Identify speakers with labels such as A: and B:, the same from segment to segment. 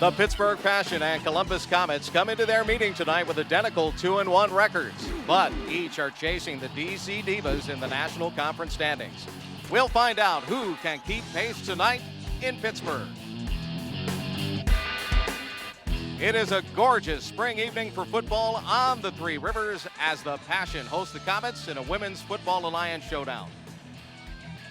A: The Pittsburgh Passion and Columbus Comets come into their meeting tonight with identical 2-1 records, but each are chasing the DC Divas in the National Conference standings. We'll find out who can keep pace tonight in Pittsburgh. It is a gorgeous spring evening for football on the Three Rivers as the Passion hosts the Comets in a Women's Football Alliance showdown.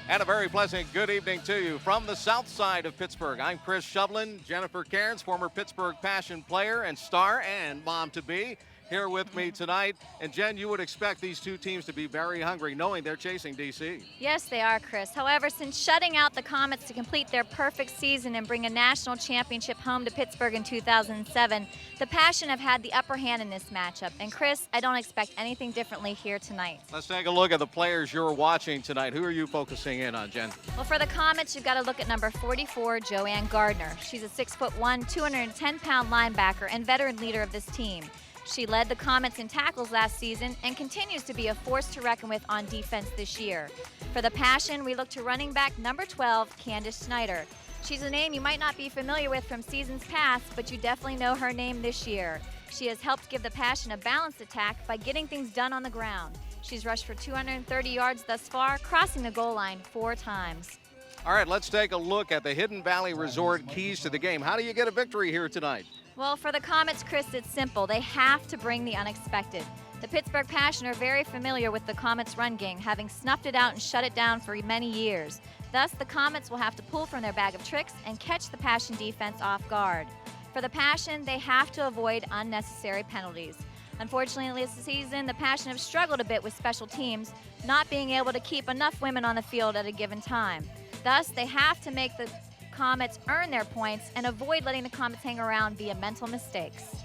A: And a very pleasant good evening to you from the south side of Pittsburgh. I'm Chris Shovlin, Jennifer Cairns, former Pittsburgh Passion player and star and mom-to-be, here with me tonight. And Jen, you would expect these two teams to be very hungry, knowing they're chasing DC.
B: Yes, they are, Chris. However, since shutting out the Comets to complete their perfect season and bring a national championship home to Pittsburgh in 2007, the Passion have had the upper hand in this matchup. And Chris, I don't expect anything differently here tonight.
A: Let's take a look at the players you're watching tonight. Who are you focusing in on, Jen?
B: Well, for the Comets, you've got to look at number 44, Joanne Gardner. She's a 6'1", 210-pound linebacker and veteran leader of this team. She led the Comets in tackles last season and continues to be a force to reckon with on defense this year. For the Passion, we look to running back number 12, Candace Schneider. She's a name you might not be familiar with from seasons past, but you definitely know her name this year. She has helped give the Passion a balanced attack by getting things done on the ground. She's rushed for 230 yards thus far, crossing the goal line 4 times.
A: All right, let's take a look at the Hidden Valley Resort keys to the game. How do you get a victory here tonight?
B: Well, for the Comets, Chris, it's simple. They have to bring the unexpected. The Pittsburgh Passion are very familiar with the Comets' run game, having snuffed it out and shut it down for many years. Thus, the Comets will have to pull from their bag of tricks and catch the Passion defense off guard. For the Passion, they have to avoid unnecessary penalties. Unfortunately, this season, the Passion have struggled a bit with special teams, not being able to keep enough women on the field at a given time. Thus, they have to make the Comets earn their points and avoid letting the Comets hang around via mental mistakes.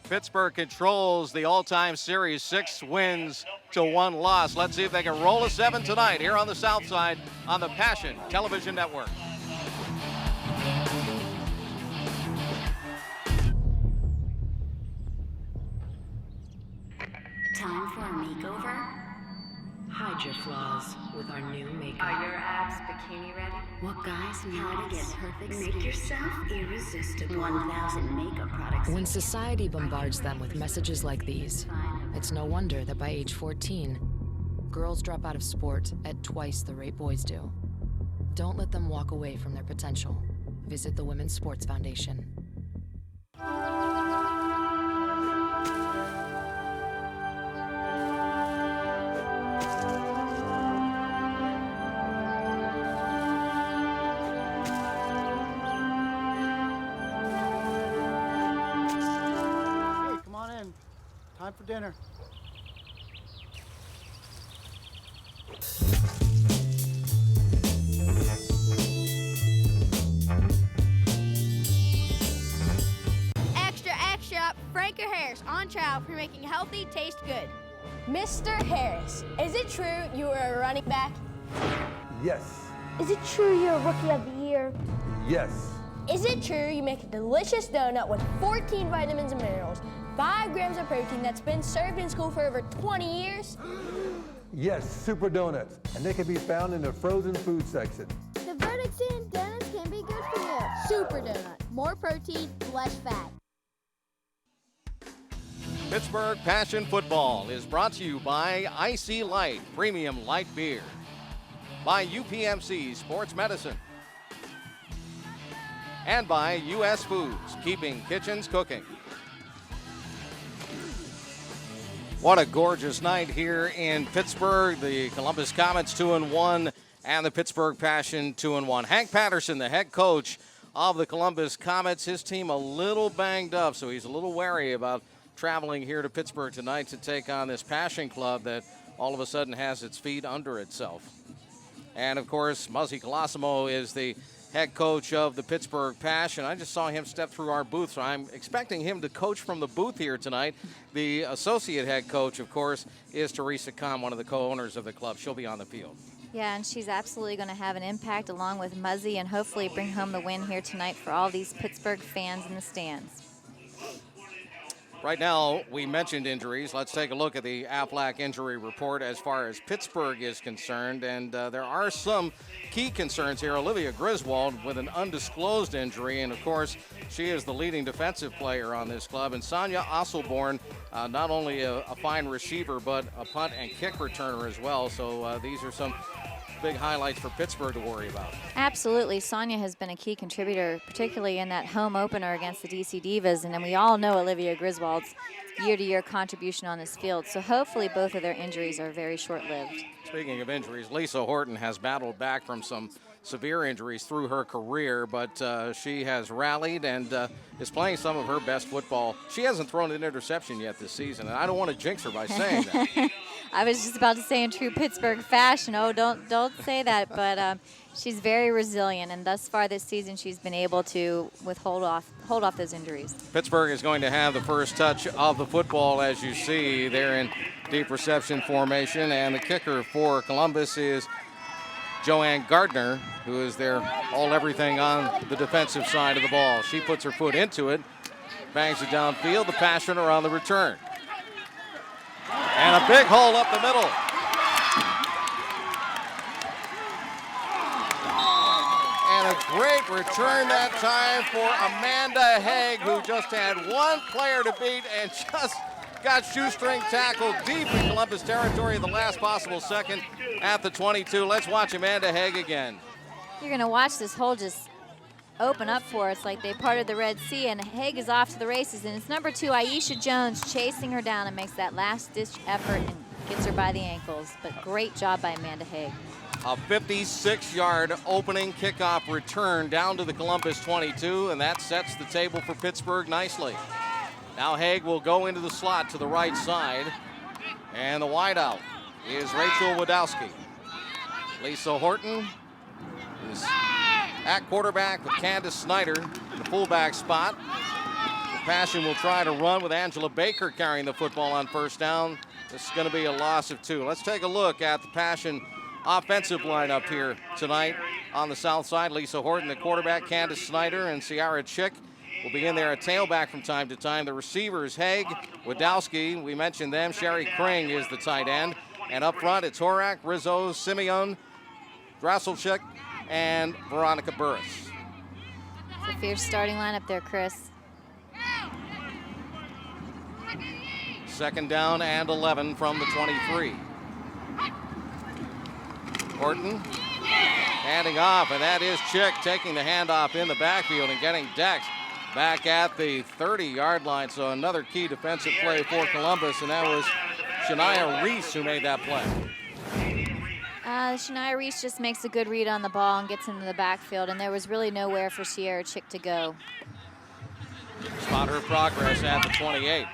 A: Pittsburgh controls the all-time series, 6 wins to 1 loss. Let's see if they can roll a 7 tonight here on the south side on the Passion Television Network.
C: Time for a makeover?
D: Hide your flaws with our new makeup.
E: Are your abs bikini ready?
C: What guys know how to get perfect
E: Make
C: skin.
E: yourself irresistible.
C: 1,000 makeup products.
D: When society bombards them with messages like these, it's no wonder that by age 14, girls drop out of sport at twice the rate boys do. Don't let them walk away from their potential. Visit the Women's Sports Foundation.
F: Time for dinner.
G: Extra, extra, Franco Harris on trial for making healthy taste good. Mr. Harris, is it true you are a running back?
H: Yes.
G: Is it true you're a rookie of the year?
H: Yes.
G: Is it true you make a delicious donut with 14 vitamins and minerals, 5 grams of protein that's been served in school for over 20 years?
H: Yes, super donuts. And they can be found in the frozen food section.
G: The verdict's in, donuts can be good for you. Super donut, more protein, less fat.
A: Pittsburgh Passion Football is brought to you by Icy Light Premium Light Beer, by UPMC Sports Medicine, and by U.S. Foods, keeping kitchens cooking. What a gorgeous night here in Pittsburgh. The Columbus Comets 2-1 and the Pittsburgh Passion 2-1. Hank Patterson, the head coach of the Columbus Comets, his team a little banged up, so he's a little wary about traveling here to Pittsburgh tonight to take on this Passion club that all of a sudden has its feet under itself. And, of course, Muzzy Colosimo is the head coach of the Pittsburgh Passion. I just saw him step through our booth, so I'm expecting him to coach from the booth here tonight. The associate head coach, of course, is Teresa Kahn, one of the co-owners of the club. She'll be on the field.
B: Yeah, and she's absolutely going to have an impact along with Muzzy and hopefully bring home the win here tonight for all these Pittsburgh fans in the stands.
A: Right now, we mentioned injuries. Let's take a look at the Aflac injury report as far as Pittsburgh is concerned. And there are some key concerns here. Olivia Griswold with an undisclosed injury. And, of course, she is the leading defensive player on this club. And Sonia Osselborn, not only a fine receiver, but a punt and kick returner as well. So these are some big highlights for Pittsburgh to worry about.
B: Absolutely. Sonia has been a key contributor, particularly in that home opener against the DC Divas. And then we all know Olivia Griswold's year-to-year contribution on this field. So hopefully both of their injuries are very short-lived.
A: Speaking of injuries, Lisa Horton has battled back from some severe injuries through her career, but she has rallied and is playing some of her best football. She hasn't thrown an interception yet this season, and I don't want to jinx her by saying that.
B: I was just about to say in true Pittsburgh fashion, oh, don't say that, but she's very resilient, and thus far this season she's been able to hold off those injuries. Pittsburgh
A: is going to have the first touch of the football, as you see. They're in deep reception formation, and the kicker for Columbus is Joanne Gardner, who is their all-everything on the defensive side of the ball. She puts her foot into it, bangs it downfield. The Passioner on the return. And a big hole up the middle. And a great return that time for Amanda Haig, who just had one player to beat and just got shoestring tackled deep in Columbus territory at the last possible second at the 22. Let's watch Amanda Haig again.
B: You're going to watch this hole just open up for us like they parted the Red Sea, and Haig is off to the races. And it's number 2, Aisha Jones, chasing her down and makes that last-ditch effort and gets her by the ankles. But great job by Amanda Haig.
A: A 56-yard opening kickoff return down to the Columbus 22, and that sets the table for Pittsburgh nicely. Now Haig will go into the slot to the right side, and the wideout is Rachel Wadowski. Lisa Horton is at quarterback with Candace Snyder in the fullback spot. The Passion will try to run with Angela Baker carrying the football on first down. This is going to be a loss of 2. Let's take a look at the Passion offensive lineup here tonight on the south side. Lisa Horton, the quarterback, Candace Snyder, and Ciara Chick will be in there at tailback from time to time. The receivers, Haig, Wadowski, we mentioned them. Sherry Kring is the tight end. And up front, it's Horak, Rizzo, Simeon, Drasselchik, and Veronica Burris.
B: It's a fierce starting lineup there, Chris.
A: Second down and 11 from the 23. Horton handing off, and that is Chick taking the handoff in the backfield and getting decked back at the 30-yard line. So another key defensive play for Columbus, and that was Shania Reese who made that play.
B: Shania Reese just makes a good read on the ball and gets into the backfield, and there was really nowhere for Ciara Chick to go.
A: Spot her progress at the 28.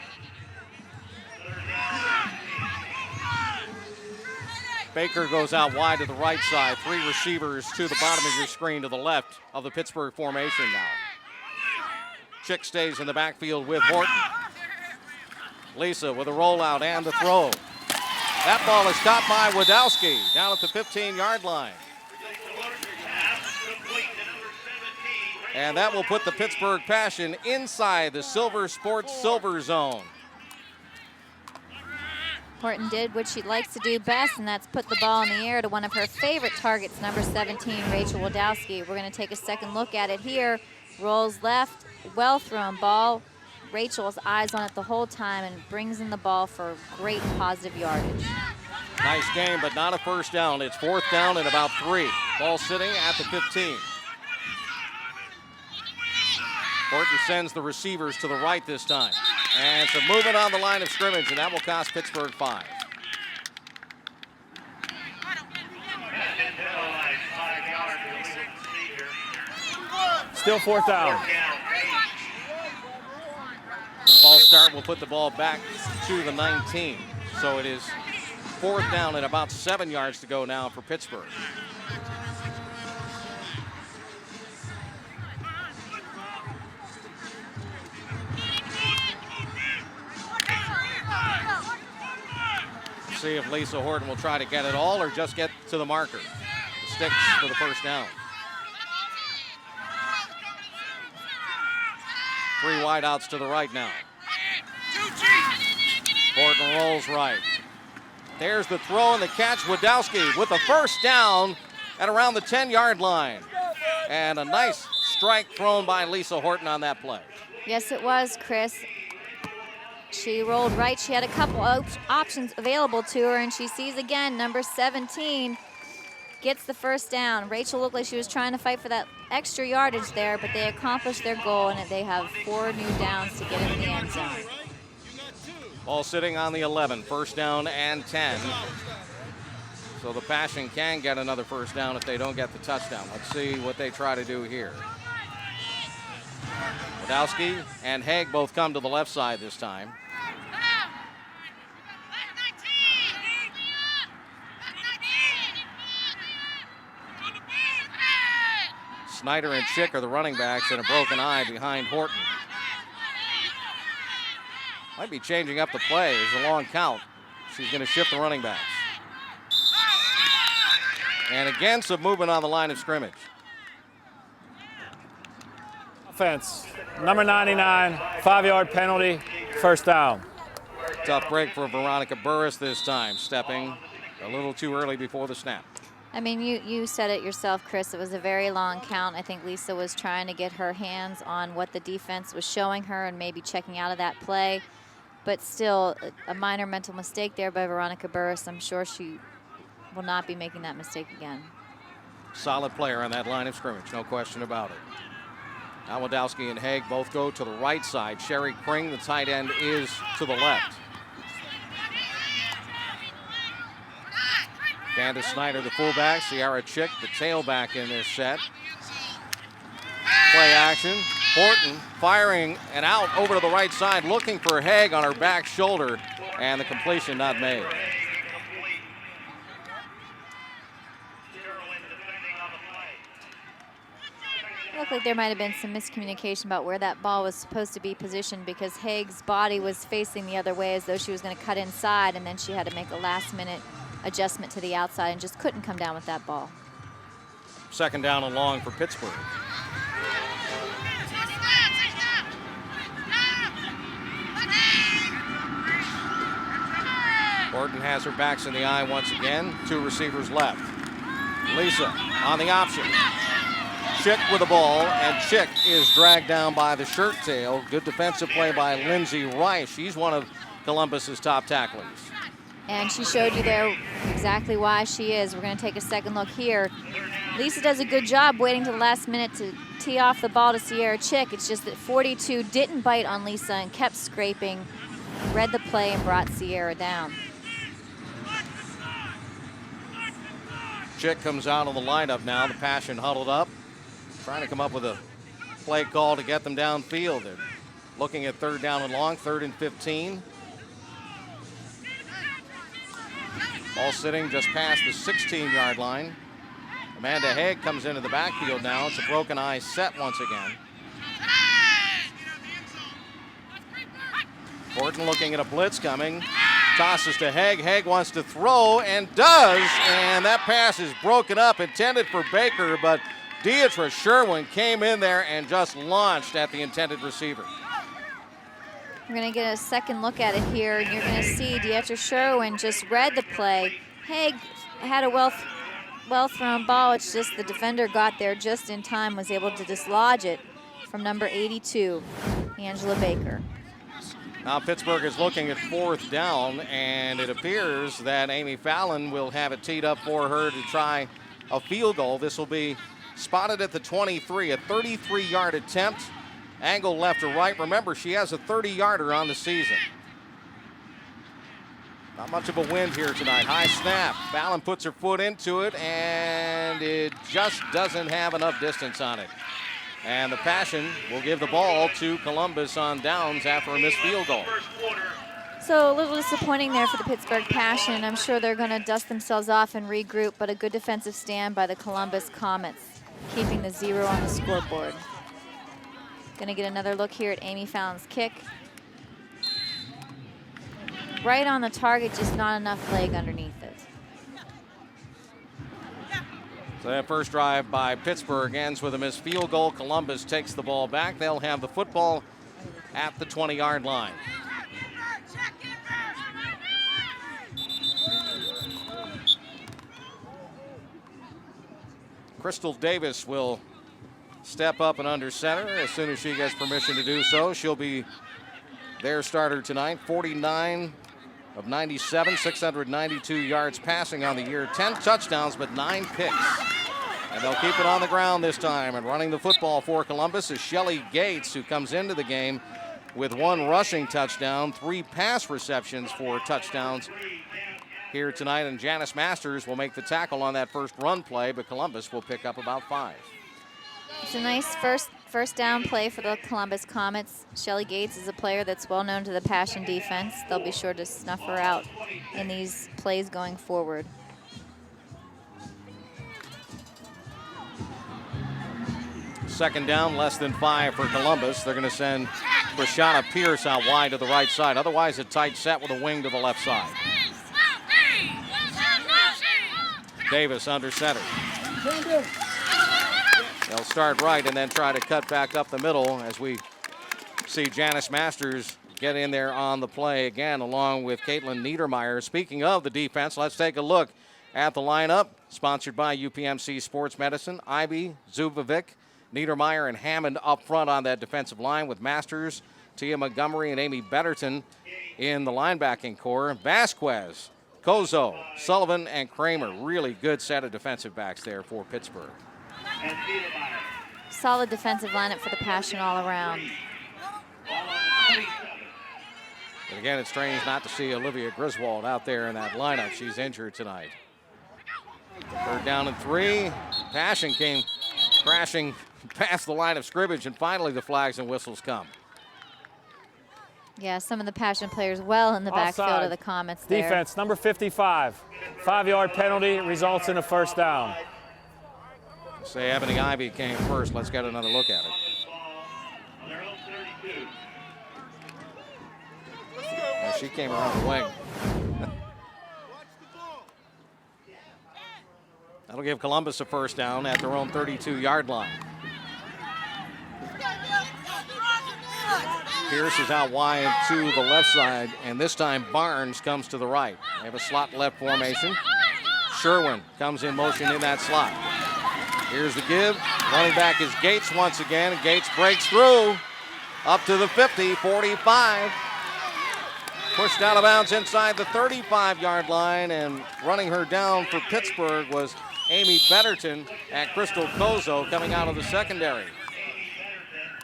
A: Baker goes out wide to the right side. 3 receivers to the bottom of your screen to the left of the Pittsburgh formation now. Chick stays in the backfield with Horton. Lisa with a rollout and the throw. That ball is caught by Wadowski down at the 15-yard line. And that will put the Pittsburgh Passion inside the Silver Sports Silver Zone.
B: Horton did what she likes to do best, and that's put the ball in the air to one of her favorite targets, number 17, Rachel Wadowski. We're going to take a second look at it here. Rolls left, well thrown ball. Rachel's eyes on it the whole time and brings in the ball for great positive yardage.
A: Nice game, but not a first down. It's 4th down and about 3. Ball sitting at the 15. Horton sends the receivers to the right this time. And some movement on the line of scrimmage, and that will cost Pittsburgh 5.
I: Still 4th down.
A: False start will put the ball back to the 19. So it is 4th down and about 7 yards to go now for Pittsburgh. See if Lisa Horton will try to get it all or just get to the marker. The sticks for the first down. 3 wideouts to the right now. Horton rolls right. There's the throw and the catch. Wadowski with the first down at around the 10-yard line. And a nice strike thrown by Lisa Horton on that play.
B: Yes, it was, Chris. She rolled right. She had a couple options available to her, and she sees again number 17 gets the first down. Rachel looked like she was trying to fight for that extra yardage there, but they accomplished their goal, and they have 4 new downs to get in the end zone.
A: Ball sitting on the 11, first down and 10. So the Passion can get another first down if they don't get the touchdown. Let's see what they try to do here. Wadowski and Haig both come to the left side this time. Snyder and Chick are the running backs, and a broken eye behind Horton. Might be changing up the play. There's a long count. She's going to shift the running backs. And again, some movement on the line of scrimmage.
I: Offense, number 99, 5-yard penalty, first down.
A: Tough break for Veronica Burris this time, stepping a little too early before the snap.
B: I mean, you said it yourself, Chris. It was a very long count. I think Lisa was trying to get her hands on what the defense was showing her and maybe checking out of that play. But still, a minor mental mistake there by Veronica Burris. I'm sure she will not be making that mistake again.
A: Solid player on that line of scrimmage, no question about it. Now Wadowski and Haig both go to the right side. Sherry Kring, the tight end, is to the left. Candace Snyder, the fullback. Sierra Chick, the tailback in this set. Play action. Horton firing and out over to the right side, looking for Haig on her back shoulder, and the completion not made.
B: It looked like there might have been some miscommunication about where that ball was supposed to be positioned, because Haig's body was facing the other way as though she was going to cut inside, and then she had to make a last-minute adjustment to the outside and just couldn't come down with that ball.
A: Second down and long for Pittsburgh. Horton has her backs in the eye once again. 2 receivers left. Lisa on the option. Chick with the ball, and Chick is dragged down by the shirt tail. Good defensive play by Lindsay Rice. She's one of Columbus's top tacklers.
B: And she showed you there exactly why she is. We're going to take a second look here. Lisa does a good job waiting to the last minute to tee off the ball to Sierra Chick. It's just that 42 didn't bite on Lisa and kept scraping, read the play, and brought Sierra down.
A: Chick comes out of the lineup now. The Passion huddled up, trying to come up with a play call to get them downfield. They're looking at third down and long, 3rd and 15. Ball sitting just past the 16-yard line. Amanda Haig comes into the backfield now. It's a broken eye set once again. Horton looking at a blitz coming. Tosses to Haig. Haig wants to throw and does. And that pass is broken up, intended for Baker, but Deidre Sherwin came in there and just launched at the intended receiver.
B: We're going to get a second look at it here, and you're going to see Deidre Sherwin just read the play. Haig had a well-thrown ball. It's just the defender got there just in time, was able to dislodge it from number 82, Angela Baker.
A: Now Pittsburgh is looking at 4th down, and it appears that Amy Fallon will have it teed up for her to try a field goal. This will be spotted at the 23, a 33-yard attempt. Angle left to right. Remember, she has a 30-yarder on the season. Not much of a wind here tonight. High snap. Fallon puts her foot into it, and it just doesn't have enough distance on it. And the Passion will give the ball to Columbus on downs after a missed field goal.
B: So a little disappointing there for the Pittsburgh Passion. I'm sure they're going to dust themselves off and regroup, but a good defensive stand by the Columbus Comets, keeping the 0 on the scoreboard. Going to get another look here at Amy Fallon's kick. Right on the target, just not enough leg underneath it.
A: So that first drive by Pittsburgh ends with a missed field goal. Columbus takes the ball back. They'll have the football at the 20-yard line. Crystal Davis will step up and under center as soon as she gets permission to do so. She'll be their starter tonight. 49 of 97, 692 yards passing on the year, 10 touchdowns, but 9 picks. And they'll keep it on the ground this time. And running the football for Columbus is Shelly Gates, who comes into the game with 1 rushing touchdown, 3 pass receptions for touchdowns here tonight. And Janice Masters will make the tackle on that first run play, but Columbus will pick up about 5.
B: It's a nice first down play for the Columbus Comets. Shelly Gates is a player that's well known to the Passion defense. They'll be sure to snuff her out in these plays going forward.
A: Second down, less than 5 for Columbus. They're going to send Krishana Pierce out wide to the right side. Otherwise, a tight set with a wing to the left side. Davis under center. They'll start right and then try to cut back up the middle as we see Janice Masters get in there on the play again, along with Caitlin Niedermeyer. Speaking of the defense, let's take a look at the lineup. Sponsored by UPMC Sports Medicine. Ivy, Zubovic, Niedermeyer, and Hammond up front on that defensive line, with Masters, Tia Montgomery, and Amy Betterton in the linebacking core. Vasquez, Kozo, Sullivan, and Kramer. Really good set of defensive backs there for Pittsburgh.
B: Solid defensive lineup for the Passion all around.
A: But again, it's strange not to see Olivia Griswold out there in that lineup. She's injured tonight. 3rd down and 3. Passion came crashing past the line of scrimmage, and finally the flags and whistles come.
B: Yeah, some of the Passion players well in the backfield of the Comets there.
I: Defense, number 55. 5-yard penalty results in a first down.
A: Say Ebony Ivy came first. Let's get another look at it. Well, she came around the wing. That'll give Columbus a first down at their own 32-yard line. Pierce is out wide to the left side, and this time Barnes comes to the right. They have a slot left formation. Sherwin comes in motion in that slot. Here's the give. Running back is Gates once again, and Gates breaks through up to the 50, 45. Pushed out of bounds inside the 35-yard line, and running her down for Pittsburgh was Amy Betterton and Crystal Kozo coming out of the secondary.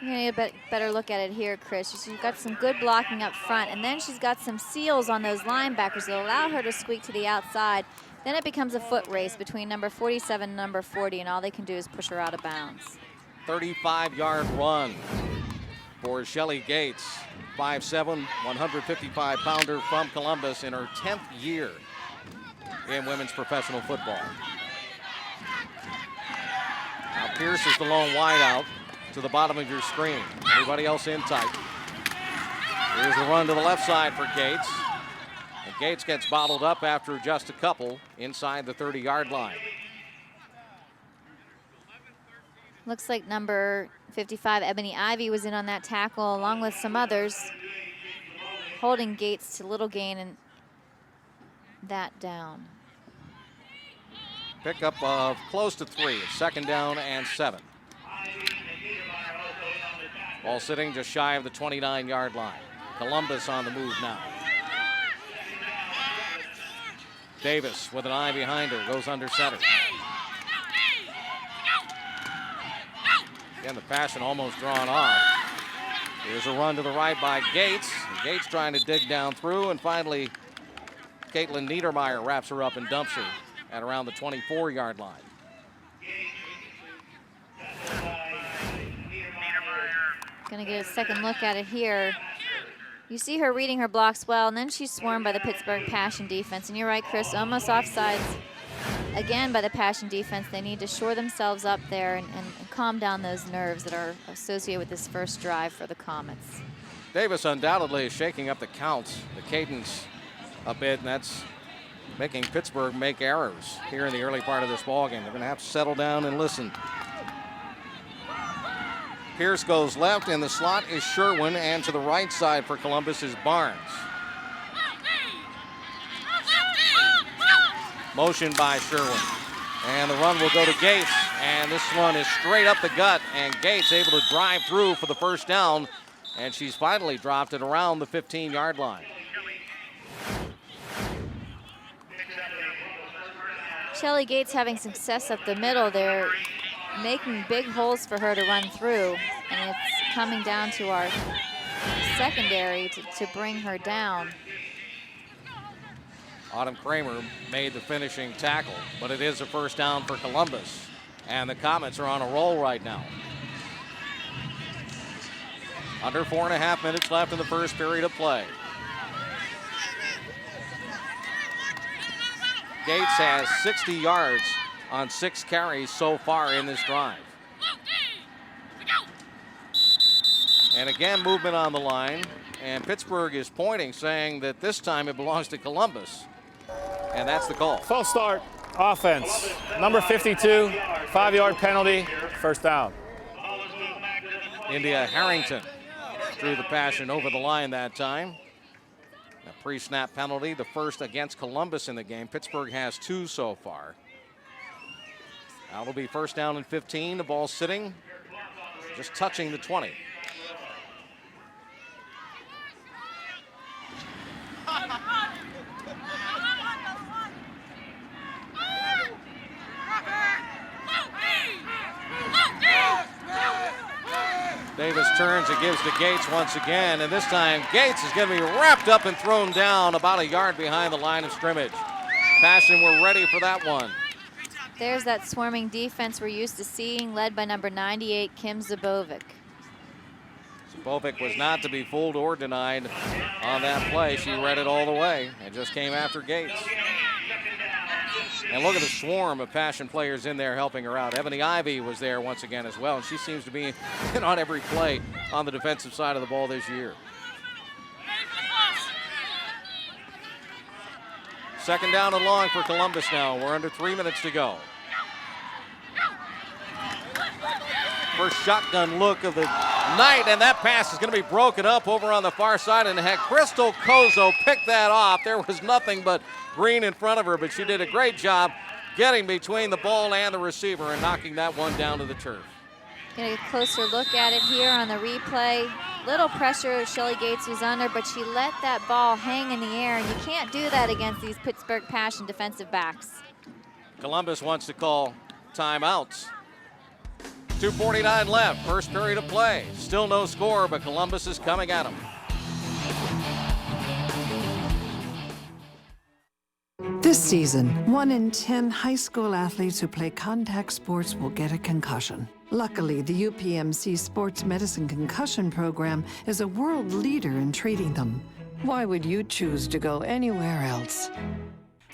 B: You're going to get a better look at it here, Chris. She's got some good blocking up front, and then she's got some seals on those linebackers that allow her to squeak to the outside. Then it becomes a foot race between number 47 and number 40, and all they can do is push her out of bounds.
A: 35-yard run for Shelly Gates, 5'7", 155-pounder from Columbus in her 10th year in women's professional football. Now Pierce is the lone wideout to the bottom of your screen. Everybody else in tight. Here's the run to the left side for Gates. And Gates gets bottled up after just a couple inside the 30-yard line.
B: Looks like number 55, Ebony Ivy, was in on that tackle along with some others, holding Gates to little gain and that down.
A: Pickup of close to 3. It's 2nd down and 7. Ball sitting just shy of the 29-yard line. Columbus on the move now. Davis with an eye behind her, goes under center. Again, the Passion almost drawn off. Here's a run to the right by Gates. Gates trying to dig down through, and finally Caitlin Niedermeyer wraps her up and dumps her at around the 24-yard line.
B: Gonna get a second look at it here. You see her reading her blocks well, and then she's swarmed by the Pittsburgh Passion defense. And you're right, Chris, almost offsides again by the Passion defense. They need to shore themselves up there and calm down those nerves that are associated with this first drive for the Comets.
A: Davis undoubtedly is shaking up the counts, the cadence a bit, and that's making Pittsburgh make errors here in the early part of this ballgame. They're going to have to settle down and listen. Pierce goes left, and the slot is Sherwin, and to the right side for Columbus is Barnes. Motion by Sherwin. And the run will go to Gates, and this one is straight up the gut, and Gates able to drive through for the first down, and she's finally dropped it around the 15-yard line.
B: Shelly Gates having success up the middle. They're making big holes for her to run through, and it's coming down to our secondary to bring her down.
A: Autumn Kramer made the finishing tackle, but it is a first down for Columbus. And the Comets are on a roll right now. Under 4.5 minutes left in the first period of play. Gates has 60 yards on 6 carries so far in this drive. And again, movement on the line. And Pittsburgh is pointing, saying that this time it belongs to Columbus. And that's the call.
I: False start, offense. Number 52, 5-yard penalty, first down.
A: India Harrington drew the passion over the line that time. A pre-snap penalty, the first against Columbus in the game. Pittsburgh has 2 so far. That'll be first down and 15. The ball sitting, just touching the 20. Davis turns and gives to Gates once again, and this time Gates is going to be wrapped up and thrown down about a yard behind the line of scrimmage. Passion, we're ready for that one.
B: There's that swarming defense we're used to seeing, led by number 98, Kim Zabovic.
A: Zabovic was not to be fooled or denied on that play. She read it all the way and just came after Gates. And look at the swarm of Passion players in there helping her out. Ebony Ivy was there once again as well, and she seems to be in on every play on the defensive side of the ball this year. Second down and long for Columbus now. We're under 3 minutes to go. First shotgun look of the night, and that pass is going to be broken up over on the far side, and had Crystal Kozo picked that off. There was nothing but green in front of her, but she did a great job getting between the ball and the receiver and knocking that one down to the turf.
B: Get a closer look at it here on the replay. Little pressure Shelly Gates was under, but she let that ball hang in the air, and you can't do that against these Pittsburgh Passion defensive backs.
A: Columbus wants to call timeouts. 2:49 left, first period of play. Still no score, but Columbus is coming at them.
J: This season, 1 in 10 high school athletes who play contact sports will get a concussion. Luckily, the UPMC Sports Medicine Concussion Program is a world leader in treating them. Why would you choose to go anywhere else?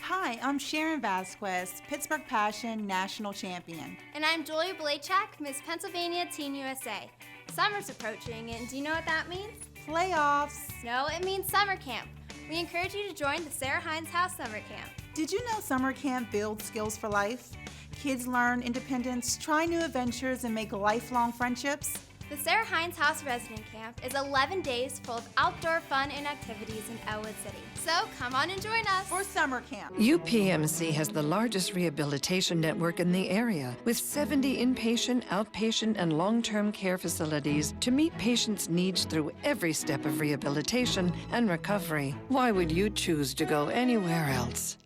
K: Hi, I'm Sharon Vasquez, Pittsburgh Passion National Champion.
G: And I'm Julia Blachak, Miss Pennsylvania Teen USA. Summer's approaching, and do you know what that means?
K: Playoffs.
G: No, it means summer camp. We encourage you to join the Sarah Hines House Summer Camp.
K: Did you know summer camp builds skills for life? Kids learn independence, try new adventures, and make lifelong friendships.
G: The Sarah Hines House Resident Camp is 11 days full of outdoor fun and activities in Elwood City. So come on and join us
K: for summer camp.
J: UPMC has the largest rehabilitation network in the area, with 70 inpatient, outpatient, and long-term care facilities to meet patients' needs through every step of rehabilitation and recovery. Why would you choose to go anywhere else?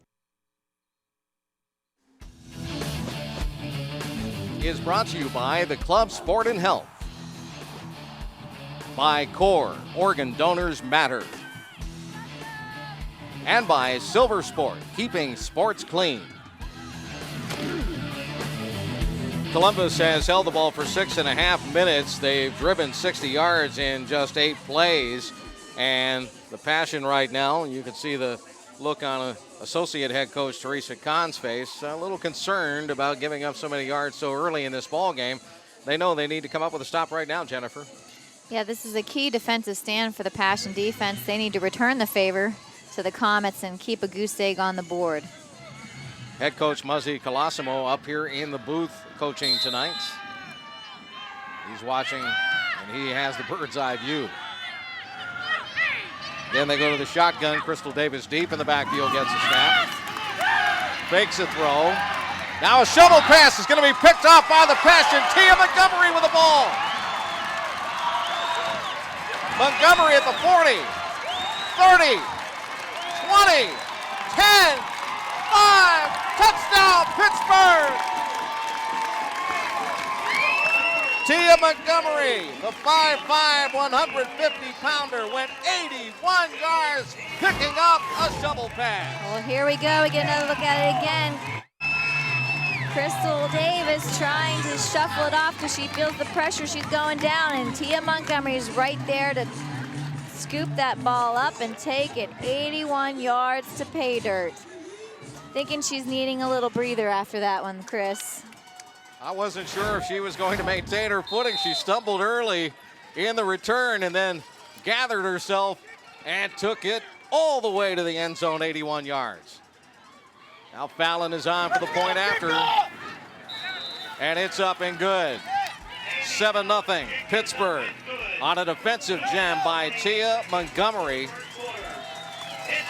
A: Is brought to you by the Club Sport and Health. By CORE, organ donors matter. And by Silver Sport, keeping sports clean. Columbus has held the ball for 6.5 minutes. They've driven 60 yards in just 8 plays. And the Passion right now, you can see the look on associate head coach Teresa Kahn's face, a little concerned about giving up so many yards so early in this ball game. They know they need to come up with a stop right now, Jennifer.
B: Yeah, this is a key defensive stand for the Passion defense. They need to return the favor to the Comets and keep a goose egg on the board.
A: Head coach Muzzy Colosimo up here in the booth coaching tonight. He's watching, and he has the bird's eye view. Then they go to the shotgun. Crystal Davis deep in the backfield gets a snap. Fakes a throw. Now a shovel pass is going to be picked off by the Passion. Tia Montgomery with the ball. Montgomery at the 40, 30, 20, 10, 5, touchdown Pittsburgh! Tia Montgomery, the 5'5", 150-pounder, went 81 yards, picking up a shovel pass.
B: Well, here we go. We get another look at it again. Crystal Davis trying to shuffle it off because she feels the pressure. She's going down, and Tia Montgomery is right there to scoop that ball up and take it 81 yards to pay dirt. Thinking she's needing a little breather after that one, Chris.
A: I wasn't sure if she was going to maintain her footing. She stumbled early in the return and then gathered herself and took it all the way to the end zone, 81 yards. Now Fallon is on for the point after. And it's up and good. 7-0 Pittsburgh on a defensive gem by Tia Montgomery.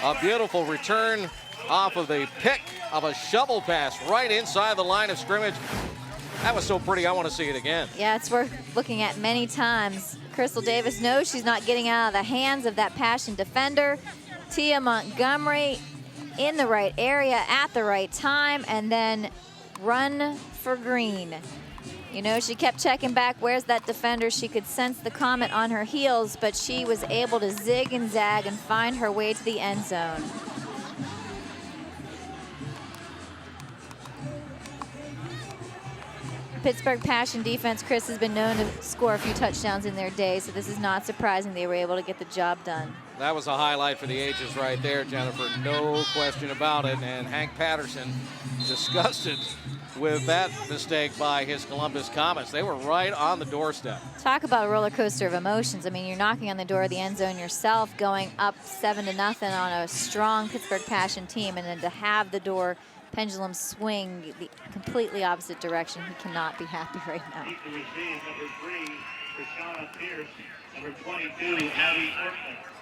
A: A beautiful return off of the pick of a shovel pass right inside the line of scrimmage. That was so pretty, I want to see it again.
B: Yeah, it's worth looking at many times. Crystal Davis knows she's not getting out of the hands of that Passion defender. Tia Montgomery in the right area at the right time, and then run for green. You know, she kept checking back, where's that defender? She could sense the Comet on her heels, but she was able to zig and zag and find her way to the end zone. Pittsburgh Passion defense, Chris, has been known to score a few touchdowns in their day, so this is not surprising they were able to get the job done.
A: That was a highlight for the ages right there, Jennifer. No question about it. And Hank Patterson disgusted with that mistake by his Columbus Comets. They were right on the doorstep.
B: Talk about a roller coaster of emotions. I mean, you're knocking on the door of the end zone yourself, going up 7-0 on a strong Pittsburgh Passion team, and then to have the door pendulum swing the completely opposite direction. He cannot be happy right now.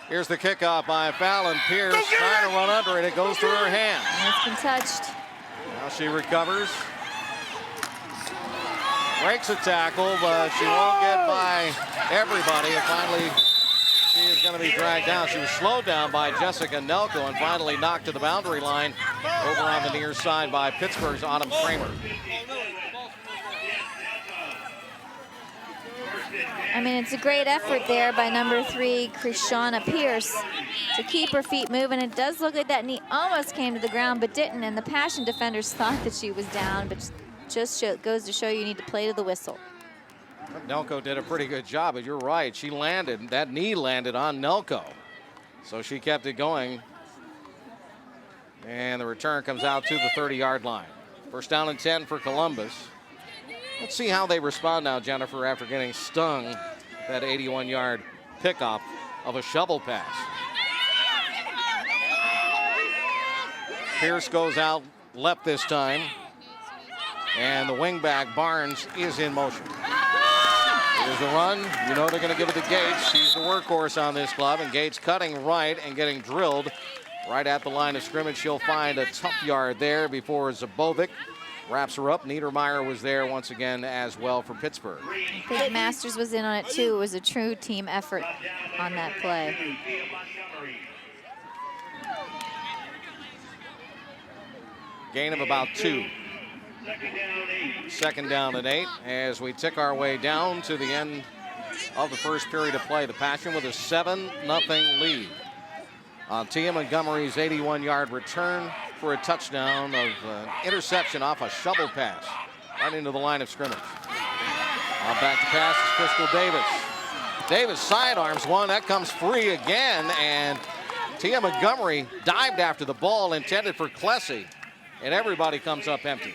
A: Here's the kickoff by Fallon. Pierce trying to run under it. It goes through her hands.
B: And it's been touched.
A: Now she recovers. Breaks a tackle, but she won't get by everybody. And finally, she is going to be dragged down. She was slowed down by Jessica Nelko and finally knocked to the boundary line over on the near side by Pittsburgh's Autumn Kramer.
B: I mean, it's a great effort there by number 3, Krishana Pierce, to keep her feet moving. It does look like that knee almost came to the ground, but didn't. And the Passion defenders thought that she was down, but just goes to show you need to play to the whistle.
A: Nelko did a pretty good job, but you're right. She landed, that knee landed on Nelko. So she kept it going. And the return comes out to the 30-yard line. First down and 10 for Columbus. Let's see how they respond now, Jennifer, after getting stung that 81-yard pickoff of a shovel pass. Pierce goes out left this time. And the wingback, Barnes, is in motion. Here's the run. You know they're going to give it to Gates. She's the workhorse on this club. And Gates cutting right and getting drilled right at the line of scrimmage. She'll find a tough yard there before Zabovic wraps her up. Niedermeyer was there once again as well for Pittsburgh.
B: I think Masters was in on it too. It was a true team effort on that play.
A: Gain of about 2. Second down and 8 as we tick our way down to the end of the first period of play. The Passion with a 7-0 lead on Tia Montgomery's 81-yard return for a touchdown of interception off a shovel pass right into the line of scrimmage. Back to pass is Crystal Davis. Davis sidearms one. That comes free again, and Tia Montgomery dived after the ball intended for Klesse, and everybody comes up empty.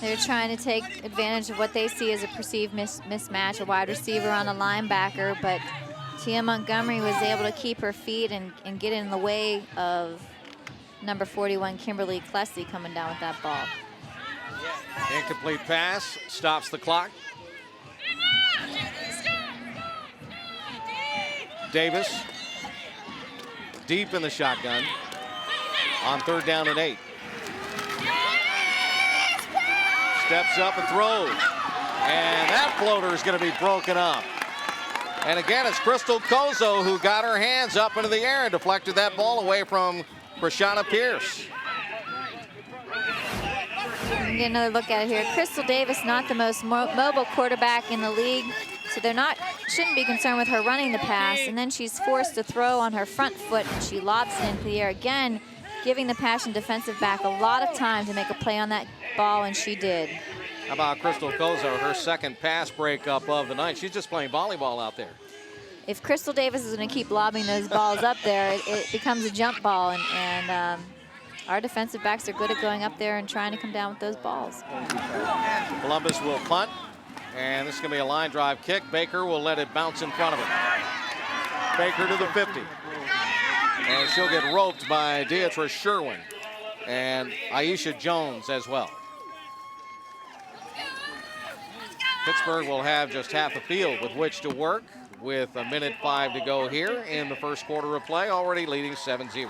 B: They're trying to take advantage of what they see as a perceived mismatch, a wide receiver on a linebacker, but Tia Montgomery was able to keep her feet and get in the way of number 41, Kimberly Klesse, coming down with that ball.
A: Incomplete pass, stops the clock. Davis, deep in the shotgun on 3rd down and 8. Steps up and throws. And that floater is going to be broken up. And again, it's Crystal Kozo who got her hands up into the air and deflected that ball away from Krishana Pierce.
B: Get another look at it here. Crystal Davis, not the most mobile quarterback in the league, so shouldn't be concerned with her running the pass. And then she's forced to throw on her front foot, and she lobs it into the air again, giving the Passion defensive back a lot of time to make a play on that ball, and she did.
A: How about Crystal Kozo, her second pass breakup of the night? She's just playing volleyball out there.
B: If Crystal Davis is going to keep lobbing those balls up there, it becomes a jump ball, and our defensive backs are good at going up there and trying to come down with those balls.
A: Columbus will punt, and this is going to be a line drive kick. Baker will let it bounce in front of her. Baker to the 50. And she'll get roped by Deatrice Sherwin and Aisha Jones as well. Pittsburgh will have just half a field with which to work with 1:05 to go here in the first quarter of play, already leading 7-0.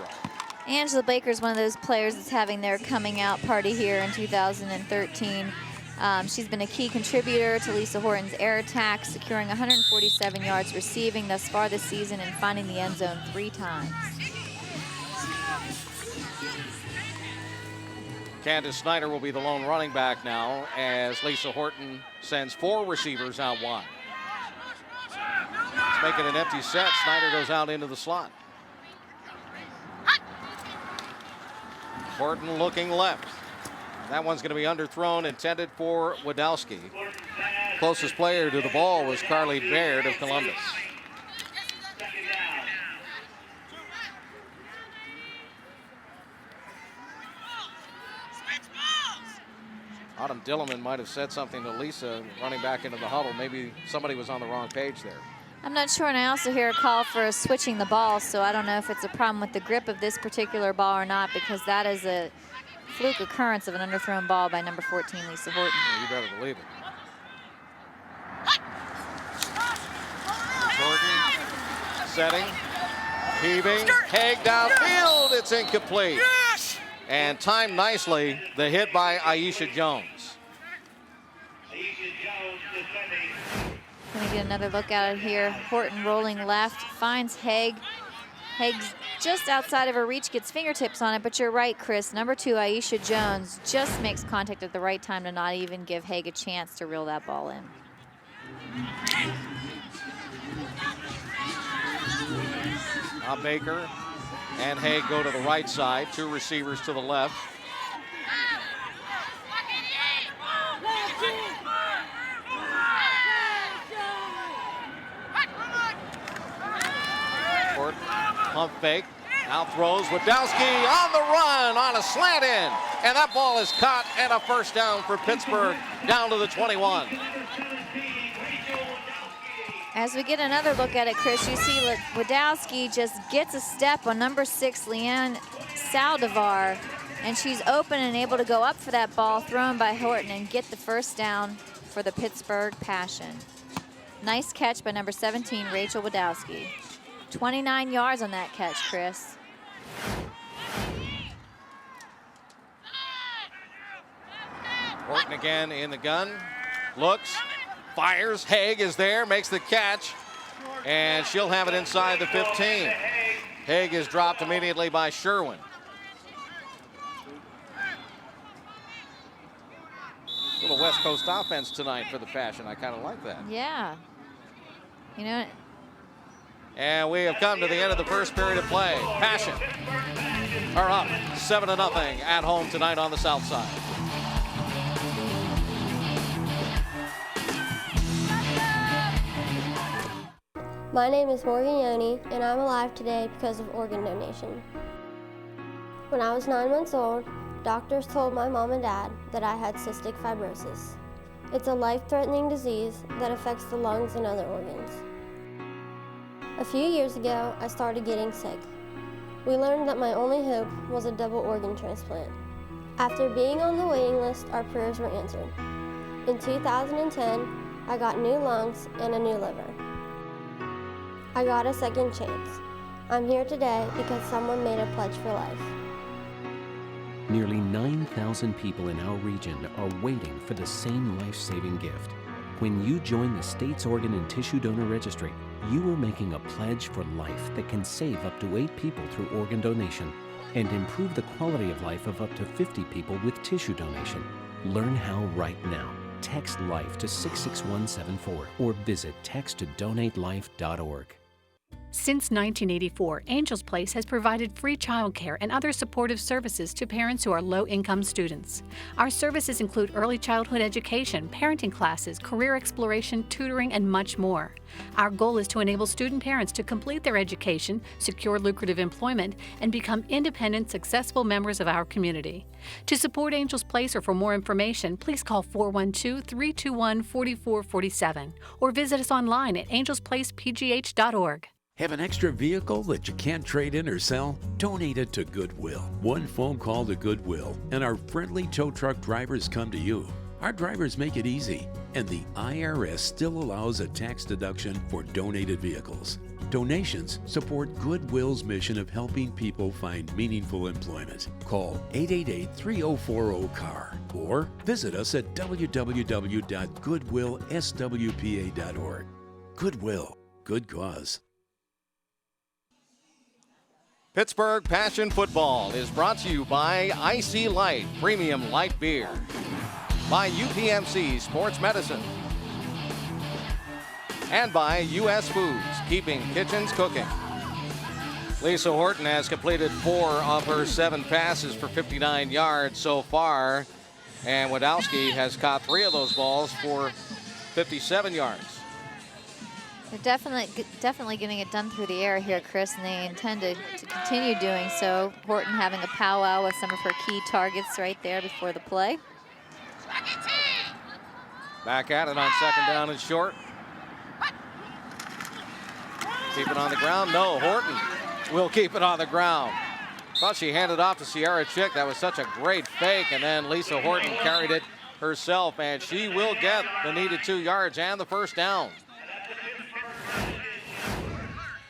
B: Angela Baker is one of those players that's having their coming out party here in 2013. She's been a key contributor to Lisa Horton's air attack, securing 147 yards receiving thus far this season and finding the end zone 3 times.
A: Candace Snyder will be the lone running back now as Lisa Horton sends 4 receivers out wide. It's making an empty set. Snyder goes out into the slot. Horton looking left. That one's going to be underthrown, intended for Wadowski. Closest player to the ball was Carly Baird of Columbus. Autumn Dillerman might have said something to Lisa running back into the huddle. Maybe somebody was on the wrong page there.
B: I'm not sure, and I also hear a call for switching the ball, so I don't know if it's a problem with the grip of this particular ball or not, because that is a fluke occurrence of an underthrown ball by number 14, Lisa Horton.
A: Yeah, you better believe it. Horton setting, heaving, Haig downfield, it's incomplete. And timed nicely, the hit by Aisha Jones.
B: Let me get another look at it here. Horton rolling left, finds Haig. Haig's just outside of her reach, gets fingertips on it, but you're right, Chris. Number 2, Aisha Jones, just makes contact at the right time to not even give Haig a chance to reel that ball in.
A: Baker and Haig go to the right side, 2 receivers to the left. Horton, pump fake, out throws, Wadowski on the run on a slant in, and that ball is caught and a first down for Pittsburgh, down to the 21.
B: As we get another look at it, Chris, you see Wadowski just gets a step on number 6, Leanne Saldivar, and she's open and able to go up for that ball thrown by Horton and get the first down for the Pittsburgh Passion. Nice catch by number 17, Rachel Wadowski. 29 yards on that catch, Chris.
A: Horton again in the gun, looks, fires, Haig is there, makes the catch, and she'll have it inside the 15. Haig is dropped immediately by Sherwin. A little West Coast offense tonight for the Passion. I kind of like that.
B: Yeah. You know.
A: And we have come to the end of the first period of play. Passion are up 7-0 at home tonight on the South Side.
G: My name is Morgan Yoni, and I'm alive today because of organ donation. When I was 9 months old, doctors told my mom and dad that I had cystic fibrosis. It's a life-threatening disease that affects the lungs and other organs. A few years ago, I started getting sick. We learned that my only hope was a double organ transplant. After being on the waiting list, our prayers were answered. In 2010, I got new lungs and a new liver. I got a second chance. I'm here today because someone made a pledge for life.
L: Nearly 9,000 people in our region are waiting for the same life-saving gift. When you join the state's organ and tissue donor registry, you are making a pledge for life that can save up to 8 people through organ donation and improve the quality of life of up to 50 people with tissue donation. Learn how right now. Text LIFE to 66174 or visit texttodonatelife.org.
M: Since 1984, Angels Place has provided free childcare and other supportive services to parents who are low-income students. Our services include early childhood education, parenting classes, career exploration, tutoring, and much more. Our goal is to enable student parents to complete their education, secure lucrative employment, and become independent, successful members of our community. To support Angels Place or for more information, please call 412-321-4447 or visit us online at angelsplacepgh.org.
N: Have an extra vehicle that you can't trade in or sell? Donate it to Goodwill. One phone call to Goodwill, and our friendly tow truck drivers come to you. Our drivers make it easy, and the IRS still allows a tax deduction for donated vehicles. Donations support Goodwill's mission of helping people find meaningful employment. Call 888-3040-CAR or visit us at www.goodwillswpa.org. Goodwill. Good cause.
A: Pittsburgh Passion Football is brought to you by Icy Light Premium Light Beer, by UPMC Sports Medicine, and by U.S. Foods, keeping kitchens cooking. Lisa Horton has completed 4 of her 7 passes for 59 yards so far, and Wadowski has caught 3 of those balls for 57 yards.
B: They're definitely getting it done through the air here, Chris, and they intend to continue doing so. Horton having a powwow with some of her key targets right there before the play.
A: Back at it on 2nd down and short. Keep it on the ground. No, Horton will keep it on the ground. Thought she handed off to Sierra Chick. That was such a great fake, and then Lisa Horton carried it herself, and she will get the needed 2 yards and the first down.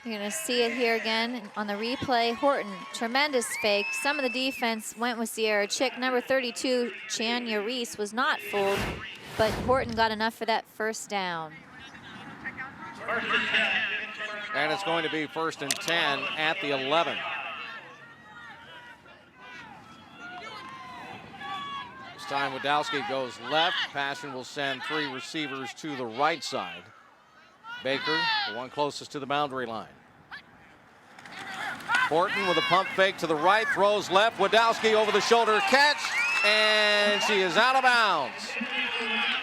B: You're going to see it here again on the replay. Horton, tremendous fake. Some of the defense went with Sierra Chick. Number 32, Chania Reese, was not fooled, but Horton got enough for that first down.
A: And it's going to be 1st and 10 at the 11. This time Wadowski goes left. Passion will send 3 receivers to the right side. Baker, the one closest to the boundary line. Horton with a pump fake to the right, throws left. Wadowski over the shoulder catch, and she is out of bounds.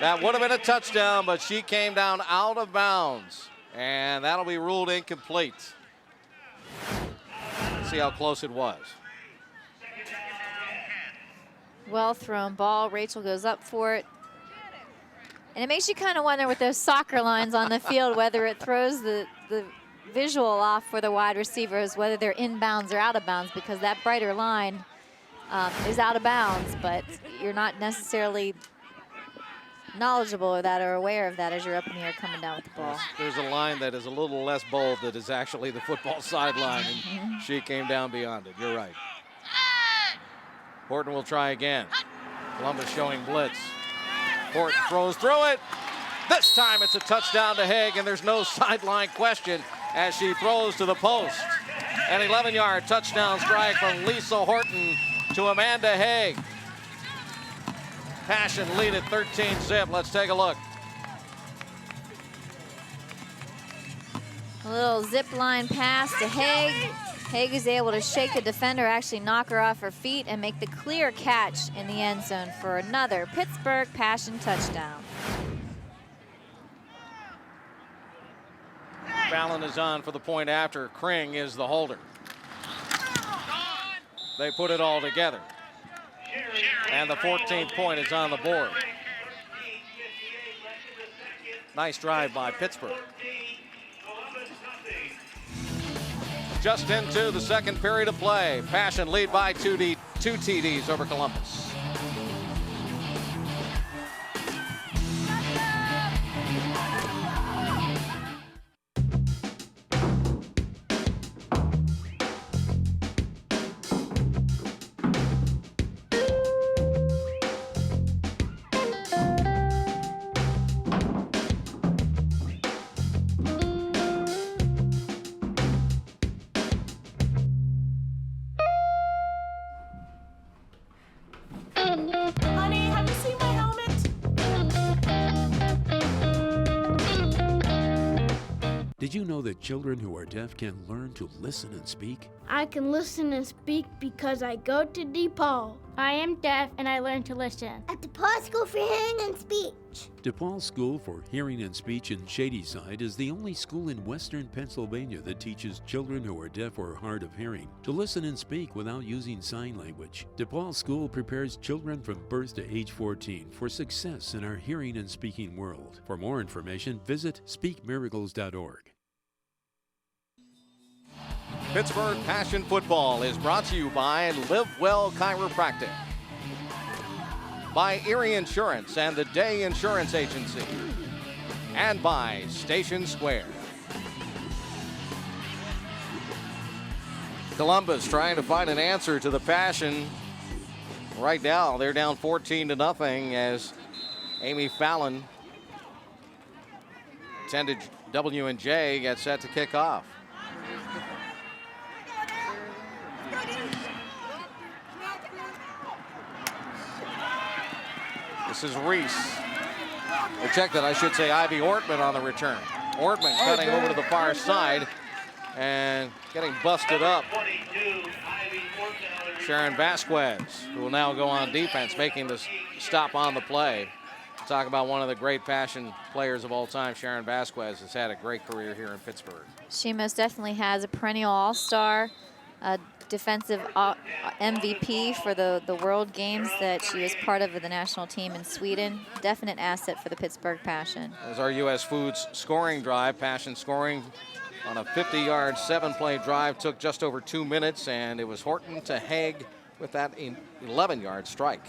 A: That would have been a touchdown, but she came down out of bounds, and that'll be ruled incomplete. Let's see how close it was.
B: Well thrown ball. Rachel goes up for it. And it makes you kind of wonder with those soccer lines on the field whether it throws the visual off for the wide receivers, whether they're inbounds or out of bounds, because that brighter line is out of bounds, but you're not necessarily knowledgeable of that or aware of that as you're up in the air coming down with the ball.
A: There's a line that is a little less bold that is actually the football sideline, and she came down beyond it. You're right. Horton will try again. Columbus showing blitz. Horton throws through it. This time it's a touchdown to Haig, and there's no sideline question as she throws to the post. An 11-yard touchdown strike from Lisa Horton to Amanda Haig. Passion lead at 13-zip. Let's take a look.
B: A little zip line pass to Haig. Haig is able to shake the defender, actually knock her off her feet, and make the clear catch in the end zone for another Pittsburgh Passion touchdown.
A: Fallon is on for the point after. Kring is the holder. They put it all together. And the 14th point is on the board. Nice drive by Pittsburgh. Just into the second period of play. Passion lead by two TDs over Columbus.
K: Honey, have you seen my helmet?
N: Did you know that children who are deaf can learn to listen and speak?
O: I can listen and speak because I go to DePaul. I am deaf and I learn to listen.
P: At DePaul School for Hearing and Speech.
N: DePaul School for Hearing and Speech in Shadyside is the only school in western Pennsylvania that teaches children who are deaf or hard of hearing to listen and speak without using sign language. DePaul School prepares children from birth to age 14 for success in our hearing and speaking world. For more information, visit speakmiracles.org.
A: Pittsburgh Passion Football is brought to you by Live Well Chiropractic, by Erie Insurance and the Day Insurance Agency, and by Station Square. Columbus trying to find an answer to the Passion. Right now, they're down 14-0 as Amy Fallon, attended W&J, gets set to kick off. This is Reese. Or check that, I should say Ivy Ortman on the return. Ortman cutting over to the far side and getting busted up. Sharon Vasquez, who will now go on defense, making the stop on the play. Talk about one of the great Passion players of all time. Sharon Vasquez has had a great career here in Pittsburgh.
B: She most definitely has a perennial all-star, defensive MVP for the World Games that she was part of the national team in Sweden. Definite asset for the Pittsburgh Passion.
A: As our U.S. Foods scoring drive, Passion scoring on a 50-yard, 7-play drive, took just over 2 minutes, and it was Horton to Haig with that 11-yard strike.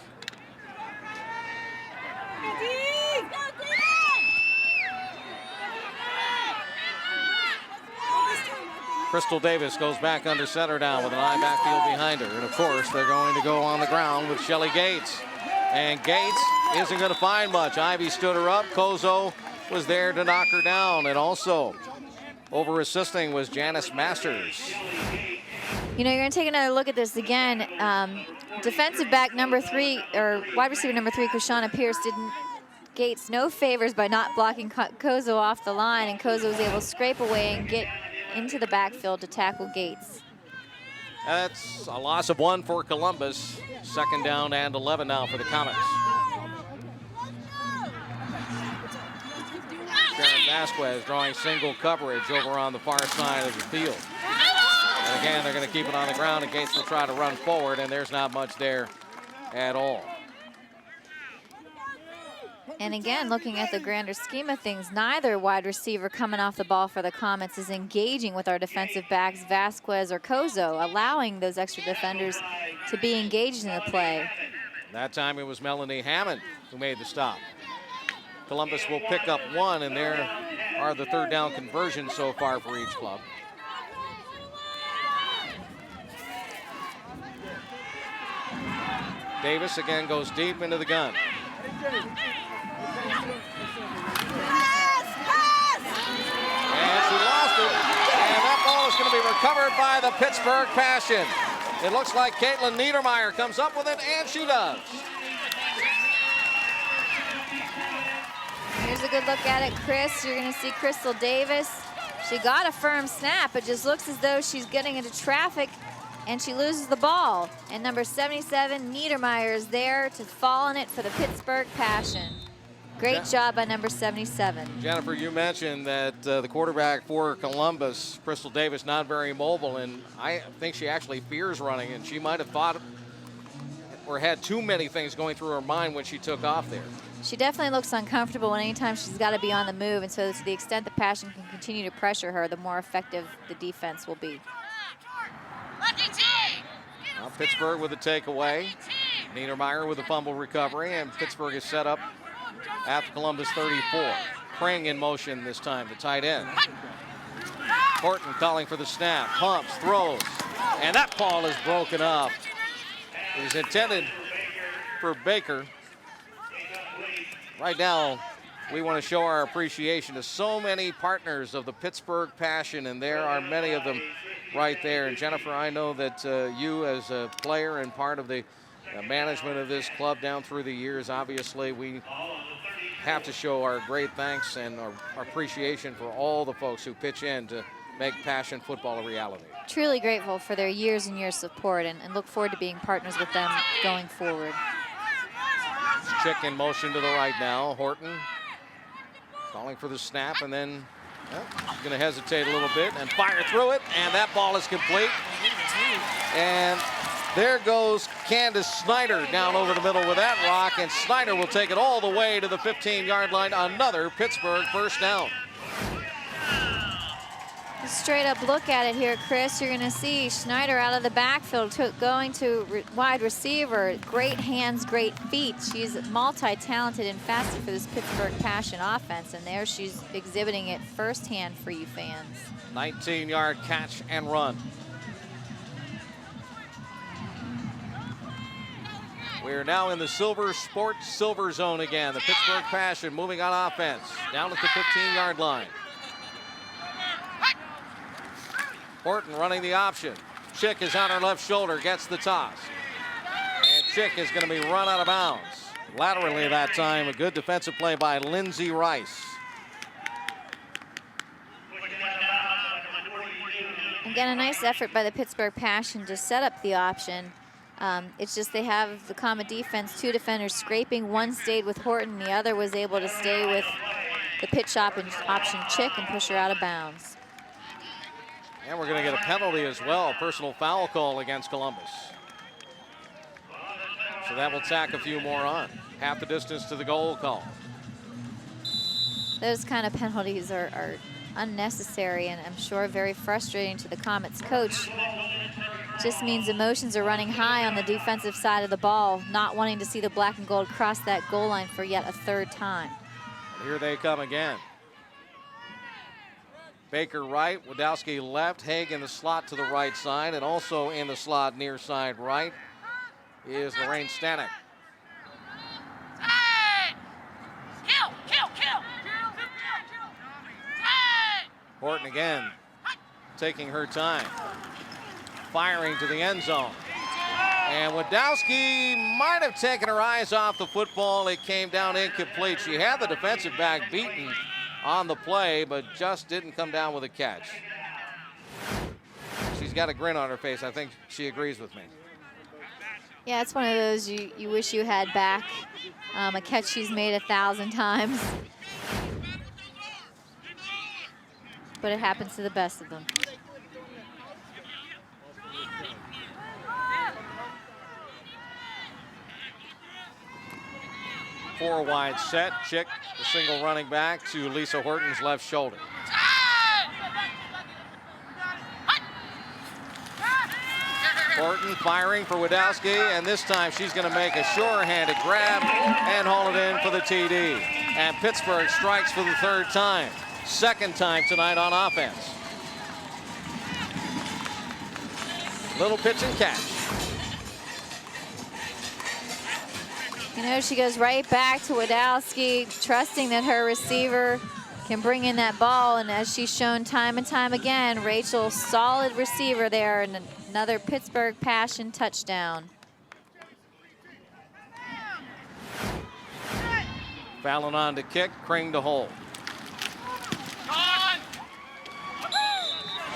A: Crystal Davis goes back under center down with an eye backfield behind her. And of course, they're going to go on the ground with Shelly Gates. And Gates isn't going to find much. Ivy stood her up. Kozo was there to knock her down. And also over assisting was Janice Masters.
B: You know, you're going to take another look at this again. Defensive back number 3, or wide receiver number 3, Krishana Pierce, did Gates no favors by not blocking Kozo off the line. And Kozo was able to scrape away and get into the backfield to tackle Gates.
A: That's a loss of 1 for Columbus. 2nd down and 11 now for the Comets. Sharon Vasquez drawing single coverage over on the far side of the field. And again, they're going to keep it on the ground, and Gates will try to run forward, and there's not much there at all.
B: And again, looking at the grander scheme of things, neither wide receiver coming off the ball for the Comets is engaging with our defensive backs, Vasquez or Kozo, allowing those extra defenders to be engaged in the play.
A: That time it was Melanie Hammond who made the stop. Columbus will pick up 1, and there are the 3rd down conversions so far for each club. Davis again goes deep into the gun. And she lost it, and that ball is going to be recovered by the Pittsburgh Passion. It looks like Caitlin Niedermeyer comes up with it, and she does.
B: Here's a good look at it, Chris. You're going to see Crystal Davis. She got a firm snap. It just looks as though she's getting into traffic, and she loses the ball. And number 77, Niedermeyer, is there to fall in it for the Pittsburgh Passion. Great job by number 77.
A: Jennifer, you mentioned that the quarterback for Columbus, Crystal Davis, not very mobile, and I think she actually fears running, and she might have thought or had too many things going through her mind when she took off there.
B: She definitely looks uncomfortable anytime she's got to be on the move, and so to the extent the Passion can continue to pressure her, the more effective the defense will be.
A: Now Pittsburgh with a takeaway. Niedermeyer with a fumble recovery, and Pittsburgh is set up at the Columbus 34. Kring in motion this time, the tight end. Horton calling for the snap, pumps, throws, and that ball is broken up. It was intended for Baker. Right now, we want to show our appreciation to so many partners of the Pittsburgh Passion, and there are many of them right there. And Jennifer, I know that you as a player and part of the The management of this club down through the years, obviously, we have to show our great thanks and our appreciation for all the folks who pitch in to make Passion football a reality.
B: Truly grateful for their years and years of support, and look forward to being partners with them going forward.
A: Chick in motion to the right now. Horton calling for the snap, and then she's going to hesitate a little bit and fire through it, and that ball is complete. And there goes Candace Snyder down over the middle with that rock, and Snyder will take it all the way to the 15-yard line. Another Pittsburgh first down.
B: A straight up look at it here, Chris. You're going to see Schneider out of the backfield going to wide receiver. Great hands, great feet. She's multi-talented and faster for this Pittsburgh Passion offense, and there she's exhibiting it firsthand for you fans.
A: 19-yard catch and run. We're now in the silver zone again. The Pittsburgh Passion moving on offense down at the 15-yard line. Horton running the option. Chick is on her left shoulder, gets the toss. And Chick is going to be run out of bounds. Laterally that time, a good defensive play by Lindsey Rice.
B: Again, a nice effort by the Pittsburgh Passion to set up the option. It's just they have the Comet defense, two defenders scraping. One stayed with Horton, the other was able to stay with the pitch option Chick and push her out of bounds.
A: And we're going to get a penalty as well, personal foul call against Columbus. So that will tack a few more on. Half the distance to the goal call.
B: Those kind of penalties are unnecessary and I'm sure very frustrating to the Comets coach. Just means emotions are running high on the defensive side of the ball, not wanting to see the black and gold cross that goal line for yet a third time.
A: And here they come again. Baker right, Wadowski left, Haig in the slot to the right side, and also in the slot near side right is Lorraine Stanek. Horton again taking her time, firing to the end zone. And Wadowski might have taken her eyes off the football. It came down incomplete. She had the defensive back beaten on the play, but just didn't come down with a catch. She's got a grin on her face. I think she agrees with me.
B: Yeah, it's one of those you wish you had back. A catch she's made 1,000 times. But it happens to the best of them.
A: Four wide set. Chick, the single running back to Lisa Horton's left shoulder. Horton firing for Wadowski, and this time she's going to make a sure-handed grab and haul it in for the TD. And Pittsburgh strikes for the third time. Second time tonight on offense. Little pitch and catch.
B: You know, she goes right back to Wadowski, trusting that her receiver can bring in that ball. And as she's shown time and time again, Rachel, solid receiver there, and another Pittsburgh Passion touchdown.
A: Fallon on to kick, Kring to hold.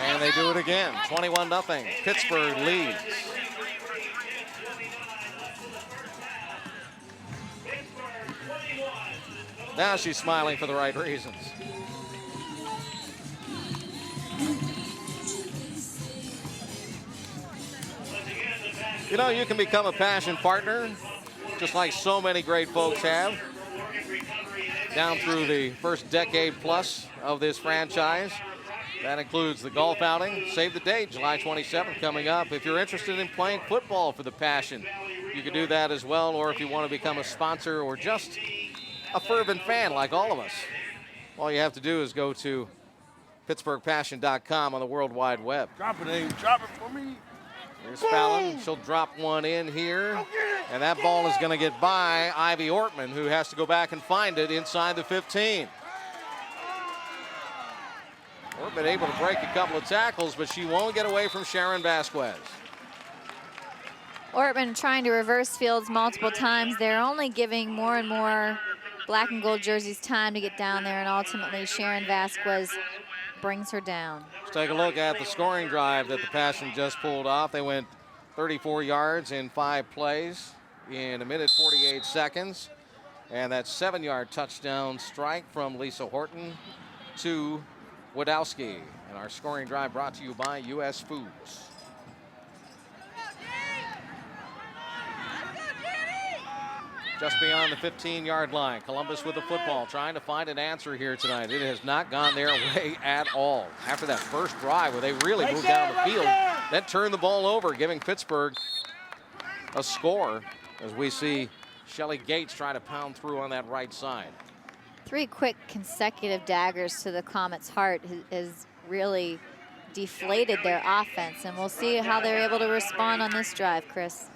A: And they do it again, 21-0. Pittsburgh leads. Now she's smiling for the right reasons. You know, you can become a Passion partner, just like so many great folks have, down through the first decade plus of this franchise. That includes the golf outing. Save the date, July 27th coming up. If you're interested in playing football for the Passion, you can do that as well. Or if you want to become a sponsor or just a fervent fan like all of us, all you have to do is go to PittsburghPassion.com on the World Wide Web.
Q: Drop it, Abe. Drop it for me.
A: Here's Fallon. She'll drop one in here. And that ball is going to get by Ivy Ortman, who has to go back and find it inside the 15. Ortman able to break a couple of tackles, but she won't get away from Sharon Vasquez.
B: Ortman trying to reverse fields multiple times. They're only giving more and more black and gold jerseys time to get down there, and ultimately Sharon Vasquez brings her down.
A: Let's take a look at the scoring drive that the Passion just pulled off. They went 34 yards in 5 plays in 1:48 seconds. And that 7-yard touchdown strike from Lisa Horton to Wadowski. And our scoring drive brought to you by U.S. Foods. Just beyond the 15-yard line, Columbus with the football, trying to find an answer here tonight. It has not gone their way at all. After that first drive where they really moved down the field, then turned the ball over, giving Pittsburgh a score as we see Shelly Gates try to pound through on that right side.
B: 3 quick consecutive daggers to the Comets' heart has really deflated their offense, and we'll see how they're able to respond on this drive, Chris.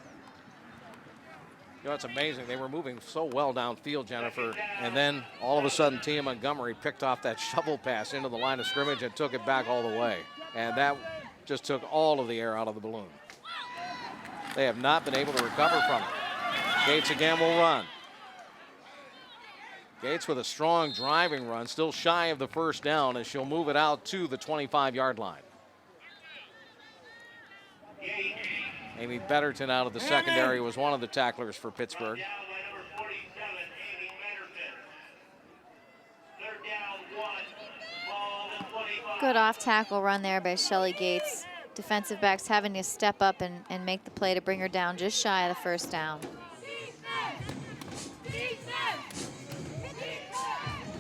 A: You know, it's amazing. They were moving so well downfield, Jennifer, and then all of a sudden Tia Montgomery picked off that shovel pass into the line of scrimmage and took it back all the way. And that just took all of the air out of the balloon. They have not been able to recover from it. Gates again will run. Gates with a strong driving run, still shy of the first down as she'll move it out to the 25-yard line. Amy Betterton out of the secondary was one of the tacklers for Pittsburgh.
B: Good off-tackle run there by Shelly Gates. Defensive backs having to step up and make the play to bring her down just shy of the first down.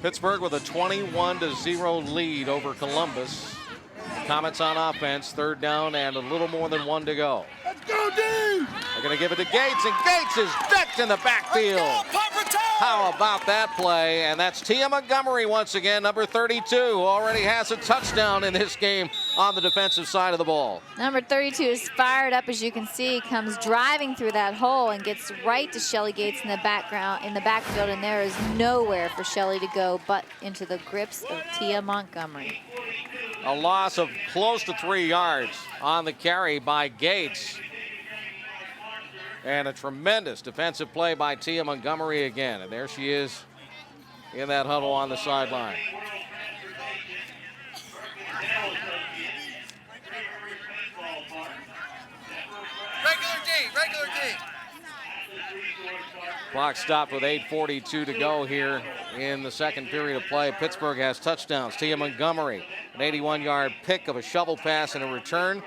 A: Pittsburgh with a 21-0 lead over Columbus. Comets on offense, 3rd down and a little more than 1 to go.
Q: Let's go, D!
A: They're going to give it to Gates, and Gates is decked in the backfield. How about that play? And that's Tia Montgomery once again, number 32, who already has a touchdown in this game on the defensive side of the ball.
B: Number 32 is fired up, as you can see, comes driving through that hole and gets right to Shelly Gates in the backfield, and there is nowhere for Shelly to go but into the grips of Tia Montgomery.
A: A loss of close to 3 yards on the carry by Gates. And a tremendous defensive play by Tia Montgomery again. And there she is in that huddle on the sideline.
Q: Regular D.
A: Clock stopped with 8:42 to go here in the second period of play. Pittsburgh has touchdowns. Tia Montgomery, an 81-yard pick of a shovel pass and a return.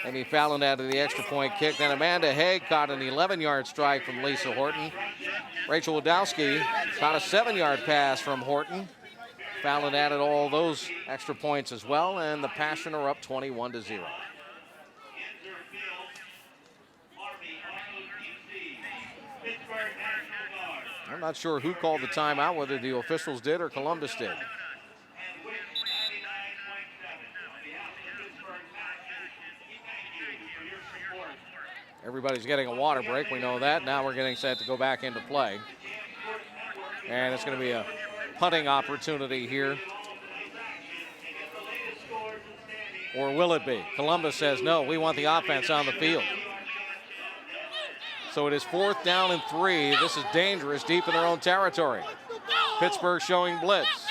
A: Amy Fallon added the extra point kick. Then Amanda Haig caught an 11-yard strike from Lisa Horton. Rachel Wadowski caught a 7-yard pass from Horton. Fallon added all those extra points as well, and the Passion are up 21-0. I'm not sure who called the timeout, whether the officials did or Columbus did. Everybody's getting a water break, we know that. Now we're getting set to go back into play. And it's going to be a punting opportunity here. Or will it be? Columbus says, no, we want the offense on the field. So it is 4th down and 3. This is dangerous, deep in their own territory. Pittsburgh showing blitz.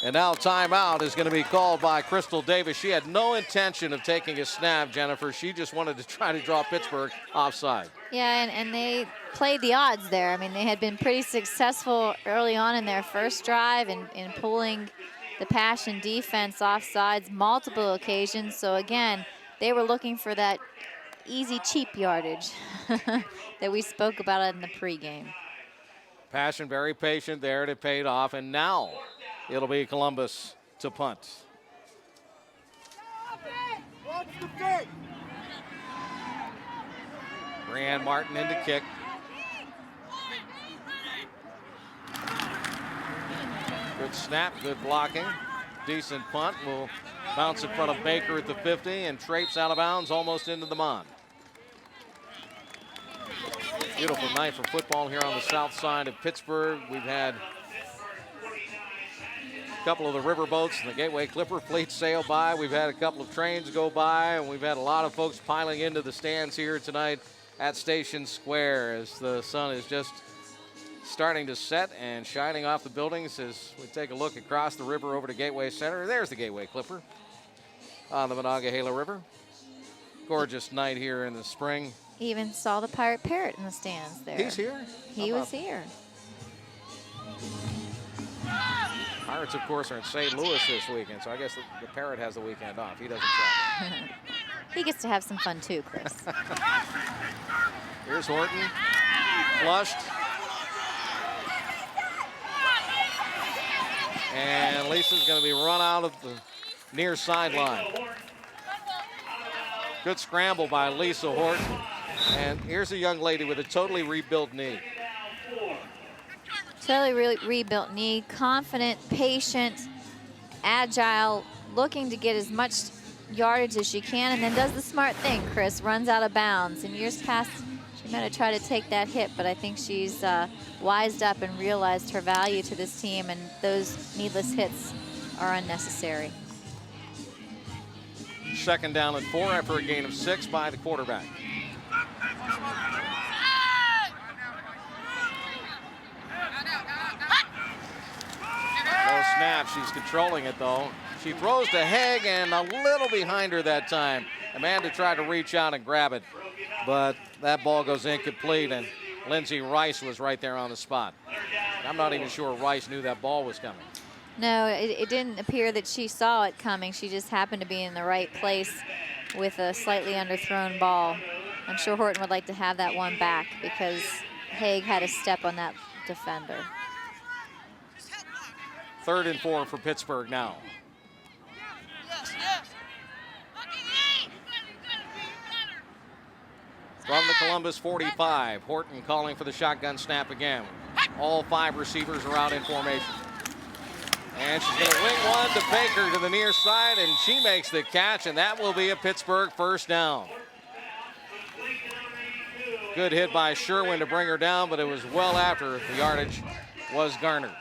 A: And now timeout is going to be called by Crystal Davis. She had no intention of taking a snap, Jennifer. She just wanted to try to draw Pittsburgh offside.
B: Yeah, and they played the odds there. I mean, they had been pretty successful early on in their first drive in pulling the Passion defense offsides multiple occasions. So again, they were looking for that easy, cheap yardage that we spoke about in the pregame.
A: Passion very patient there, and it paid off. And now it'll be Columbus to punt. Brianne Martin in to kick. Good snap, good blocking. Decent punt. Will bounce in front of Baker at the 50 and traipse out of bounds almost into the Mon. Beautiful night for football here on the south side of Pittsburgh. We've had couple of the river boats and the Gateway Clipper fleet sail by. We've had a couple of trains go by, and we've had a lot of folks piling into the stands here tonight at Station Square as the sun is just starting to set and shining off the buildings as we take a look across the river over to Gateway Center. There's the Gateway Clipper on the Monongahela River. Gorgeous night here in the spring.
B: Even saw the Pirate Parrot in the stands there.
A: He's here?
B: He was here.
A: Pirates, of course, are in St. Louis this weekend, so I guess the Parrot has the weekend off. He doesn't travel.
B: He gets to have some fun too, Chris.
A: Here's Horton, flushed. And Lisa's going to be run out of the near sideline. Good scramble by Lisa Horton. And here's a young lady with a totally rebuilt knee.
B: Totally rebuilt knee, confident, patient, agile, looking to get as much yardage as she can, and then does the smart thing, Chris, runs out of bounds. In years past, she might have tried to take that hit, but I think she's wised up and realized her value to this team, and those needless hits are unnecessary.
A: 2nd down and 4 after a gain of 6 by the quarterback. No snap, she's controlling it though. She throws to Haig and a little behind her that time. Amanda tried to reach out and grab it, but that ball goes incomplete, and Lindsay Rice was right there on the spot. I'm not even sure Rice knew that ball was coming.
B: No, it didn't appear that she saw it coming. She just happened to be in the right place with a slightly underthrown ball. I'm sure Horton would like to have that one back because Haig had a step on that defender.
A: 3rd and 4 for Pittsburgh now. From the Columbus 45, Horton calling for the shotgun snap again. All 5 receivers are out in formation. And she's going to wing one to Baker to the near side, and she makes the catch, and that will be a Pittsburgh 1st down. Good hit by Sherwin to bring her down, but it was well after the yardage was garnered.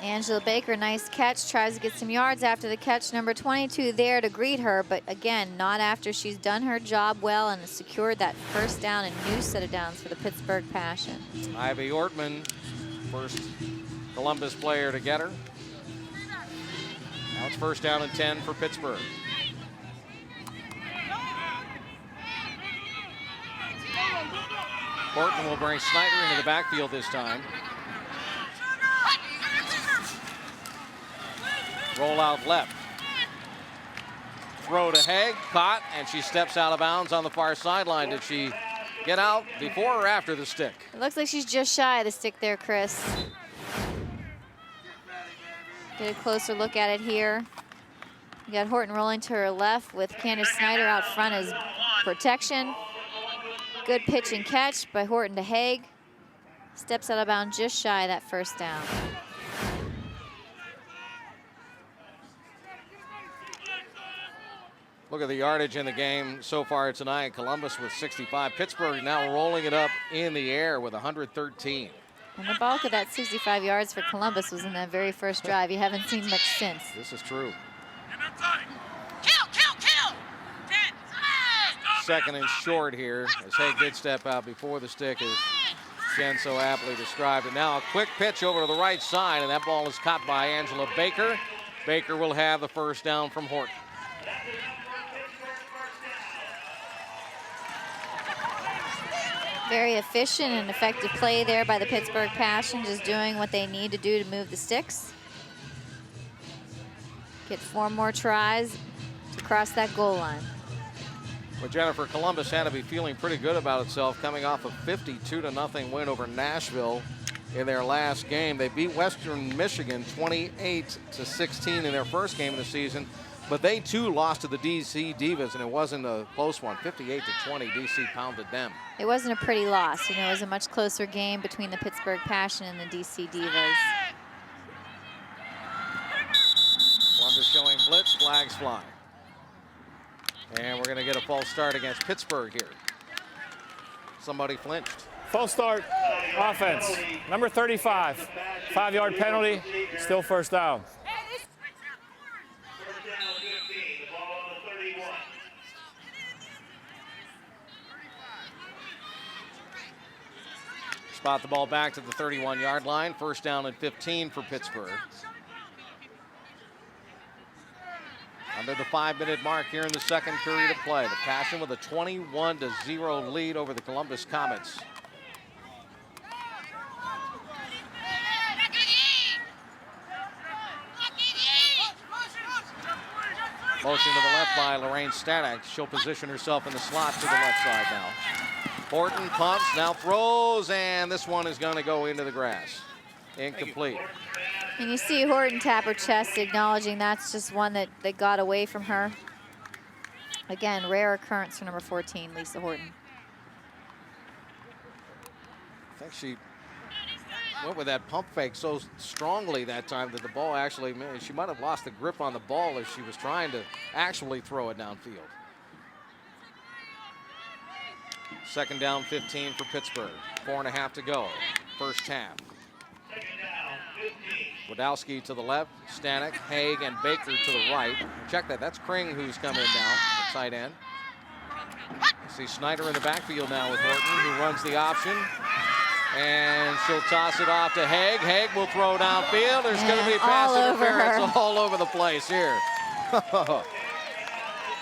B: Angela Baker, nice catch, tries to get some yards after the catch. Number 22 there to greet her, but again, not after she's done her job well and secured that 1st down and new set of downs for the Pittsburgh Passion.
A: Ivy Ortman, first Columbus player to get her. Now it's 1st down and 10 for Pittsburgh. Horton will bring Snyder into the backfield this time. Roll out left. Throw to Haig, caught, and she steps out of bounds on the far sideline. Did she get out before or after the stick?
B: It looks like she's just shy of the stick there, Chris. Get a closer look at it here. You got Horton rolling to her left with Candace Snyder out front as protection. Good pitch and catch by Horton to Haig. Steps out of bounds just shy of that 1st down.
A: Look at the yardage in the game so far tonight. Columbus with 65. Pittsburgh now rolling it up in the air with 113.
B: And the bulk of that 65 yards for Columbus was in that very 1st drive. You haven't seen much since.
A: This is true.
E: Kill, kill, kill!
A: 2nd and short here as Haig did step out before the stick, as Jen so aptly described it. Now a quick pitch over to the right side, and that ball is caught by Angela Baker. Baker will have the 1st down from Horton.
B: Very efficient and effective play there by the Pittsburgh Passion, just doing what they need to do to move the sticks. Get 4 more tries to cross that goal line.
A: Well, Jennifer, Columbus had to be feeling pretty good about itself coming off a 52-0 win over Nashville in their last game. They beat Western Michigan 28-16 in their 1st game of the season. But they, too, lost to the DC Divas, and it wasn't a close one. 58-20, DC pounded them.
B: It wasn't a pretty loss. You know, it was a much closer game between the Pittsburgh Passion and the DC Divas.
A: Columbus showing blitz, flags fly. And we're going to get a false start against Pittsburgh here. Somebody flinched.
I: False start. Offense, number 35. 5-yard penalty, still first down.
A: Spot the ball back to the 31-yard line. First down and 15 for Pittsburgh. Under the 5-minute mark here in the second period of play. The Passion with a 21-0 lead over the Columbus Comets. Motion to the left by Lorraine Stanek. She'll position herself in the slot to the left side now. Horton pumps, now throws, and this one is going to go into the grass. Incomplete.
B: And you see Horton tap her chest, acknowledging that's just one that got away from her. Again, rare occurrence for number 14, Lisa Horton.
A: I think she went with that pump fake so strongly that time that the ball actually, she might have lost the grip on the ball as she was trying to actually throw it downfield. Second down 15 for Pittsburgh. 4.5 to go. First half. Wadowski to the left, Stanek, Haig, and Baker to the right. Check that, that's Kring who's coming in now, at tight end. You see Snyder in the backfield now with Horton, who runs the option. And she'll toss it off to Haig. Haig will throw downfield. There's going to be pass interference all over the place here.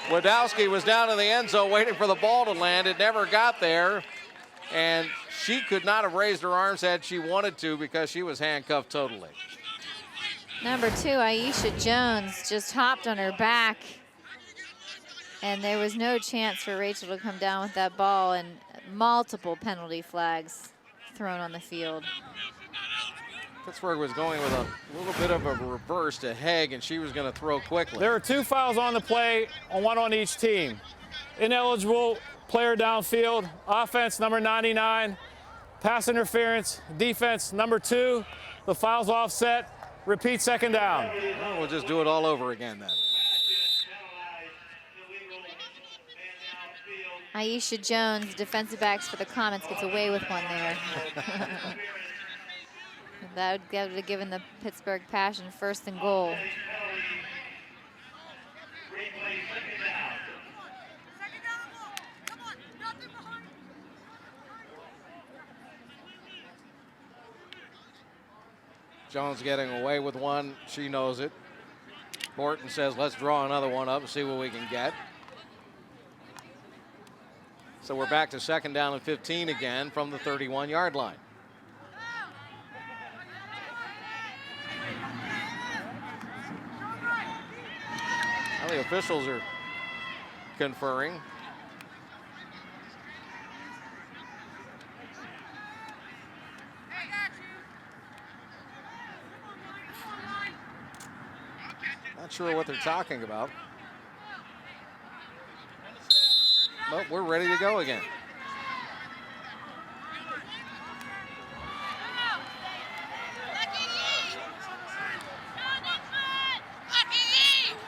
A: Wadowski was down in the end zone waiting for the ball to land. It never got there. And she could not have raised her arms had she wanted to because she was handcuffed totally.
B: Number 2, Aisha Jones, just hopped on her back. And there was no chance for Rachel to come down with that ball, and multiple penalty flags thrown on the field.
A: Pittsburgh was going with a little bit of a reverse to Haig, and she was going to throw quickly.
I: There are 2 fouls on the play, one on each team. Ineligible player downfield, offense number 99, pass interference, defense number 2, the foul's offset, repeat second down.
A: Well, we'll just do it all over again then.
B: Aisha Jones, defensive backs for the Comets, gets away with one there. That would have given the Pittsburgh Passion first and goal.
A: Jones getting away with one. She knows it. Horton says, let's draw another one up and see what we can get. So we're back to second down and 15 again from the 31-yard line. Well, the officials are conferring. Not sure what they're talking about. But we're ready to go again.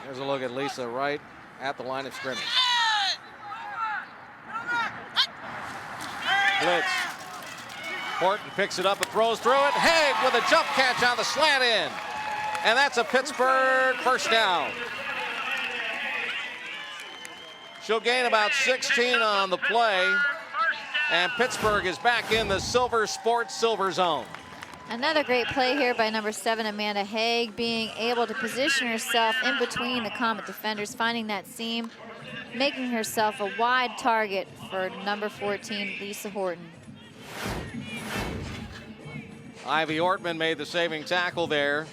A: There's a look at Lisa right at the line of scrimmage. Blitz. Horton picks it up and throws through it. Haig with a jump catch on the slant in. And that's a Pittsburgh first down. She'll gain about 16 on the play. And Pittsburgh is back in the Silver Sports Silver Zone.
B: Another great play here by number 7, Amanda Haig, being able to position herself in between the Comet defenders, finding that seam, making herself a wide target for number 14, Lisa Horton.
A: Ivy Ortman made the saving tackle there.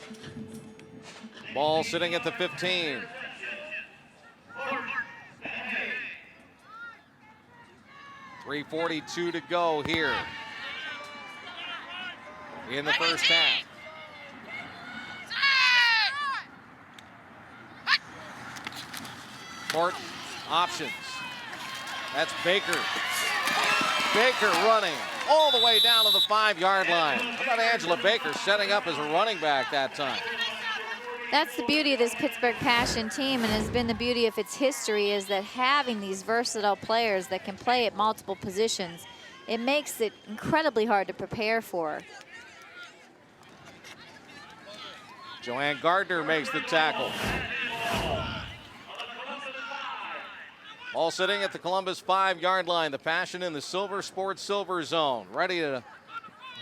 A: Ball sitting at the 15. .342 to go here in the first half. Horton, options. That's Baker. Baker running all the way down to the 5-yard line. How about Angela Baker setting up as a running back that time?
B: That's the beauty of this Pittsburgh Passion team, and has been the beauty of its history, is that having these versatile players that can play at multiple positions it makes it incredibly hard to prepare for.
A: Joanne Gardner makes the tackle. Ball sitting at the Columbus 5-yard line. The Passion in the Silver Sports Silver Zone. Ready to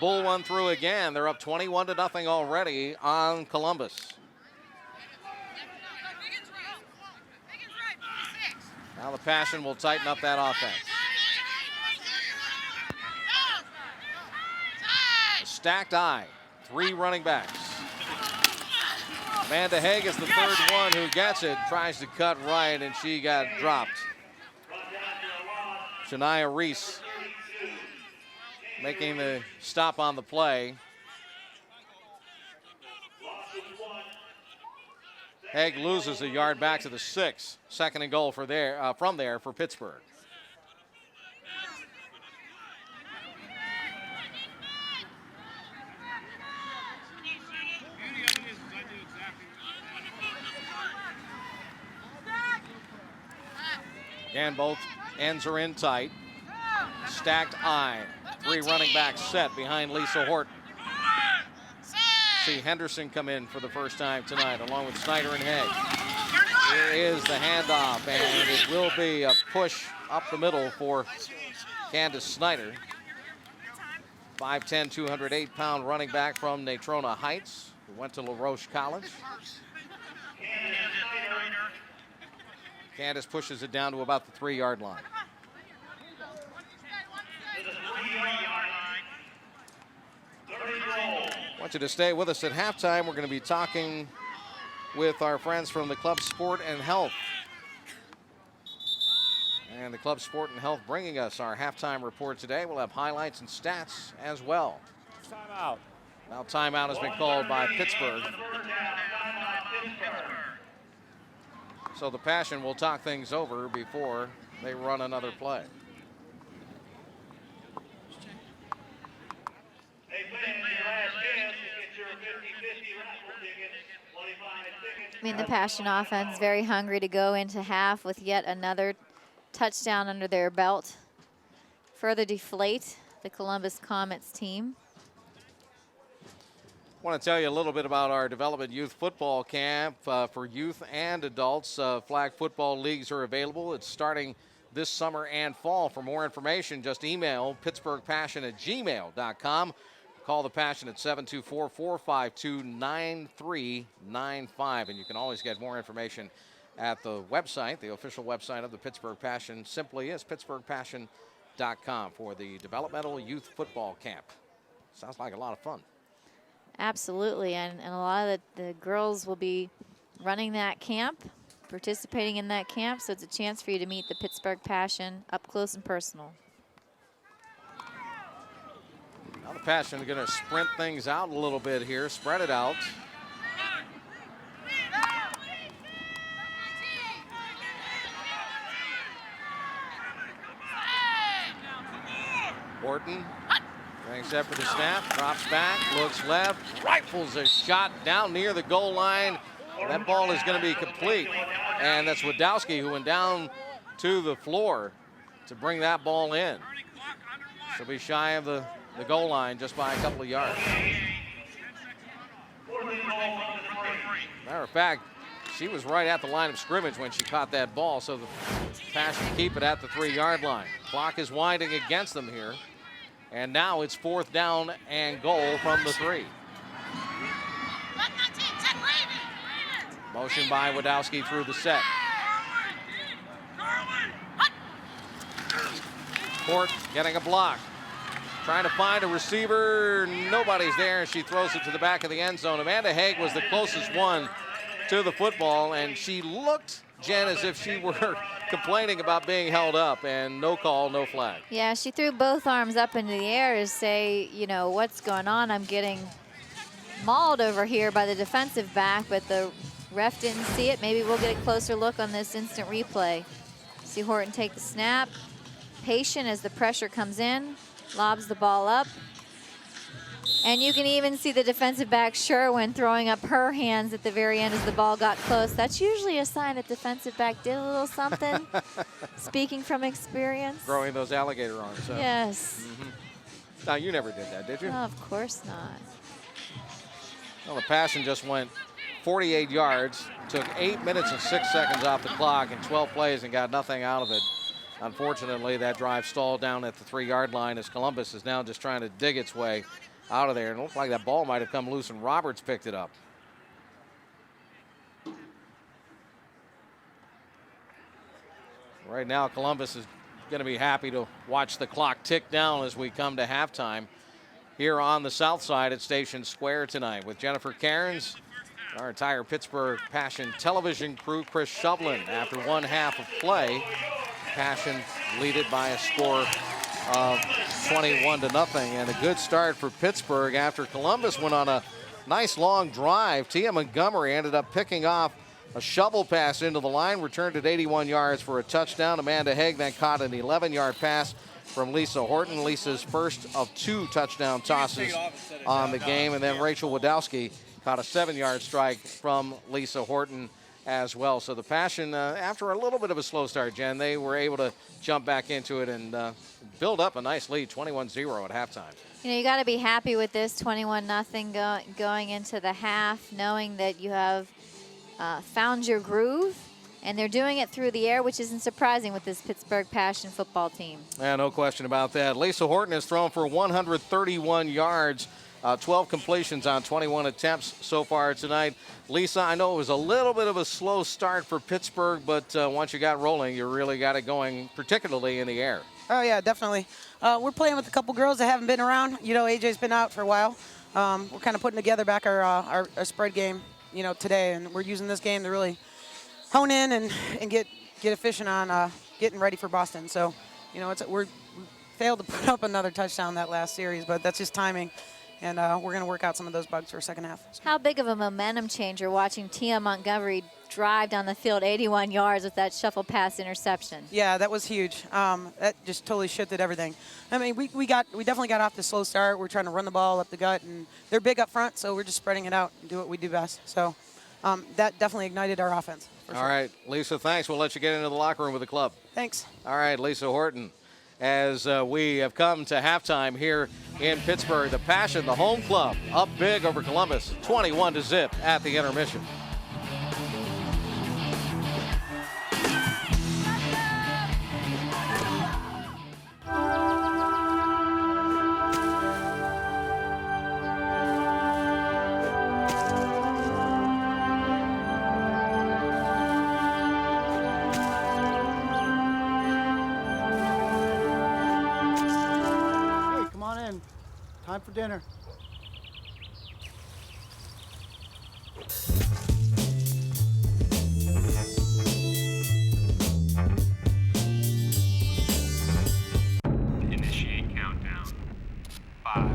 A: bull one through again. They're up 21-0 already on Columbus. Now the Passion will tighten up that offense. A stacked eye. 3 running backs. Amanda Haig is the third one who gets it. Tries to cut right, and she got dropped. Shania Reese making the stop on the play. Haig loses a yard back to the 6. 2nd and goal for from there for Pittsburgh. Again, both ends are in tight. Stacked eye. 3 running backs set behind Lisa Horton. See Henderson come in for the first time tonight, along with Snyder and Haig. Here is the handoff, and it will be a push up the middle for Candace Snyder. 5'10", 208-pound running back from Natrona Heights, who went to LaRoche College. Candace pushes it down to about the 3-yard line. I want you to stay with us at halftime. We're going to be talking with our friends from the Club Sport and Health. And the Club Sport and Health bringing us our halftime report today. We'll have highlights and stats as well.
I: Timeout.
A: Now timeout has been called by Pittsburgh. So the Passion will talk things over before they run another play.
B: I mean, the Passion offense very hungry to go into half with yet another touchdown under their belt. Further deflate the Columbus Comets team.
A: I want to tell you a little bit about our Development Youth Football Camp for youth and adults. Flag football leagues are available. It's starting this summer and fall. For more information, just email pittsburghpassion@gmail.com. Call the Passion at 724-452-9395. And you can always get more information at the website. The official website of the Pittsburgh Passion simply is pittsburghpassion.com for the Developmental Youth Football Camp. Sounds like a lot of fun.
B: Absolutely, and a lot of the girls will be running that camp, participating in that camp, so it's a chance for you to meet the Pittsburgh Passion up close and personal.
A: Now the Passion are going to sprint things out a little bit here, spread it out. Horton getting set for the snap, drops back, looks left, rifles a shot down near the goal line. That ball is going to be complete. And that's Wadowski who went down to the floor to bring that ball in. She'll be shy of the goal line just by a couple of yards. Matter of fact, she was right at the line of scrimmage when she caught that ball, so the Passion keep it at the 3-yard line. Clock is winding against them here. And now it's 4th down and goal from the 3. Motion by Wadowski through the set. Court getting a block. Trying to find a receiver. Nobody's there. She throws it to the back of the end zone. Amanda Haig was the closest one to the football, and she looked, Jen, as if she were complaining about being held up, and no call, no flag.
B: Yeah, she threw both arms up into the air to say, you know, what's going on? I'm getting mauled over here by the defensive back, but the ref didn't see it. Maybe we'll get a closer look on this instant replay. See Horton take the snap. Patient as the pressure comes in, lobs the ball up. And you can even see the defensive back Sherwin throwing up her hands at the very end as the ball got close. That's usually a sign that defensive back did a little something. Speaking from experience.
A: Throwing those alligator arms. So.
B: Yes.
A: Now, you never did that, did you?
B: No, of course not.
A: Well, the passion just went 48 yards, took 8 minutes and 6 seconds off the clock in 12 plays and got nothing out of it. Unfortunately, that drive stalled down at the 3-yard line as Columbus is now just trying to dig its way out of there. And it looked like that ball might have come loose and Roberts picked it up. Right now, Columbus is going to be happy to watch the clock tick down as we come to halftime here on the south side at Station Square tonight with Jennifer Cairns, our entire Pittsburgh Passion television crew, Chris Shovlin. After one half of play, Passion lead it by a score of 21-0, and a good start for Pittsburgh after Columbus went on a nice long drive. Tia Montgomery ended up picking off a shovel pass into the line, returned at 81 yards for a touchdown. Amanda Haig then caught an 11-yard pass from Lisa Horton, Lisa's first of 2 touchdown tosses on the game, and then Rachel Wadowski caught a 7-yard strike from Lisa Horton as well. So the Passion, after a little bit of a slow start, Jen, they were able to jump back into it and build up a nice lead, 21-0 at halftime.
B: You know, you got to be happy with this 21-0 going into the half, knowing that you have found your groove, and they're doing it through the air, which isn't surprising with this Pittsburgh Passion football team.
A: Yeah, no question about that. Lisa Horton has thrown for 131 yards, 12 completions on 21 attempts so far tonight. Lisa, I know it was a little bit of a slow start for Pittsburgh, but once you got rolling, you really got it going, particularly in the air.
R: Oh, yeah, definitely. We're playing with a couple girls that haven't been around. You know, AJ's been out for a while. We're kind of putting together back our spread game, you know, today, and we're using this game to really hone in and get efficient on getting ready for Boston. So, you know, we failed to put up another touchdown that last series, but that's just timing. And we're going to work out some of those bugs for second half. So.
B: How big of a momentum changer watching Tia Montgomery drive down the field 81 yards with that shuffle pass interception?
R: Yeah, that was huge. That just totally shifted everything. I mean, we definitely got off the slow start. We're trying to run the ball up the gut, and they're big up front, so we're just spreading it out and do what we do best. So that definitely ignited our offense.
A: All right, Lisa, thanks. We'll let you get into the locker room with the club.
R: Thanks.
A: All right, Lisa Horton. As we have come to halftime here in Pittsburgh, the Passion, the home club, up big over Columbus, 21-0 at the intermission.
F: Time for dinner.
S: Initiate countdown. 5,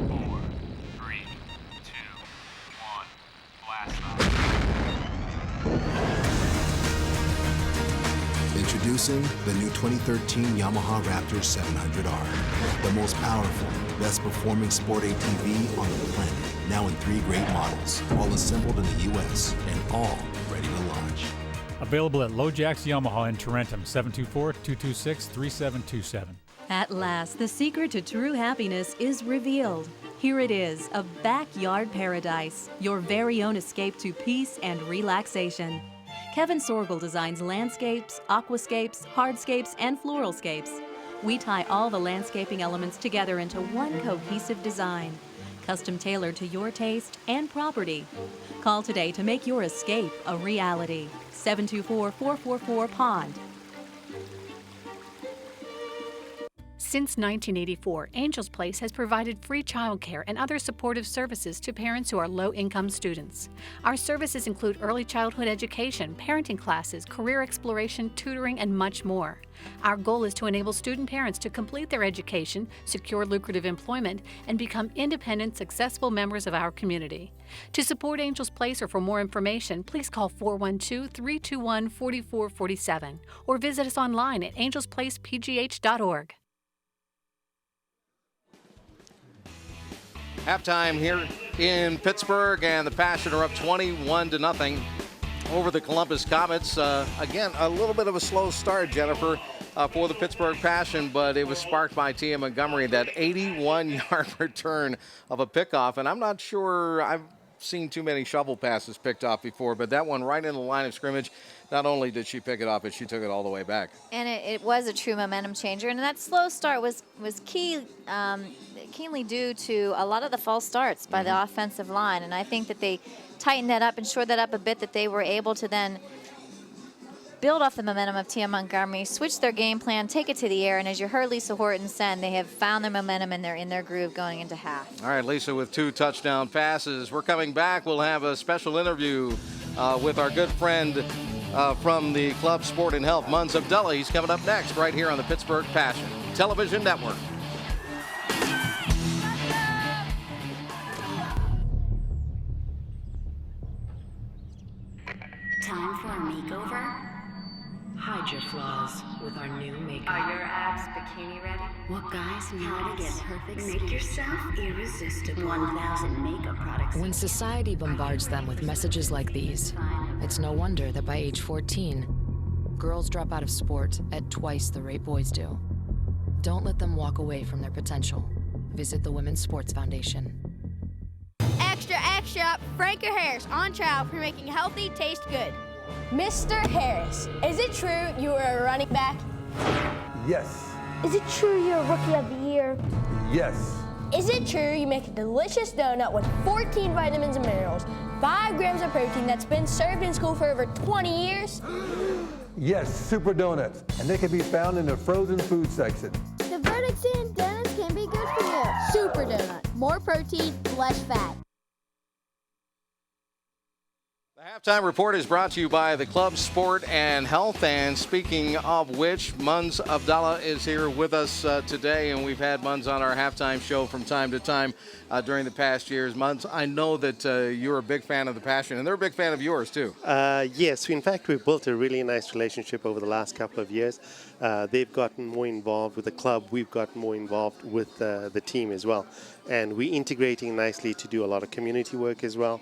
S: 4, 3, 2, 1. Blast off.
T: Introducing the new 2013 Yamaha Raptor 700R, the most powerful, best performing sport ATV on the planet. Now in 3 great models, all assembled in the U.S. and all ready to launch.
U: Available at LoJack's Yamaha in Tarentum, 724-226-3727.
V: At last, the secret to true happiness is revealed. Here it is, a backyard paradise, your very own escape to peace and relaxation. Kevin Sorgel designs landscapes, aquascapes, hardscapes, and floralscapes. We tie all the landscaping elements together into one cohesive design, custom tailored to your taste and property. Call today to make your escape a reality. 724-444-POND.
M: Since 1984, Angels Place has provided free childcare and other supportive services to parents who are low-income students. Our services include early childhood education, parenting classes, career exploration, tutoring, and much more. Our goal is to enable student parents to complete their education, secure lucrative employment, and become independent, successful members of our community. To support Angels Place or for more information, please call 412-321-4447 or visit us online at angelsplacepgh.org.
A: Halftime here in Pittsburgh, and the Passion are up 21-0 over the Columbus Comets. Again, a little bit of a slow start, Jennifer, for the Pittsburgh Passion, but it was sparked by Tia Montgomery, that 81-yard return of a pickoff. And I'm not sure I've seen too many shovel passes picked off before, but that one right in the line of scrimmage, not only did she pick it off, but she took it all the way back.
B: And it was a true momentum changer. And that slow start was keenly due to a lot of the false starts by the offensive line. And I think that they tightened that up and shored that up a bit, that they were able to then build off the momentum of Tia Montgomery, switch their game plan, take it to the air, and as you heard Lisa Horton said, they have found their momentum and they're in their groove going into half.
A: All right, Lisa with 2 touchdown passes. We're coming back. We'll have a special interview with our good friend from the Club Sport and Health, Munz Abdullah. He's coming up next right here on the Pittsburgh Passion Television Network.
C: Time for a makeover? Hide your flaws with our new makeup.
D: Are your abs bikini ready?
C: What guys need
D: How to get
C: perfect
D: Make
C: skin.
D: yourself irresistible.
C: 1,000 makeup products.
W: When society bombards them with messages like these, it's no wonder that by age 14, girls drop out of sport at twice the rate boys do. Don't let them walk away from their potential. Visit the Women's Sports Foundation.
P: Extra, extra, Franco Harris on trial for making healthy taste good. Mr. Harris, is it true you were a running back?
H: Yes.
P: Is it true you're a rookie of the year?
H: Yes.
P: Is it true you make a delicious donut with 14 vitamins and minerals, 5 grams of protein that's been served in school for over 20 years?
H: Yes, super donuts. And they can be found in the frozen food section.
P: The verdict's in, donuts can be good for you. Super donut, more protein, less fat.
A: The halftime report is brought to you by the Club Sport and Health. And speaking of which, Munz Abdullah is here with us today, and we've had Munz on our halftime show from time to time during the past years. Munz, I know that you're a big fan of the Passion, and they're a big fan of yours too.
X: Yes, in fact, we've built a really nice relationship over the last couple of years. They've gotten more involved with the club. We've gotten more involved with the team as well. And we're integrating nicely to do a lot of community work as well.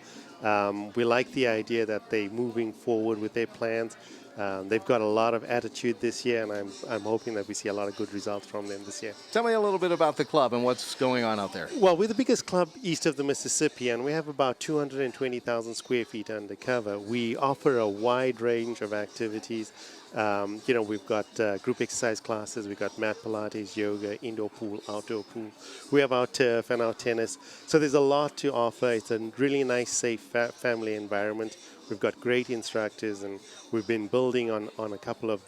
X: We like the idea that they're moving forward with their plans. They've got a lot of attitude this year, and I'm hoping that we see a lot of good results from them this year.
A: Tell me a little bit about the club and what's going on out there.
X: Well, we're the biggest club east of the Mississippi, and we have about 220,000 square feet undercover. We offer a wide range of activities. We've got group exercise classes, we've got mat Pilates, yoga, indoor pool, outdoor pool. We have our turf and our tennis. So there's a lot to offer. It's a really nice, safe family environment. We've got great instructors, and we've been building on a couple of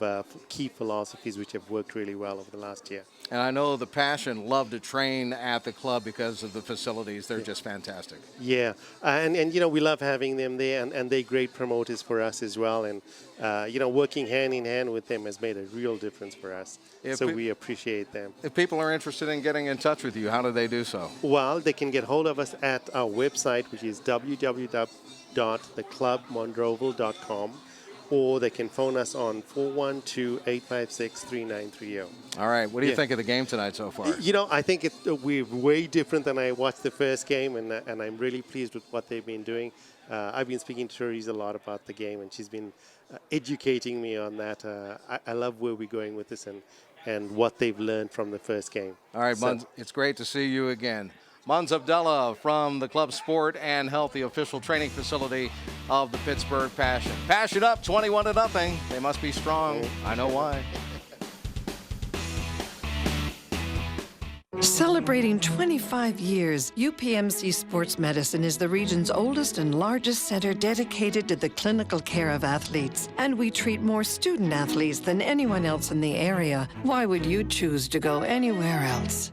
X: key philosophies which have worked really well over the last year.
A: And I know the Passion love to train at the club because of the facilities. They're just fantastic.
X: Yeah, and we love having them there, and they're great promoters for us as well. And, working hand in hand with them has made a real difference for us. So we appreciate them.
A: If people are interested in getting in touch with you, how do they do so?
X: Well, they can get hold of us at our website, which is www.theclubmondroval.com, or they can phone us on 412-856-3930.
A: All right. What do you think of the game tonight so far?
X: I think we're way different than I watched the first game, and I'm really pleased with what they've been doing. I've been speaking to Therese a lot about the game, and she's been educating me on that. I love where we're going with this and what they've learned from the first game.
A: All right, Munz, it's great to see you again. Munz Abdullah from the Club Sport and Health, the official training facility of the Pittsburgh Passion. Passion up 21-0. They must be strong. I know why.
J: Celebrating 25 years, UPMC Sports Medicine is the region's oldest and largest center dedicated to the clinical care of athletes. And we treat more student athletes than anyone else in the area. Why would you choose to go anywhere else?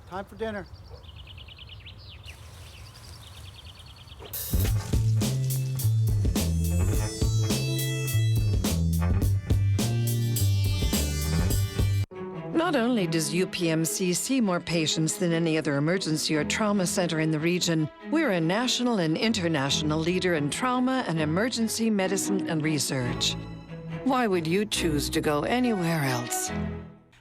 F: Time for dinner.
J: Not only does UPMC see more patients than any other emergency or trauma center in the region, we're a national and international leader in trauma and emergency medicine and research. Why would you choose to go anywhere else?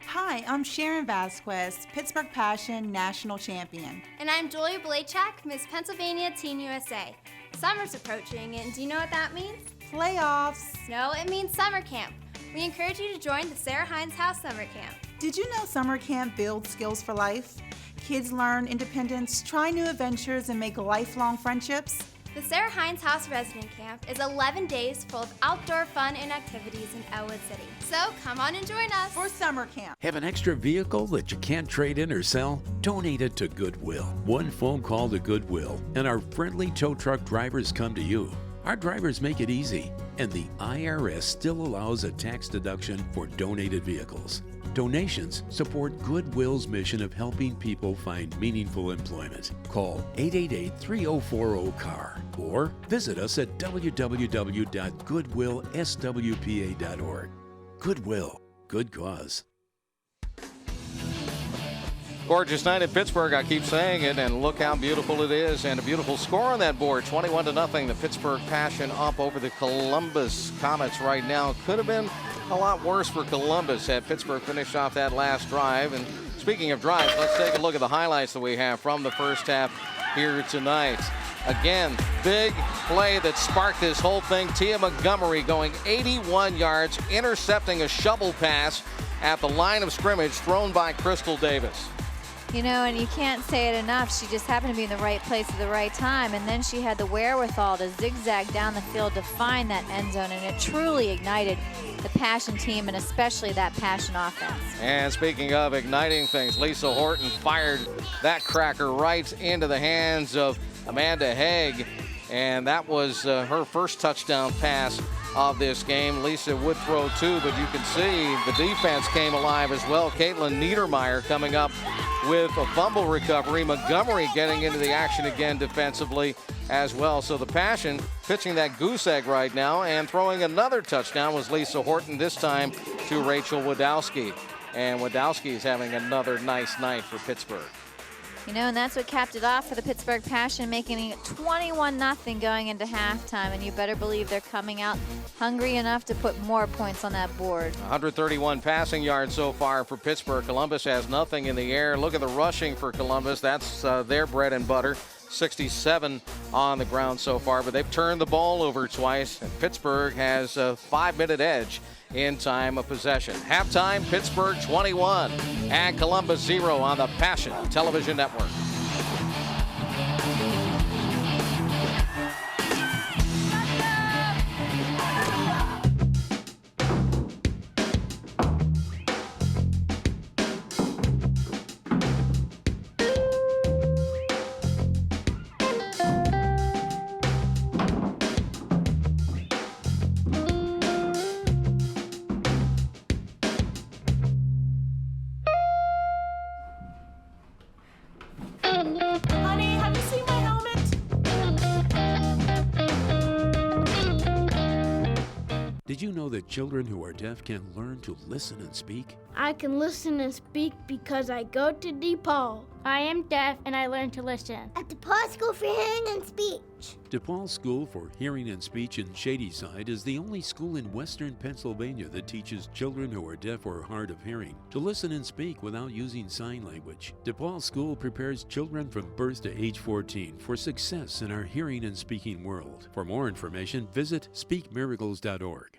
G: Hi, I'm Sharon Vasquez, Pittsburgh Passion National Champion.
P: And I'm Julia Blachak, Miss Pennsylvania Teen USA. Summer's approaching, and do you know what that means?
G: Playoffs.
P: No, it means summer camp. We encourage you to join the Sarah Hines House Summer Camp.
G: Did you know summer camp builds skills for life? Kids learn independence, try new adventures, and make lifelong friendships.
P: The Sarah Hines House Resident Camp is 11 days full of outdoor fun and activities in Elwood City. So come on and join us
G: for summer camp.
N: Have an extra vehicle that you can't trade in or sell? Donate it to Goodwill. One phone call to Goodwill, and our friendly tow truck drivers come to you. Our drivers make it easy, and the IRS still allows a tax deduction for donated vehicles. Donations support Goodwill's mission of helping people find meaningful employment. Call 888-3040-CAR or visit us at www.goodwillswpa.org. Goodwill, good cause.
A: Gorgeous night in Pittsburgh, I keep saying it, and look how beautiful it is, and a beautiful score on that board, 21-0. The Pittsburgh Passion up over the Columbus Comets right now. Could have been a lot worse for Columbus had Pittsburgh finished off that last drive. And speaking of drives, let's take a look at the highlights that we have from the first half here tonight. Again, big play that sparked this whole thing. Tia Montgomery going 81 yards, intercepting a shovel pass at the line of scrimmage thrown by Crystal Davis.
B: You know, and you can't say it enough. She just happened to be in the right place at the right time, and then she had the wherewithal to zigzag down the field to find that end zone, and it truly ignited the Passion team, and especially that Passion offense.
A: And speaking of igniting things, Lisa Horton fired that cracker right into the hands of Amanda Haig, and that was her first touchdown pass of this game. Lisa would throw two, but you can see the defense came alive as well. Caitlin Niedermeyer coming up with a fumble recovery. Montgomery getting into the action again defensively as well. So the Passion pitching that goose egg right now, and throwing another touchdown was Lisa Horton, this time to Rachel Wadowski. And Wadowski is having another nice night for Pittsburgh.
B: You know, and that's what capped it off for the Pittsburgh Passion, making it 21-0 going into halftime. And you better believe they're coming out hungry enough to put more points on that board.
A: 131 passing yards so far for Pittsburgh. Columbus has nothing in the air. Look at the rushing for Columbus. That's their bread and butter. 67 on the ground so far, but they've turned the ball over twice, and Pittsburgh has a 5-minute edge in time of possession. Halftime, Pittsburgh 21 and Columbus 0 on the Passion Television Network.
G: Honey, have you seen my helmet?
N: Did you know that children who are deaf can learn to listen and speak?
K: I can listen and speak because I go to DePaul. I am deaf and I learn to listen. At DePaul School for Hearing and Speech.
N: DePaul School for Hearing and Speech in Shadyside is the only school in western Pennsylvania that teaches children who are deaf or hard of hearing to listen and speak without using sign language. DePaul School prepares children from birth to age 14 for success in our hearing and speaking world. For more information, visit speakmiracles.org.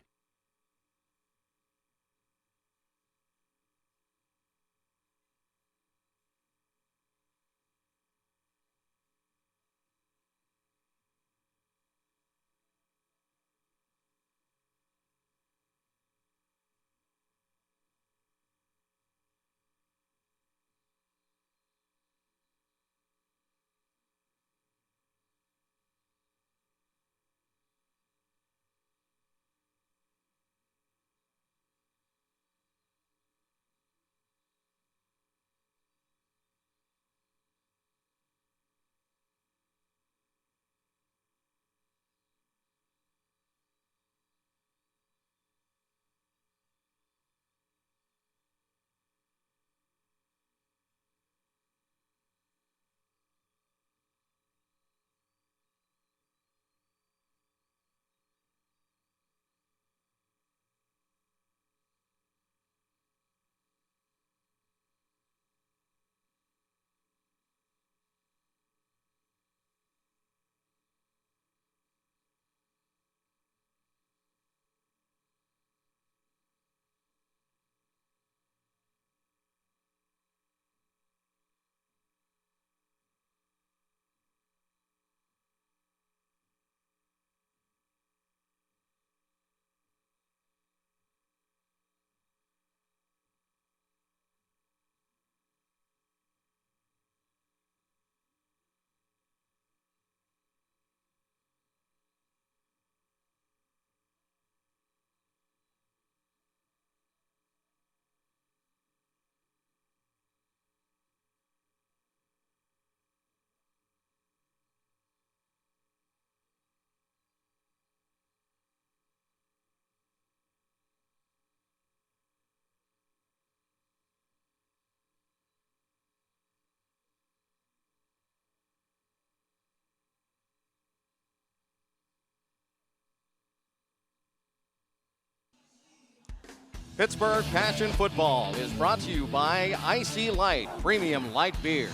A: Pittsburgh Passion Football is brought to you by Icy Light Premium Light Beer,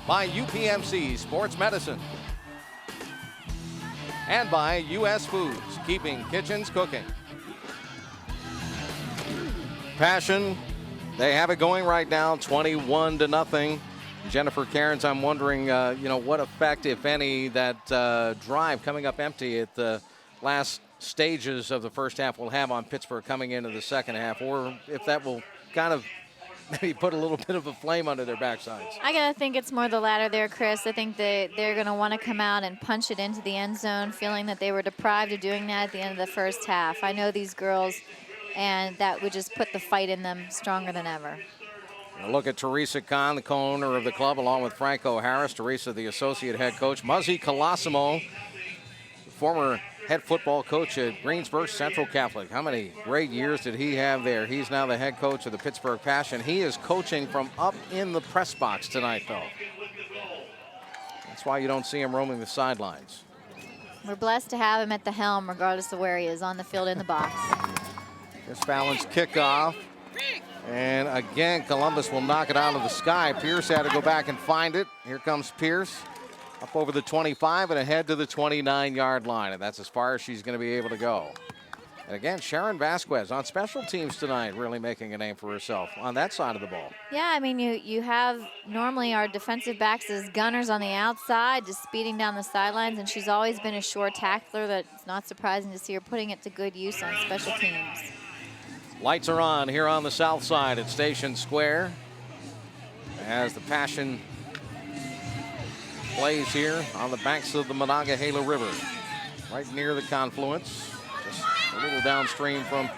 A: by UPMC Sports Medicine, and by U.S. Foods, keeping kitchens cooking. Passion, they have it going right now, 21-0. Jennifer Cairns, I'm wondering, what effect, if any, that drive coming up empty at the last stages of the first half will have on Pittsburgh coming into the second half, or if that will kind of maybe put a little bit of a flame under their backsides.
B: I gotta think it's more the latter there, Chris. I think they're going to want to come out and punch it into the end zone, feeling that they were deprived of doing that at the end of the first half. I know these girls, and that would just put the fight in them stronger than ever.
A: A look at Teresa Kahn, the co-owner of the club, along with Franco Harris. Teresa, the associate head coach. Muzzy Colosimo, former head football coach at Greensburg Central Catholic. How many great years did he have there? He's now the head coach of the Pittsburgh Passion. He is coaching from up in the press box tonight, though. That's why you don't see him roaming the sidelines.
B: We're blessed to have him at the helm, regardless of where he is, on the field, in the box.
A: This balanced kickoff. And again, Columbus will knock it out of the sky. Pierce had to go back and find it. Here comes Pierce. Up over the 25 and ahead to the 29-yard line. And that's as far as she's going to be able to go. And again, Sharon Vasquez on special teams tonight, really making a name for herself on that side of the ball.
B: Yeah, I mean, you have normally our defensive backs as gunners on the outside, just speeding down the sidelines, and she's always been a sure tackler. That's not surprising to see her putting it to good use on special teams.
A: Lights are on here on the south side at Station Square as the Passion plays here on the banks of the Monongahela River, right near the confluence, just a little downstream from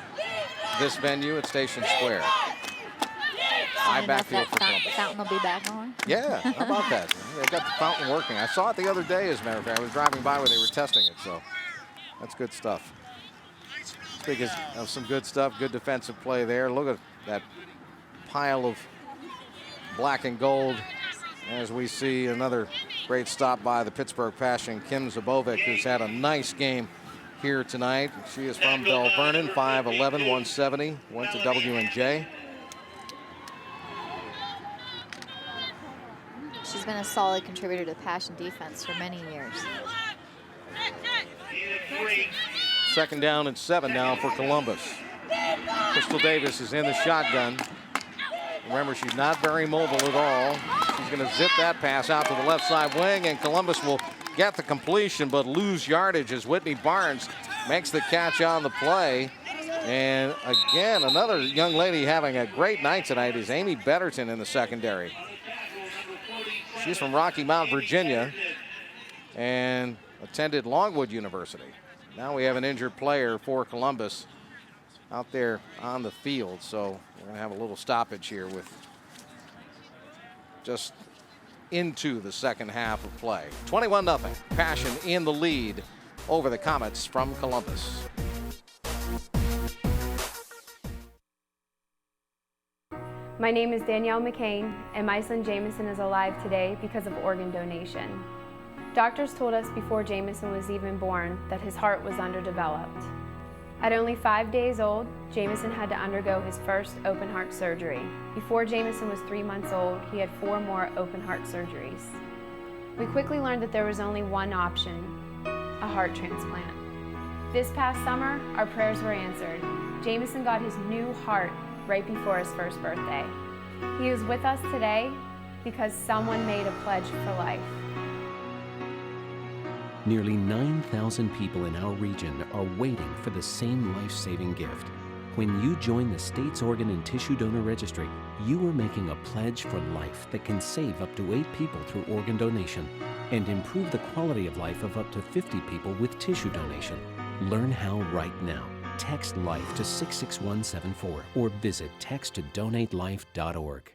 A: this venue at Station Square. High backfield for Columbus.
B: Fountain will be back on.
A: Yeah, how about that? They've got the fountain working. I saw it the other day, as a matter of fact. I was driving by where they were testing it, so that's good stuff. Speaking of some good stuff, good defensive play there. Look at that pile of black and gold as we see another great stop by the Pittsburgh Passion, Kim Zabovic, who's had a nice game here tonight. She is from Bell Vernon, 5'11", 170, went to W&J.
B: She's been a solid contributor to the Passion defense for many years.
A: Second down and 7 now for Columbus. Crystal Davis is in the shotgun. Remember, she's not very mobile at all. She's going to zip that pass out to the left side wing, and Columbus will get the completion but lose yardage as Whitney Barnes makes the catch on the play. And again, another young lady having a great night tonight is Amy Betterton in the secondary. She's from Rocky Mount, Virginia, and attended Longwood University. Now we have an injured player for Columbus out there on the field, so we're going to have a little stoppage here with just into the second half of play. 21-0, Passion in the lead over the Comets from Columbus.
E: My name is Danielle McCain, and my son Jameson is alive today because of organ donation. Doctors told us before Jameson was even born that his heart was underdeveloped. At only 5 days old, Jameson had to undergo his first open heart surgery. Before Jameson was 3 months old, he had 4 more open heart surgeries. We quickly learned that there was only one option, a heart transplant. This past summer, our prayers were answered. Jameson got his new heart right before his first birthday. He is with us today because someone made a pledge for life.
L: Nearly 9,000 people in our region are waiting for the same life-saving gift. When you join the state's organ and tissue donor registry, you are making a pledge for life that can save up to 8 people through organ donation and improve the quality of life of up to 50 people with tissue donation. Learn how right now. Text LIFE to 66174 or visit texttodonatelife.org.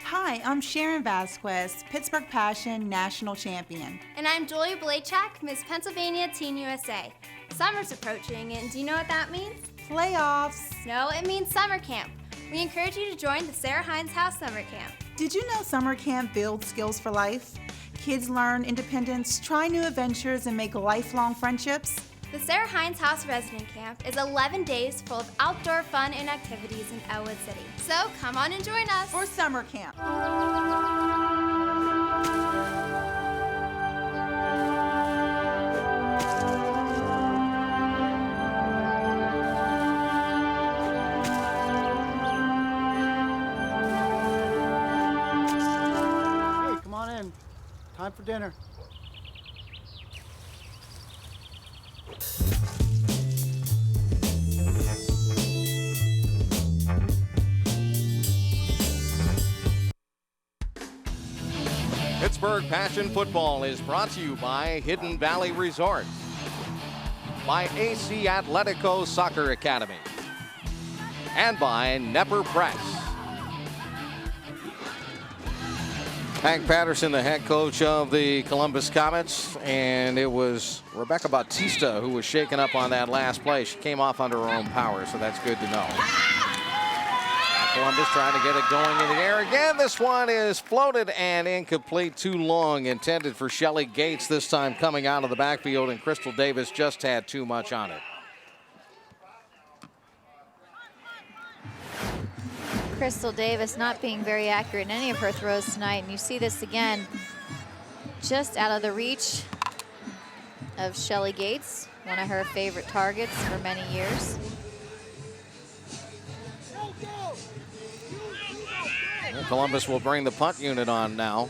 G: Hi, I'm Sharon Vasquez, Pittsburgh Passion National Champion.
P: And I'm Julia Blachak, Miss Pennsylvania Teen USA. Summer's approaching, and do you know what that means?
G: Playoffs.
P: No, it means summer camp. We encourage you to join the Sarah Hines House Summer Camp.
G: Did you know summer camp builds skills for life? Kids learn independence, try new adventures, and make lifelong friendships.
I: The Sarah Hines House Resident Camp is 11 days full of outdoor fun and activities in Elwood City. So come on and join us
G: for summer camp.
F: Hey, come on in. Time for dinner.
A: Pittsburgh Passion Football is brought to you by Hidden Valley Resort, by AC Atletico Soccer Academy, and by Nepper Press. Hank Patterson, the head coach of the Columbus Comets, and it was Rebecca Bautista who was shaken up on that last play. She came off under her own power, so that's good to know. Columbus trying to get it going in the air again. This one is floated and incomplete, too long, intended for Shelly Gates, this time coming out of the backfield, and Crystal Davis just had too much on it.
B: Crystal Davis not being very accurate in any of her throws tonight, and you see this again, just out of the reach of Shelly Gates, one of her favorite targets for many years.
A: Well, Columbus will bring the punt unit on now.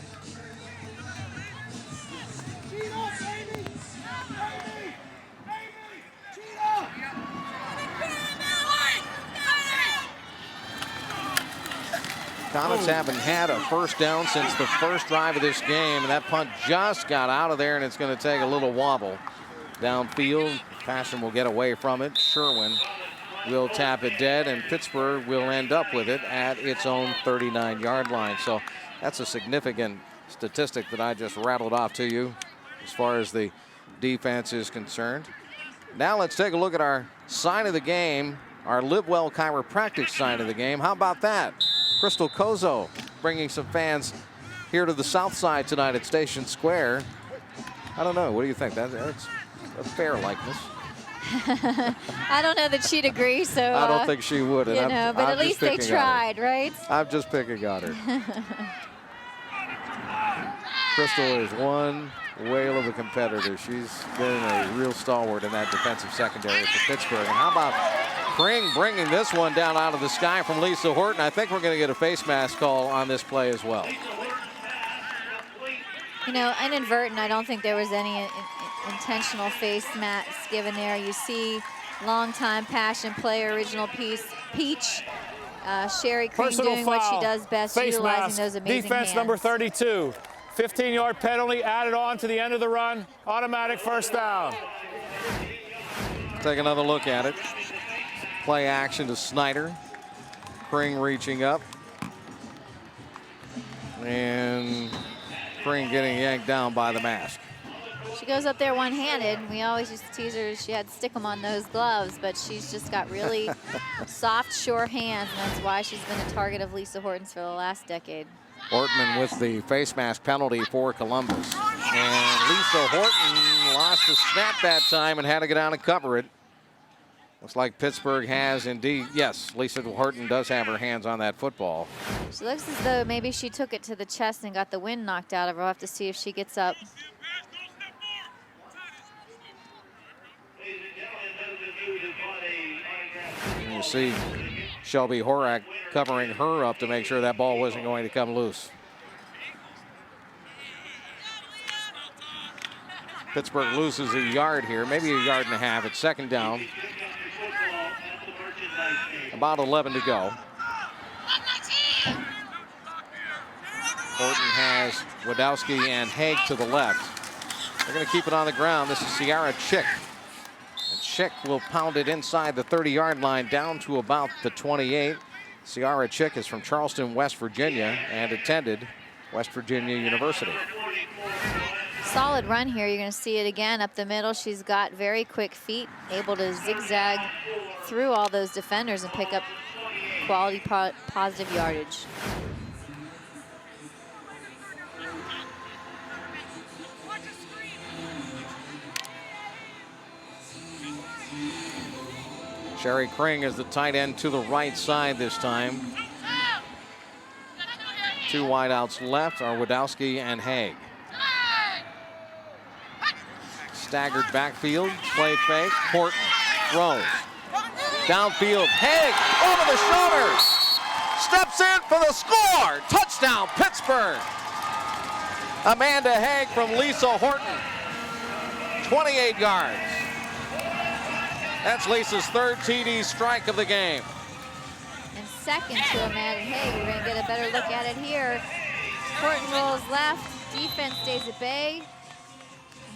A: Comets haven't had a first down since the first drive of this game, and that punt just got out of there, and it's going to take a little wobble downfield. Passion will get away from it. Sherwin will tap it dead, and Pittsburgh will end up with it at its own 39-yard line. So that's a significant statistic that I just rattled off to you as far as the defense is concerned. Now let's take a look at our sign of the game, our Live Well Chiropractic sign of the game. How about that? Crystal Kozo bringing some fans here to the south side tonight at Station Square. I don't know. What do you think? That's a fair likeness.
B: I don't know that she'd agree, so
A: I don't think she would.
B: You know, but at least they tried, right?
A: I'm just picking on her. Crystal is one whale of a competitor. She's been a real stalwart in that defensive secondary for Pittsburgh. And how about Kring bringing this one down out of the sky from Lisa Horton? I think we're going to get a face mask call on this play as well.
B: You know, inadvertent, I don't think there was any intentional face mask given there. You see longtime Passion player, original piece, Peach, Sherry Kring doing what she does best,
O: face
B: utilizing
O: mask.
B: those amazing
O: Defense
B: hands.
O: number 32. 15-yard penalty added on to the end of the run. Automatic first down.
A: Take another look at it. Play action to Snyder. Kring reaching up. And Kring getting yanked down by the mask.
B: She goes up there one-handed. We always used to tease her she had to stick them on those gloves, but she's just got really soft, sure hands, and that's why she's been a target of Lisa Horton's for the last decade.
A: Ortman with the face mask penalty for Columbus. And Lisa Horton lost the snap that time and had to get down and cover it. Looks like Pittsburgh has indeed, yes, Lisa Horton does have her hands on that football.
B: She looks as though maybe she took it to the chest and got the wind knocked out of her. We'll have to see if she gets up.
A: And you see Shelby Horak covering her up to make sure that ball wasn't going to come loose. Pittsburgh loses a yard here, maybe a yard and a half. It's second down. About 11 to go. Horton has Wadowski and Haig to the left. They're going to keep it on the ground. This is Ciara Chick. And Chick will pound it inside the 30-yard line down to about the 28. Ciara Chick is from Charleston, West Virginia, and attended West Virginia University.
B: Solid run here. You're going to see it again up the middle. She's got very quick feet, able to zigzag through all those defenders and pick up quality positive yardage.
A: Sherry Kring is the tight end to the right side this time. 2 wideouts left are Wadowski and Haig. Staggered backfield, play fake. Horton throws. Downfield, Haig over the shoulder. Steps in for the score. Touchdown, Pittsburgh. Amanda Haig from Lisa Horton. 28 yards. That's Lisa's 3rd TD strike of the game.
B: And second to Amanda Haig. We're going to get a better look at it here. Horton rolls left. Defense stays at bay.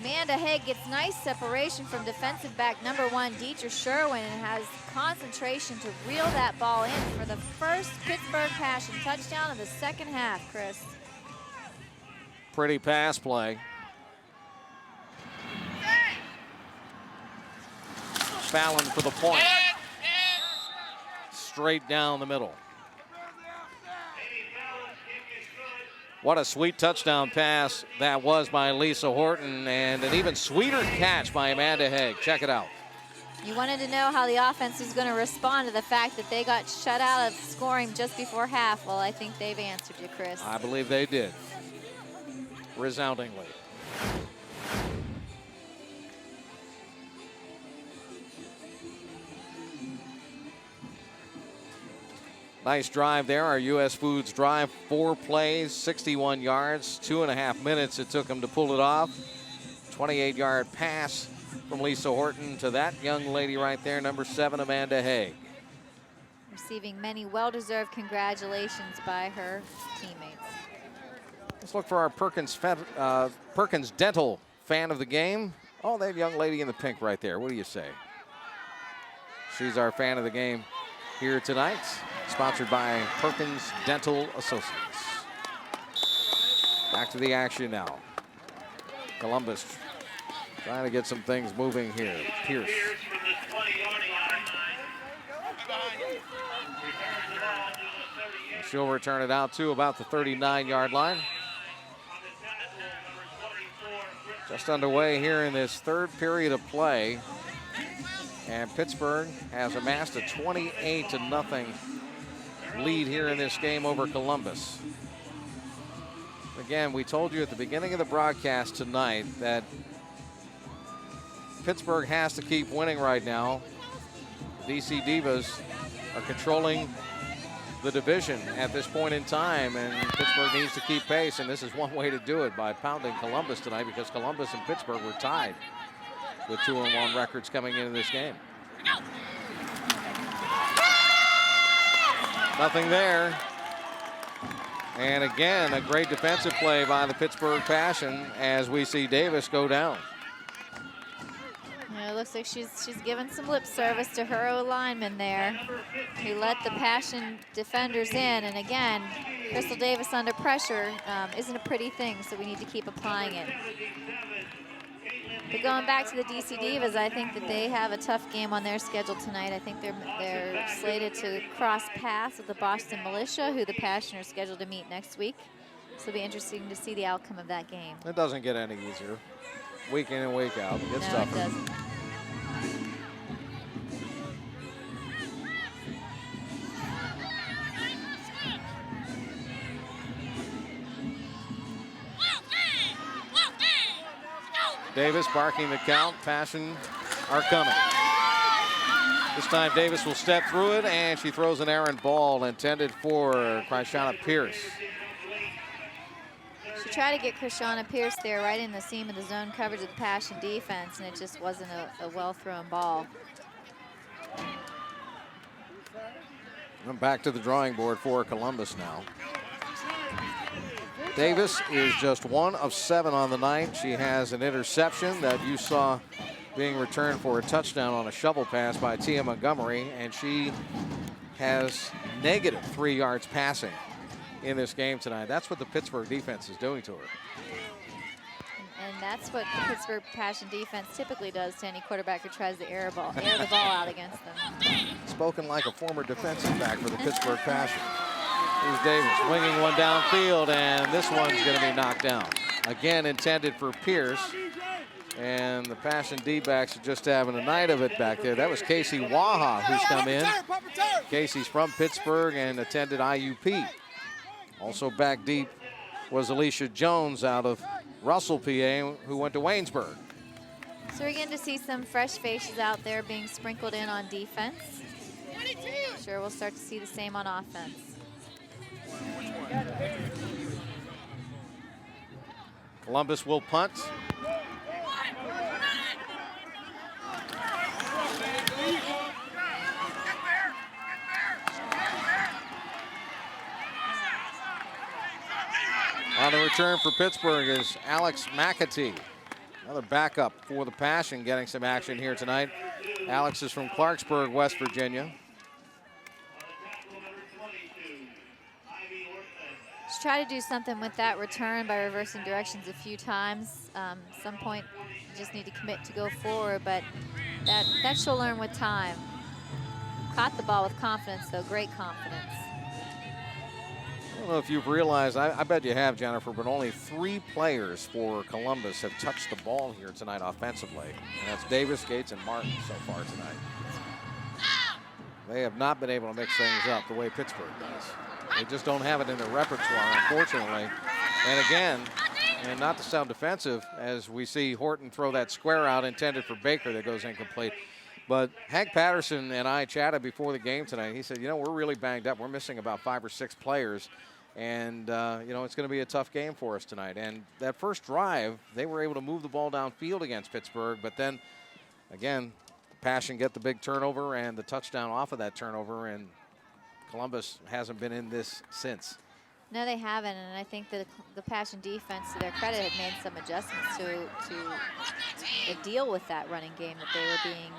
B: Amanda Haig gets nice separation from defensive back number 1, Deidre Sherwin, and has concentration to reel that ball in for the first Pittsburgh Passion touchdown of the second half, Chris.
A: Pretty pass play. Fallon for the point. Straight down the middle. What a sweet touchdown pass that was by Lisa Horton, and an even sweeter catch by Amanda Haig. Check it out.
B: You wanted to know how the offense was going to respond to the fact that they got shut out of scoring just before half. Well, I think they've answered you, Chris.
A: I believe they did. Resoundingly. Nice drive there. Our U.S. Foods drive, 4 plays, 61 yards, 2.5 minutes it took them to pull it off. 28-yard pass from Lisa Horton to that young lady right there, number 7, Amanda Haig.
B: Receiving many well-deserved congratulations by her teammates.
A: Let's look for our Perkins Dental fan of the game. Oh, that young lady in the pink right there. What do you say? She's our fan of the game here tonight. Sponsored by Perkins Dental Associates. Back to the action now. Columbus trying to get some things moving here. Pierce. She'll return it out to about the 39-yard line. Just underway here in this 3rd period of play. And Pittsburgh has amassed a 28-0 lead here in this game over Columbus. Again, we told you at the beginning of the broadcast tonight that Pittsburgh has to keep winning right now. DC Divas are controlling the division at this point in time, and Pittsburgh needs to keep pace, and this is one way to do it, by pounding Columbus tonight, because Columbus and Pittsburgh were tied with 2-1 records coming into this game. Nothing there. And again, a great defensive play by the Pittsburgh Passion as we see Davis go down.
B: Yeah, it looks like she's given some lip service to her O-lineman there, who let the Passion defenders in. And again, Crystal Davis under pressure isn't a pretty thing, so we need to keep applying it. But going back to the DC Divas, I think that they have a tough game on their schedule tonight. I think they're slated to cross paths with the Boston Militia, who the Passion are scheduled to meet next week. So it'll be interesting to see the outcome of that game.
A: It doesn't get any easier. Week in and week out. It gets tougher.
B: It doesn't.
A: Davis barking the count. Passion are coming. This time Davis will step through it, and she throws an errant ball intended for Krishana Pierce.
B: She tried to get Krishana Pierce there right in the seam of the zone coverage of the Passion defense, and it just wasn't a well-thrown ball.
A: I'm back to the drawing board for Columbus now. Davis is just 1 of 7 on the night. She has an interception that you saw being returned for a touchdown on a shovel pass by Tia Montgomery, and she has -3 yards passing in this game tonight. That's what the Pittsburgh defense is doing to her.
B: And that's what the Pittsburgh Passion defense typically does to any quarterback who tries to air the ball out against them.
A: Spoken like a former defensive back for the Pittsburgh Passion. Here's Davis winging one downfield, and this one's going to be knocked down. Again, intended for Pierce. And the Passion D-backs are just having a night of it back there. That was Casey Waha who's come in. Casey's from Pittsburgh and attended IUP. Also back deep was Alicia Jones out of Russell, PA, who went to Waynesburg.
B: So we're getting to see some fresh faces out there being sprinkled in on defense. I'm sure we'll start to see the same on offense.
A: Columbus will punt. On the return for Pittsburgh is Alex McAtee. Another backup for the Passion getting some action here tonight. Alex is from Clarksburg, West Virginia.
B: Let's try to do something with that return by reversing directions a few times. Some point, you just need to commit to go forward, but that she'll learn with time. Caught the ball with confidence, though, great confidence.
A: I don't know if you've realized, I bet you have, Jennifer, but only 3 players for Columbus have touched the ball here tonight offensively. And that's Davis, Gates, and Martin so far tonight. They have not been able to mix things up the way Pittsburgh does. They just don't have it in their repertoire, unfortunately. And again, and not to sound defensive, as we see Horton throw that square out intended for Baker that goes incomplete. But Hank Patterson and I chatted before the game tonight. He said, you know, we're really banged up. We're missing about 5 or 6 players. And, you know, it's going to be a tough game for us tonight. And that first drive, they were able to move the ball downfield against Pittsburgh. But then, again, Passion get the big turnover and the touchdown off of that turnover. And Columbus hasn't been in this since.
B: No, they haven't. And I think that the Passion defense, to their credit, had made some adjustments to deal with that running game that they were being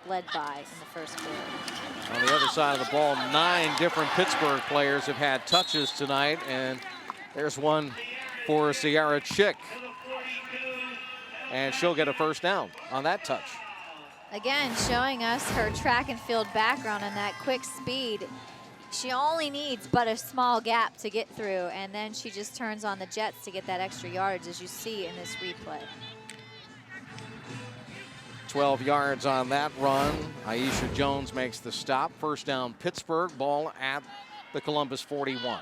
B: led by in the first quarter.
A: On the other side of the ball, 9 different Pittsburgh players have had touches tonight, and there's one for Sierra Chick. And she'll get a first down on that touch.
B: Again, showing us her track and field background and that quick speed. She only needs but a small gap to get through, and then she just turns on the jets to get that extra yardage, as you see in this replay.
A: 12 yards on that run. Aisha Jones makes the stop. First down, Pittsburgh. Ball at the Columbus 41.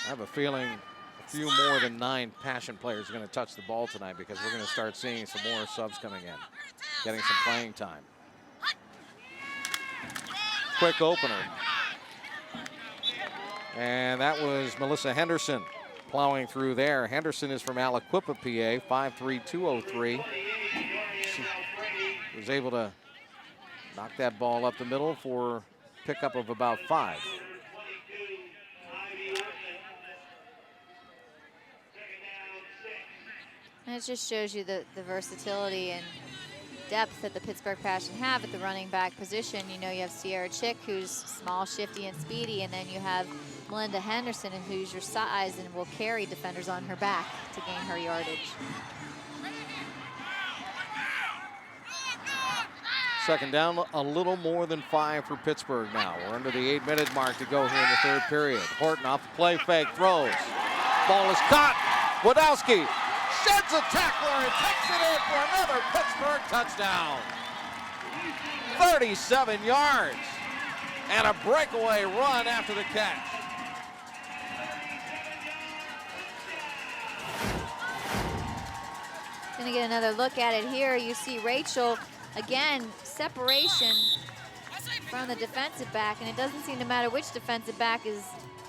A: I have a feeling a few more than 9 Passion players are going to touch the ball tonight, because we're going to start seeing some more subs coming in, getting some playing time. Quick opener. And that was Melissa Henderson plowing through there. Henderson is from Aliquippa, PA, 5'3", 203. She was able to knock that ball up the middle for pickup of about 5.
B: And it just shows you the versatility and depth that the Pittsburgh Passion have at the running back position. You know, you have Sierra Chick, who's small, shifty, and speedy, and then you have Melinda Henderson, who's your size and will carry defenders on her back to gain her yardage.
A: Second down, a little more than 5 for Pittsburgh now. We're under the 8-minute mark to go here in the third period. Horton off the play fake, throws. Ball is caught. Wadowski sheds a tackler and takes it in for another Pittsburgh touchdown. 37 yards and a breakaway run after the catch.
B: Gonna get another look at it here. You see Rachel, again, separation from the defensive back, and it doesn't seem to matter which defensive back is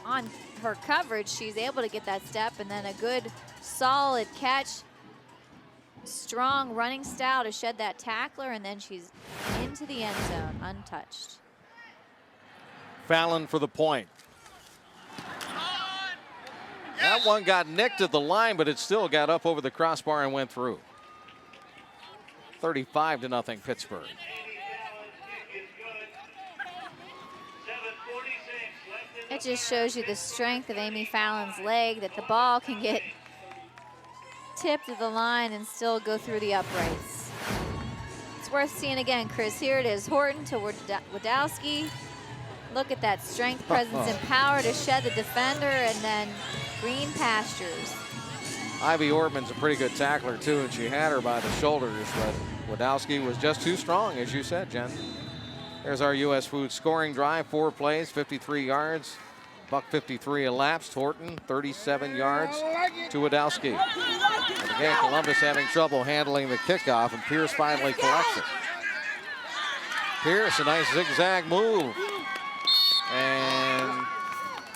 B: on her coverage. She's able to get that step, and then a good, solid catch. Strong running style to shed that tackler, and then she's into the end zone, untouched.
A: Fallon for the point. That one got nicked at the line, but it still got up over the crossbar and went through. 35-0 Pittsburgh.
B: It just shows you the strength of Amy Fallon's leg, that the ball can get tipped to the line and still go through the uprights. It's worth seeing again, Chris. Here it is, Horton to Wadowski. Look at that strength, presence, and power to shed the defender, and then green pastures.
A: Ivy Ortman's a pretty good tackler, too, and she had her by the shoulders, but Wadowski was just too strong, as you said, Jen. There's our U.S. Food scoring drive, 4 plays, 53 yards. $1.53 elapsed. Horton, 37 yards to Wadowski. And again, Columbus having trouble handling the kickoff, and Pierce finally collects it. Pierce, a nice zigzag move. And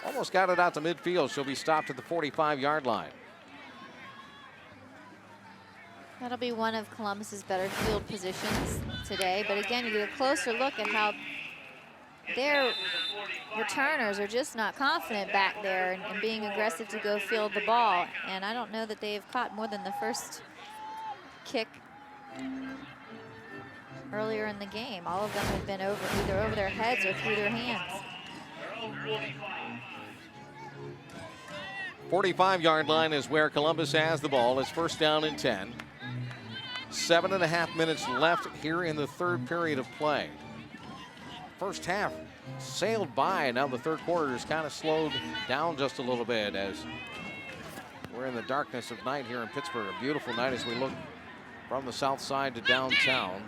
A: almost got it out to midfield. She'll be stopped at the 45-yard line.
B: That'll be one of Columbus's better field positions today. But again, you get a closer look at how their returners are just not confident back there and being aggressive to go field the ball. And I don't know that they have caught more than the first kick earlier in the game. All of them have been either over their heads or through their hands.
A: 45-yard line is where Columbus has the ball. It's first down and 10. 7.5 minutes left here in the third period of play. First half sailed by, and now the third quarter has kind of slowed down just a little bit as we're in the darkness of night here in Pittsburgh. A beautiful night as we look from the south side to downtown.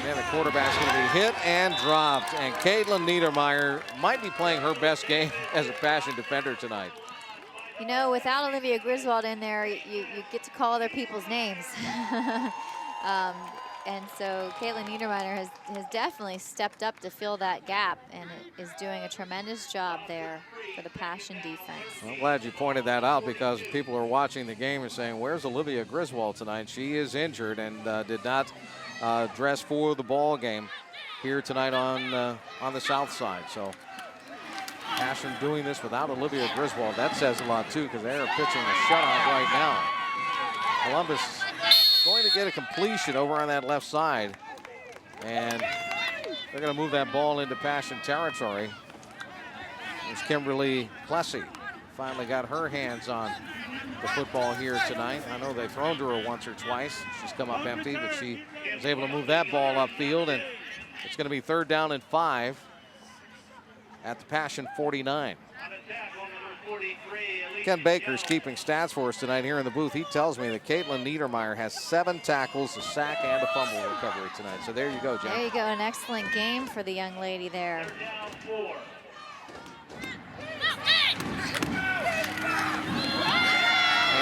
A: And the quarterback's going to be hit and dropped. And Caitlin Niedermeyer might be playing her best game as a Passion defender tonight.
B: You know, without Olivia Griswold in there, you get to call other people's names. And so Caitlin Niedermeyer has definitely stepped up to fill that gap and is doing a tremendous job there for the Passion defense.
A: I'm glad you pointed that out because people are watching the game and saying, where's Olivia Griswold tonight? She is injured and did not dress for the ball game here tonight on the south side. So Passion doing this without Olivia Griswold. That says a lot too because they are pitching a shutout right now. Columbus going to get a completion over on that left side. And they're going to move that ball into Passion territory. There's Kimberly Plessy. Finally got her hands on the football here tonight. I know they've thrown to her once or twice. She's come up empty, but she was able to move that ball upfield. And it's going to be third down and 5 at the Passion 49. Ken Baker's keeping stats for us tonight here in the booth. He tells me that Caitlin Niedermeyer has 7 tackles, a sack, and a fumble recovery tonight. So there you go, Jen.
B: There you go, an excellent game for the young lady there.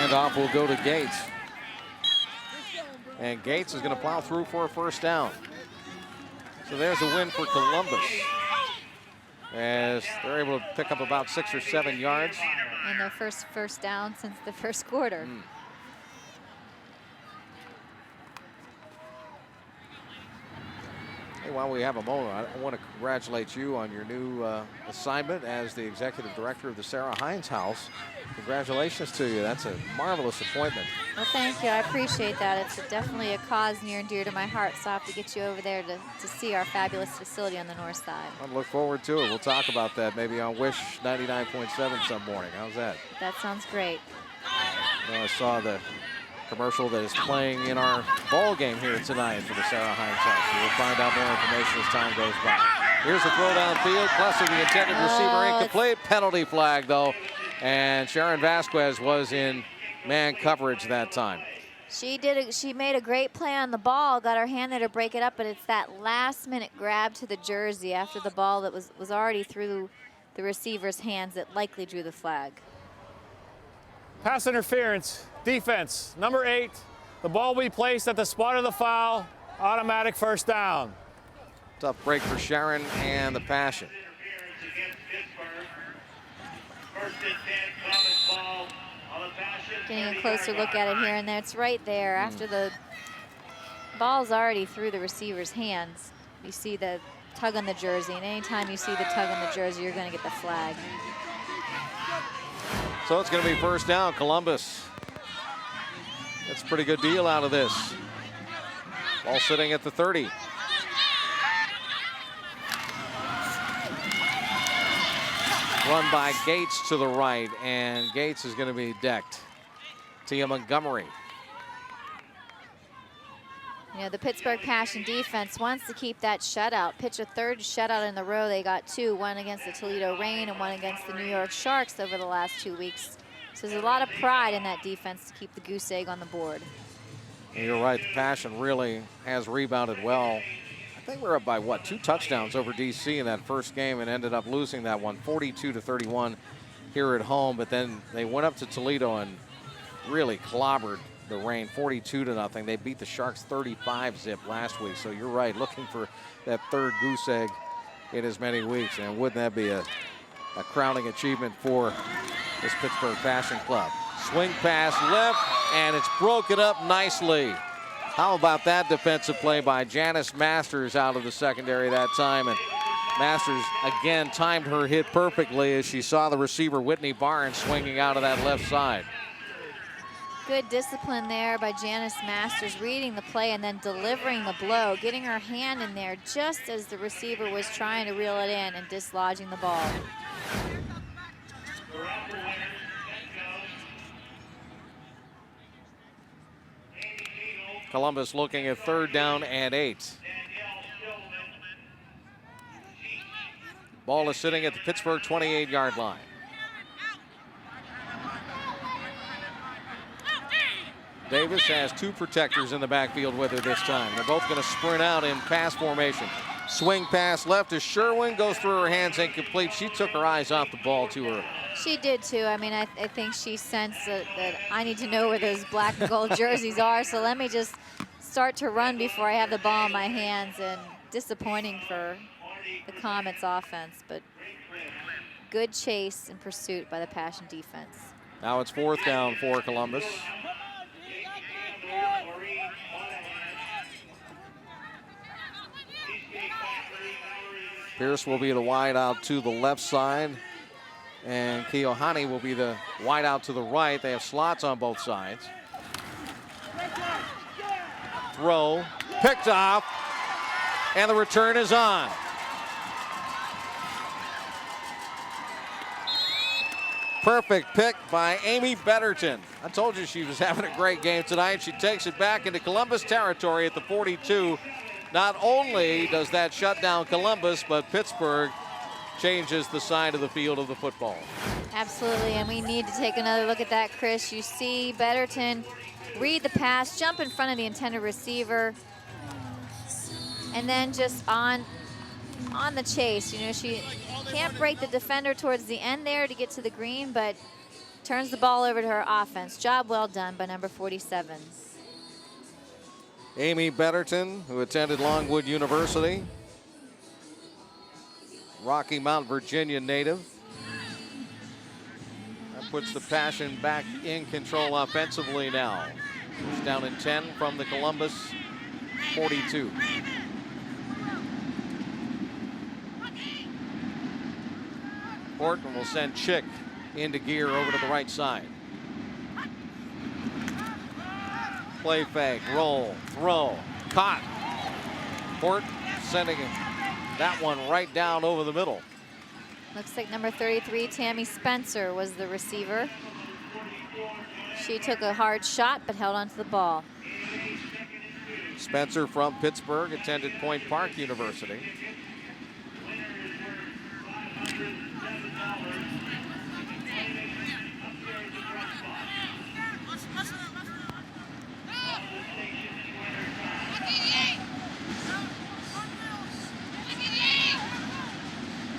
A: And off will go to Gates. And Gates is going to plow through for a first down. So there's a win for Columbus, as they're able to pick up about 6 or 7 yards.
B: And their first down since the first quarter.
A: Hey, while we have a moment, I want to congratulate you on your new assignment as the executive director of the Sarah Hines House. Congratulations to you. That's a marvelous appointment.
B: Well, thank you. I appreciate that. It's definitely a cause near and dear to my heart, so I have to get you over there to see our fabulous facility on the north side.
A: I look forward to it. We'll talk about that maybe on Wish 99.7 some morning. How's that?
B: That sounds great.
A: I saw the commercial that is playing in our ball game here tonight for the Sarah Hines House. So we'll find out more information as time goes by. Here's a throw downfield. Plessy, the intended receiver, incomplete. Penalty flag, though. And Sharon Vasquez was in man coverage that time.
B: She made a great play on the ball, got her hand there to break it up, but it's that last-minute grab to the jersey after the ball that was already through the receiver's hands that likely drew the flag.
O: Pass interference, defense, number 8. The ball will be placed at the spot of the foul. Automatic first down.
A: Tough break for Sharon and the Passion.
B: Getting a closer look at it here and there. It's right there after the ball's already through the receiver's hands. You see the tug on the jersey, and anytime you see the tug on the jersey, you're going to get the flag.
A: So it's going to be first down, Columbus. That's a pretty good deal out of this. Ball sitting at the 30. Run by Gates to the right, and Gates is going to be decked. Tia Montgomery.
B: You know, the Pittsburgh Passion defense wants to keep that shutout. Pitch a third shutout in the row. They got two, one against the Toledo Rain and one against the New York Sharks over the last 2 weeks. So there's a lot of pride in that defense to keep the goose egg on the board.
A: And you're right, the Passion really has rebounded well. I think we're up by, what, 2 touchdowns over DC in that first game and ended up losing that one 42-31 here at home. But then they went up to Toledo and really clobbered the Rain 42-0. They beat the Sharks 35-zip last week. So you're right, looking for that third goose egg in as many weeks. And wouldn't that be a crowning achievement for this Pittsburgh Passion club. Swing pass left, and it's broken up nicely. How about that defensive play by Janice Masters out of the secondary that time? And Masters, again, timed her hit perfectly as she saw the receiver, Whitney Barnes, swinging out of that left side.
B: Good discipline there by Janice Masters, reading the play and then delivering the blow, getting her hand in there just as the receiver was trying to reel it in and dislodging the ball.
A: Columbus looking at 3rd down and 8. Ball is sitting at the Pittsburgh 28-yard line. Davis has 2 protectors in the backfield with her this time. They're both going to sprint out in pass formation. Swing pass left to Sherwin, goes through her hands, incomplete. She took her eyes off the ball too early.
B: She did too. I mean, I think she sensed that I need to know where those black and gold jerseys are, so let me just start to run before I have the ball in my hands. And disappointing for the Comets offense, but good chase and pursuit by the Passion defense.
A: Now it's 4th down for Columbus. Pierce will be the wide out to the left side, and Keohane will be the wide out to the right. They have slots on both sides. Throw, picked off, and the return is on. Perfect pick by Amy Betterton. I told you she was having a great game tonight. She takes it back into Columbus territory at the 42. Not only does that shut down Columbus, but Pittsburgh changes the side of the field of the football.
B: Absolutely, and we need to take another look at that, Chris. You see Betterton read the pass, jump in front of the intended receiver, and then just on the chase. You know, she can't break the defender towards the end there to get to the green, but turns the ball over to her offense. Job well done by number 47.
A: Amy Betterton, who attended Longwood University, Rocky Mount, Virginia native. That puts the Passion back in control offensively now. It's down in 10 from the Columbus 42. Horton will send Chick into gear over to the right side. Play fake, roll, throw, caught. Horton sending that one right down over the middle.
B: Looks like number 33, Tammy Spencer, was the receiver. She took a hard shot but held onto the ball.
A: Spencer from Pittsburgh, attended Point Park University.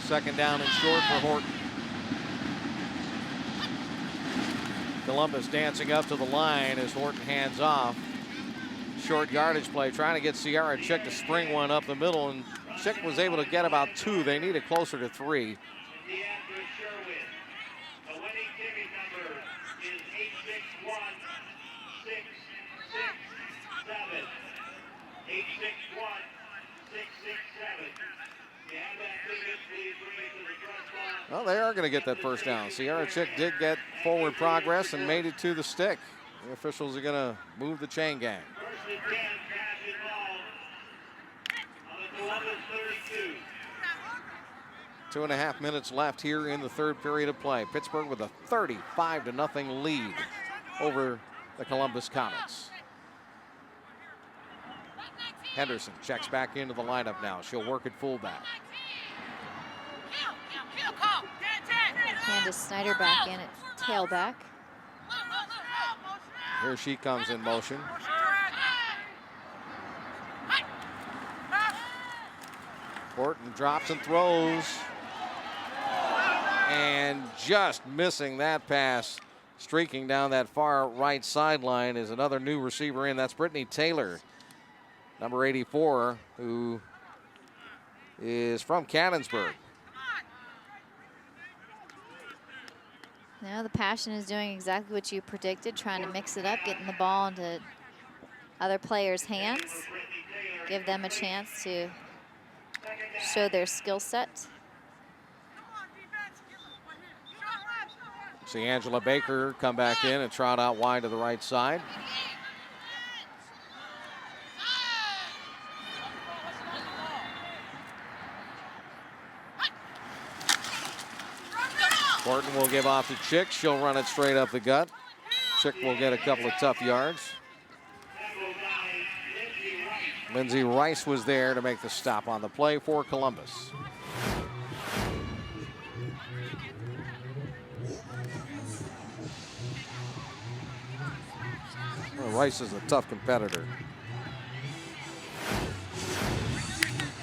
A: Second down and short for Horton. Columbus dancing up to the line as Horton hands off. Short yardage play, trying to get Sierra Chick to spring one up the middle, and Chick was able to get about 2. They needed closer to 3. Well, they are going to get that first down. Sierra Chick did get forward progress and made it to the stick. The officials are going to move the chain gang. Two and a half minutes left here in the third period of play. Pittsburgh with a 35-0 lead over the Columbus Comets. Henderson checks back into the lineup now. She'll work at fullback.
B: Candace Snyder back in at tailback.
A: Here she comes in motion. Horton drops and throws. And just missing that pass. Streaking down that far right sideline is another new receiver in. That's Brittany Taylor, number 84, who is from Cannonsburg.
B: Now the Passion is doing exactly what you predicted, trying to mix it up, getting the ball into other players' hands, give them a chance to show their skill set.
A: See Angela Baker come back in and trot out wide to the right side. Horton will give off to Chick. She'll run it straight up the gut. Chick will get a couple of tough yards. Lindsay Rice was there to make the stop on the play for Columbus. Well, Rice is a tough competitor.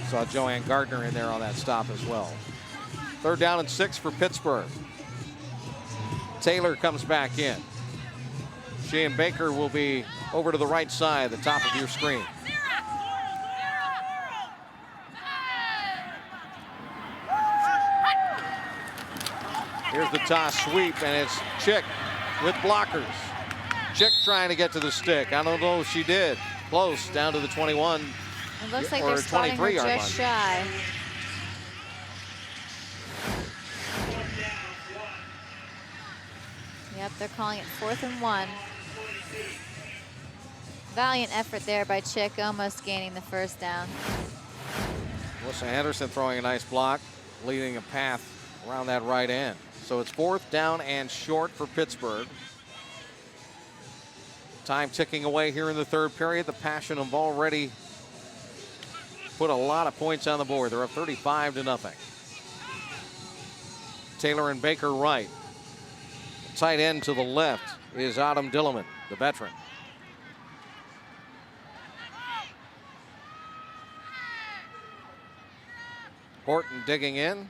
A: Saw Joanne Gardner in there on that stop as well. 3rd down and 6 for Pittsburgh. Taylor comes back in. She and Baker will be over to the right side, the top of your screen. Here's the toss sweep, and it's Chick with blockers. Chick trying to get to the stick. I don't know if she did. Close, down to the 21.
B: It looks like they're spotting her just shy. Yep, they're calling it 4th and 1. Valiant effort there by Chick, almost gaining the 1st down.
A: Melissa Henderson throwing a nice block, leading a path around that right end. So it's 4th down and short for Pittsburgh. Time ticking away here in the 3rd period. The Passion have already put a lot of points on the board. They're up 35-0. Taylor and Baker right. The tight end to the left is Autumn Dillerman, the veteran. Horton digging in.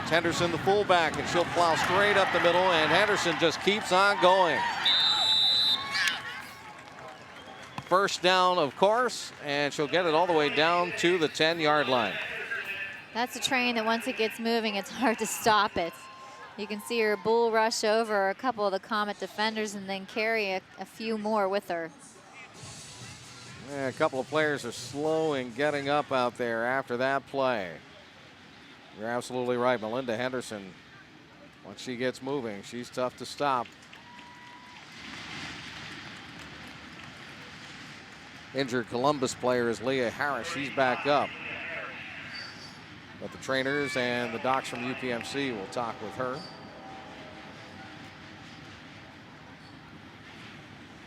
A: Henderson the fullback, and she'll plow straight up the middle, and Henderson just keeps on going. 1st down, of course, and she'll get it all the way down to the 10-yard line.
B: That's a train that once it gets moving, it's hard to stop it. You can see her bull rush over a couple of the Comet defenders and then carry a few more with her.
A: Yeah, a couple of players are slow in getting up out there after that play. You're absolutely right. Melinda Henderson, once she gets moving, she's tough to stop. Injured Columbus player is Leah Harris. She's back up. But the trainers and the docs from UPMC will talk with her.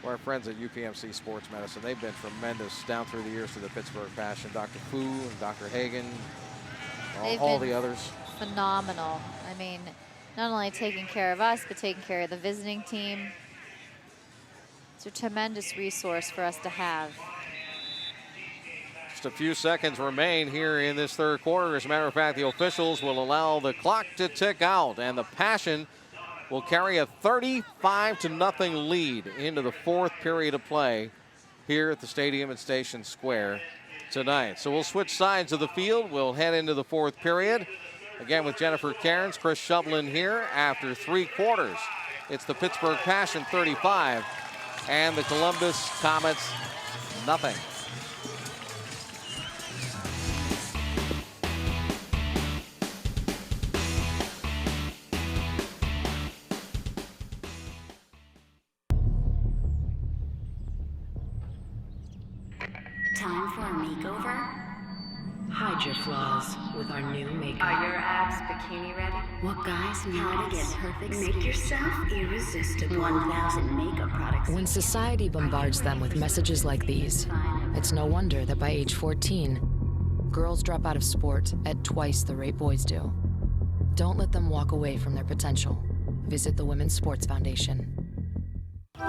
A: Our friends at UPMC Sports Medicine, they've been tremendous down through the years to the Pittsburgh Passion. Dr. Fu and Dr. Hagan, all the others.
B: Phenomenal. I mean, not only taking care of us, but taking care of the visiting team. It's a tremendous resource for us to have.
A: Just a few seconds remain here in this 3rd quarter. As a matter of fact, the officials will allow the clock to tick out, and the Passion will carry a 35-0 lead into the 4th period of play here at the stadium at Station Square tonight. So we'll switch sides of the field. We'll head into the 4th period. Again with Jennifer Cairns, Chris Shovlin here after 3 quarters. It's the Pittsburgh Passion 35 and the Columbus Comets nothing.
D: Time for a makeover?
C: Hide your flaws with our new makeup.
D: Are your abs bikini ready?
C: What guys know how to get perfect
D: Make
C: skin.
D: yourself irresistible. 1,000 makeup products.
W: When society bombards them with messages like these, it's no wonder that by age 14, girls drop out of sport at twice the rate boys do. Don't let them walk away from their potential. Visit the Women's Sports Foundation.
F: Hey,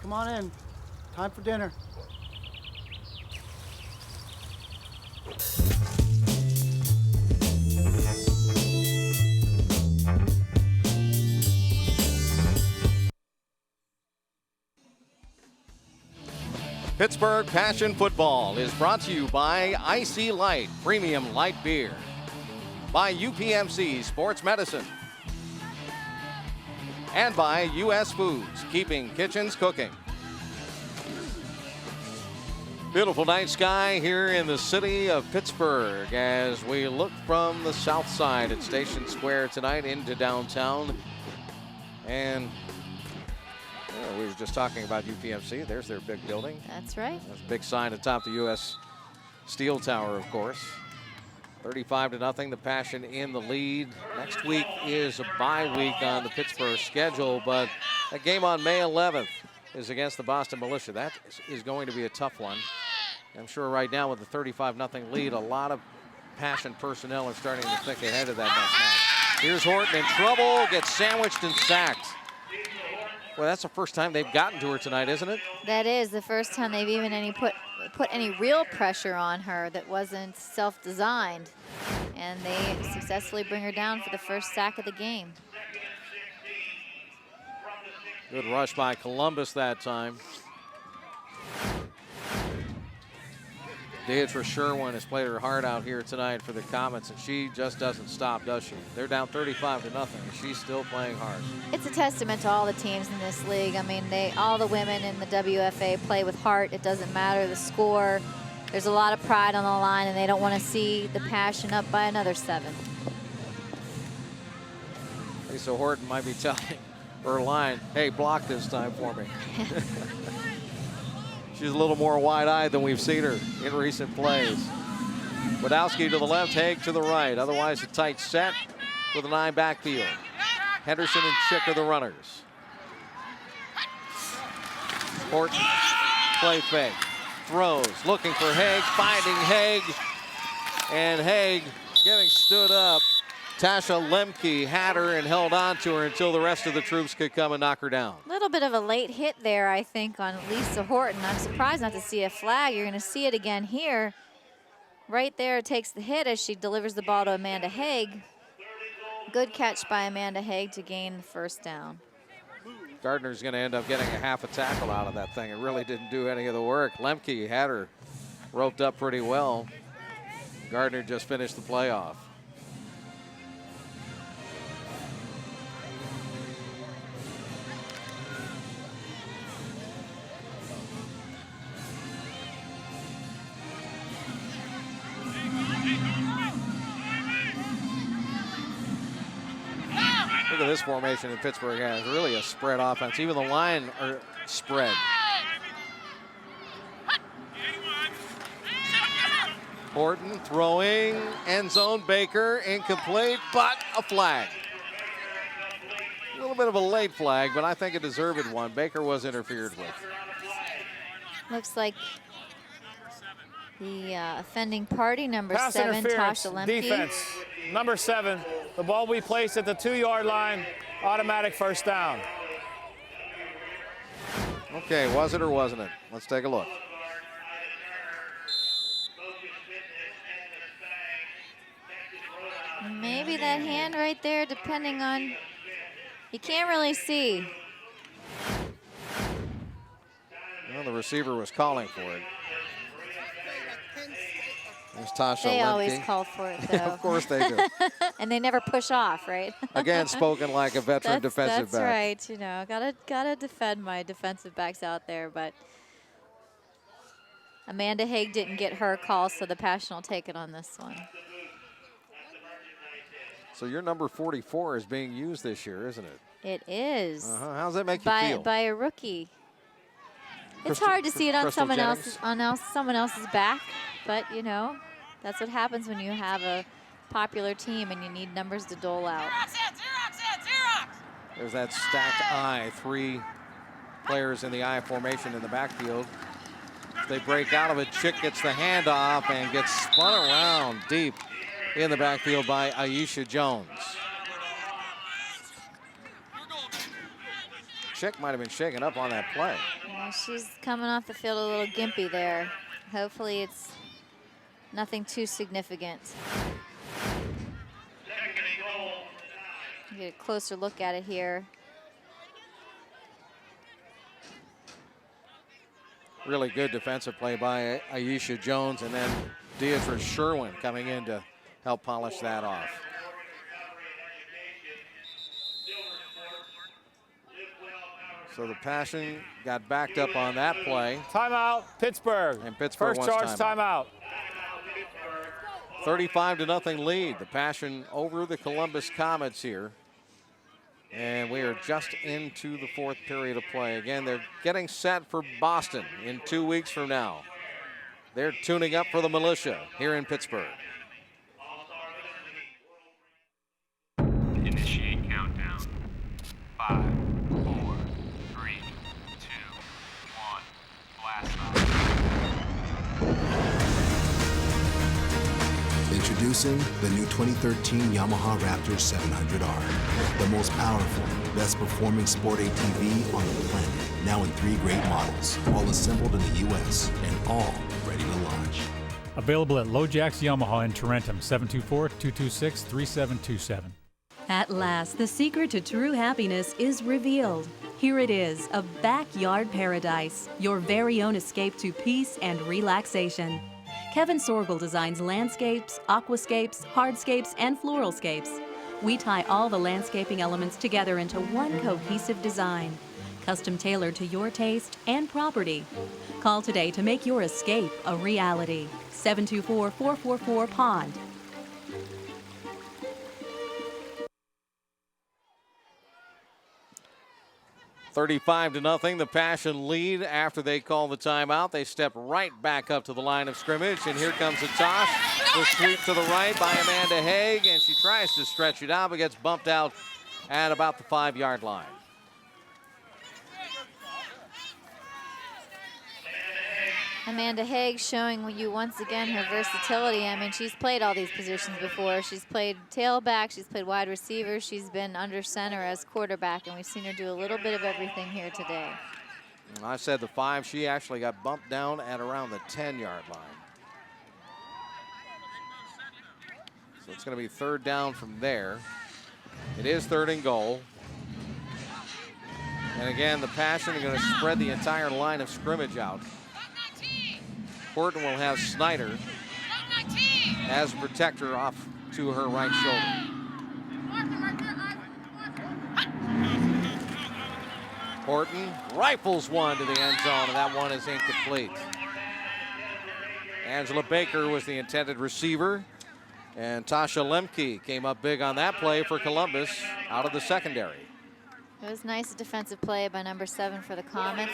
F: come on in. Time for dinner.
A: Pittsburgh Passion Football is brought to you by Icy Light Premium Light Beer, by UPMC Sports Medicine, and by U.S. Foods, keeping kitchens cooking. Beautiful night sky here in the city of Pittsburgh as we look from the south side at Station Square tonight into downtown. And we were just talking about UPMC. There's their big building.
B: That's right.
A: That's a big sign atop the U.S. Steel Tower, of course. 35-0, the Passion in the lead. Next week is a bye week on the Pittsburgh schedule, but a game on May 11th is against the Boston Militia. That is going to be a tough one. I'm sure right now with the 35-0 lead, a lot of Passion personnel are starting to think ahead of that next match. Here's Horton in trouble, gets sandwiched and sacked. Well, that's the first time they've gotten to her tonight, isn't it?
B: That is the first time they've even put any real pressure on her that wasn't self-designed. And they successfully bring her down for the first sack of the game.
A: Good rush by Columbus that time. Deidre Sherwin has played her heart out here tonight for the Comets, and she just doesn't stop, does she? They're down 35-0, and she's still playing hard.
B: It's a testament to all the teams in this league. I mean, all the women in the WFA play with heart. It doesn't matter the score. There's a lot of pride on the line, and they don't want to see the Passion up by another 7.
A: Lisa Horton might be telling her line, hey, block this time for me. She's a little more wide-eyed than we've seen her in recent plays. Wadowski to the left, Haig to the right. Otherwise, a tight set with an eye backfield. Henderson and Chick are the runners. Horton, play fake, throws, looking for Haig, finding Haig, and Haig getting stood up. Tasha Lemke had her and held on to her until the rest of the troops could come and knock her down.
B: A little bit of a late hit there, I think, on Lisa Horton. I'm surprised not to see a flag. You're going to see it again here. Right there, takes the hit as she delivers the ball to Amanda Haig. Good catch by Amanda Haig to gain the first down.
A: Gardner's going to end up getting a half a tackle out of that thing. It really didn't do any of the work. Lemke had her roped up pretty well. Gardner just finished the play off. Look at this formation that Pittsburgh has. Really a spread offense. Even the line are spread. Horton throwing, end zone, Baker, incomplete, but a flag. A little bit of a late flag, but I think a deserved one. Baker was interfered with.
B: Looks like the offending party, number
O: Pass
B: 7,
O: interference,
B: Tasha Lemke.
O: defense, number 7. The ball will be placed at the 2-yard line, automatic first down.
A: Okay, was it or wasn't it? Let's take a look.
B: Maybe that hand right there, depending on, you can't really see.
A: Well, the receiver was calling for it. There's Tasha
B: They
A: Lemke.
B: always call for it, though.
A: Of course they do.
B: And they never push off, right?
A: Again, spoken like a veteran defensive
B: that's
A: back.
B: Right. You know, gotta defend my defensive backs out there, but Amanda Haig didn't get her call, so the Passion will take it on this one.
A: So your number 44 is being used this year, isn't it?
B: It is.
A: How does that make you feel?
B: By a rookie. It's hard to see it on someone else's back, but you know, that's what happens when you have a popular team and you need numbers to dole out.
A: There's that stacked I, 3 players in the I formation in the backfield. They break out of it. Chick gets the handoff and gets spun around deep in the backfield by Aisha Jones. Chick might have been shaken up on that play.
B: Yeah, she's coming off the field a little gimpy there. Hopefully it's nothing too significant. Get a closer look at it here.
A: Really good defensive play by Aisha Jones, and then Deidre Sherwin coming in to help polish that off. So the Passion got backed up on that play.
O: Timeout, Pittsburgh.
A: And Pittsburgh
O: first charge timeout.
A: 35-0 lead. The Passion over the Columbus Comets here. And we are just into the 4th period of play. Again, they're getting set for Boston in 2 weeks from now. They're tuning up for the Militia here in Pittsburgh.
Q: Initiate countdown. 5, 4, 3, 2, 1. Blast off.
R: Introducing the new 2013 Yamaha Raptor 700R. The most powerful, best performing sport ATV on the planet. Now in 3 great models, all assembled in the U.S. and all ready to launch.
U: Available at LoJack's Yamaha in Tarentum, 724-226-3727.
V: At last, the secret to true happiness is revealed. Here it is, a backyard paradise, your very own escape to peace and relaxation. Kevin Sorgel designs landscapes, aquascapes, hardscapes, and floralscapes. We tie all the landscaping elements together into one cohesive design, custom tailored to your taste and property. Call today to make your escape a reality. 724-444-POND.
A: 35-0, the Passion lead after they call the timeout. They step right back up to the line of scrimmage, and here comes a toss. The sweep to the right by Amanda Haig, and she tries to stretch it out, but gets bumped out at about the 5-yard line.
B: Amanda Haig showing you once again her versatility. I mean, she's played all these positions before. She's played tailback, she's played wide receiver, she's been under center as quarterback, and we've seen her do a little bit of everything here today.
A: I said the 5, she actually got bumped down at around the 10-yard line. So it's going to be 3rd down from there. It is 3rd and goal. And again, the Passion are going to spread the entire line of scrimmage out. Horton will have Snyder as a protector off to her right shoulder. Horton rifles one to the end zone, and that one is incomplete. Angela Baker was the intended receiver, and Tasha Lemke came up big on that play for Columbus out of the secondary.
B: It was nice defensive play by number 7 for the Comets,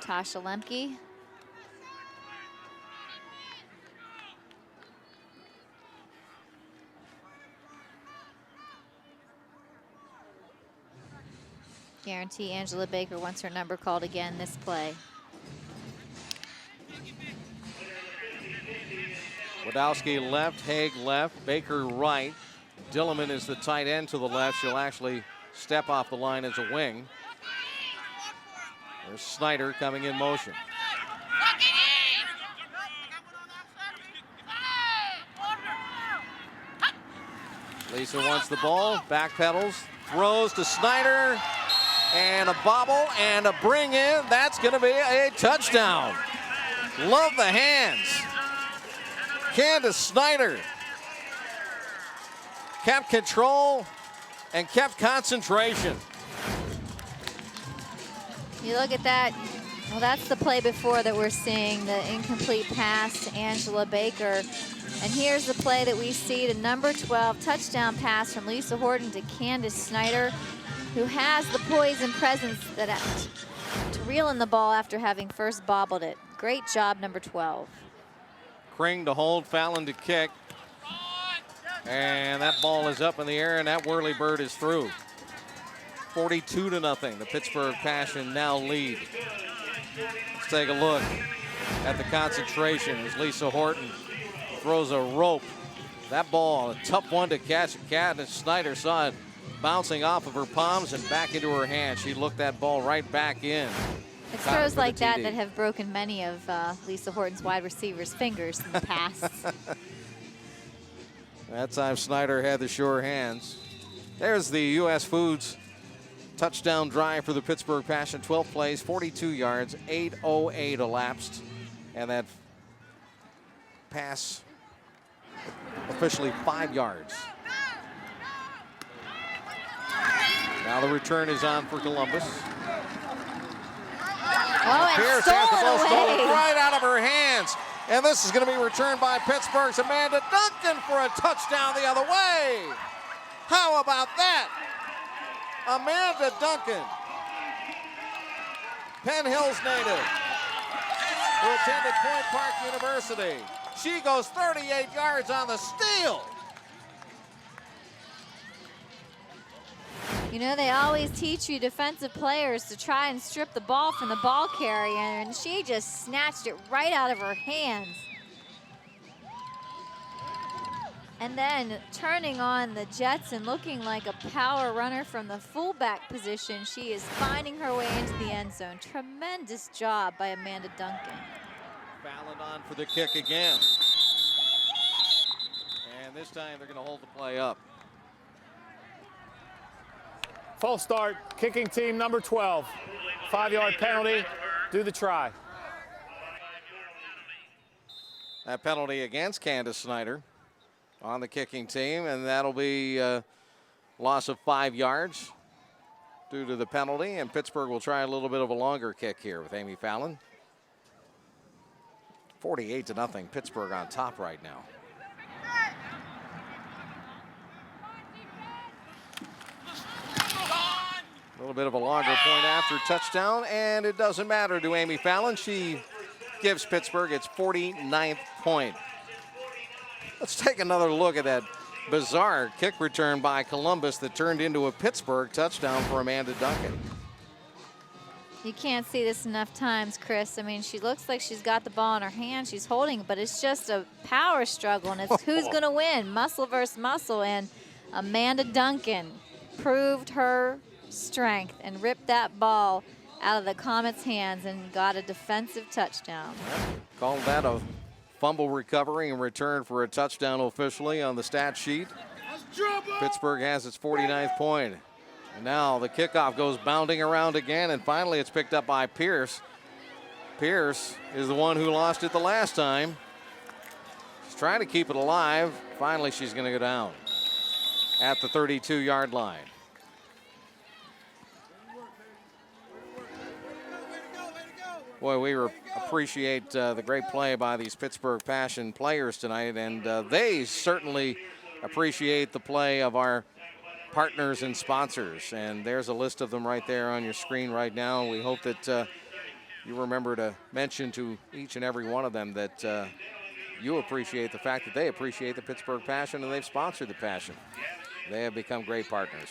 B: Tasha Lemke. Guarantee Angela Baker wants her number called again this play.
A: Wadowski left, Haig left, Baker right. Dillerman is the tight end to the left. She'll actually step off the line as a wing. There's Snyder coming in motion. Lisa wants the ball, backpedals, throws to Snyder. And a bobble and a bring in. That's going to be a touchdown. Love the hands. Candace Snyder kept control and kept concentration.
B: You look at that Well, that's the play before that we're seeing, the incomplete pass to Angela Baker. And here's the play that we see to number 12, touchdown pass from Lisa Horton to Candace Snyder, who has the poise and presence that to reel in the ball after having first bobbled it. Great job, number 12.
A: Kring to hold, Fallon to kick. And that ball is up in the air, and that whirlybird is through. 42-0. The Pittsburgh Passion now lead. Let's take a look at the concentration as Lisa Horton throws a rope. That ball, a tough one to catch. Candace Snyder saw it bouncing off of her palms and back into her hand. She looked that ball right back in.
B: It's throws like that that have broken many of Lisa Horton's wide receivers' fingers in the past.
A: That time Snyder had the sure hands. There's the U.S. Foods touchdown drive for the Pittsburgh Passion. 12 plays, 42 yards, 8:08 elapsed. And that pass officially 5 yards. Now the return is on for Columbus.
B: Oh,
A: Pierce has the ball stolen right out of her hands. And this is going to be returned by Pittsburgh's Amanda Duncan for a touchdown the other way. How about that? Amanda Duncan, Penn Hills native, who attended Point Park University. She goes 38 yards on the steal.
B: You know, they always teach you defensive players to try and strip the ball from the ball carrier, and she just snatched it right out of her hands. And then turning on the Jets and looking like a power runner from the fullback position, she is finding her way into the end zone. Tremendous job by Amanda Duncan.
A: Fallon on for the kick again. And this time they're going to hold the play up.
O: Full start, kicking team number 12. 5-yard penalty, do the try.
A: That penalty against Candace Snyder on the kicking team, and that'll be a loss of 5 yards due to the penalty, and Pittsburgh will try a little bit of a longer kick here with Amy Fallon. 48-0, Pittsburgh on top right now. A little bit of a longer point after touchdown, and it doesn't matter to Amy Fallon. She gives Pittsburgh its 49th point. Let's take another look at that bizarre kick return by Columbus that turned into a Pittsburgh touchdown for Amanda Duncan.
B: You can't see this enough times, Chris. I mean, she looks like she's got the ball in her hand. She's holding it, but it's just a power struggle, and it's who's going to win, muscle versus muscle. And Amanda Duncan proved her strength and ripped that ball out of the Comets' hands and got a defensive touchdown.
A: Called that a fumble recovery and return for a touchdown officially on the stat sheet. Pittsburgh has its 49th point. And now the kickoff goes bounding around again, and finally it's picked up by Pierce. Pierce is the one who lost it the last time. She's trying to keep it alive. Finally, she's going to go down at the 32-yard line. Boy, we appreciate the great play by these Pittsburgh Passion players tonight, and they certainly appreciate the play of our partners and sponsors. And there's a list of them right there on your screen right now. We hope that you remember to mention to each and every one of them that you appreciate the fact that they appreciate the Pittsburgh Passion and they've sponsored the Passion. They have become great partners.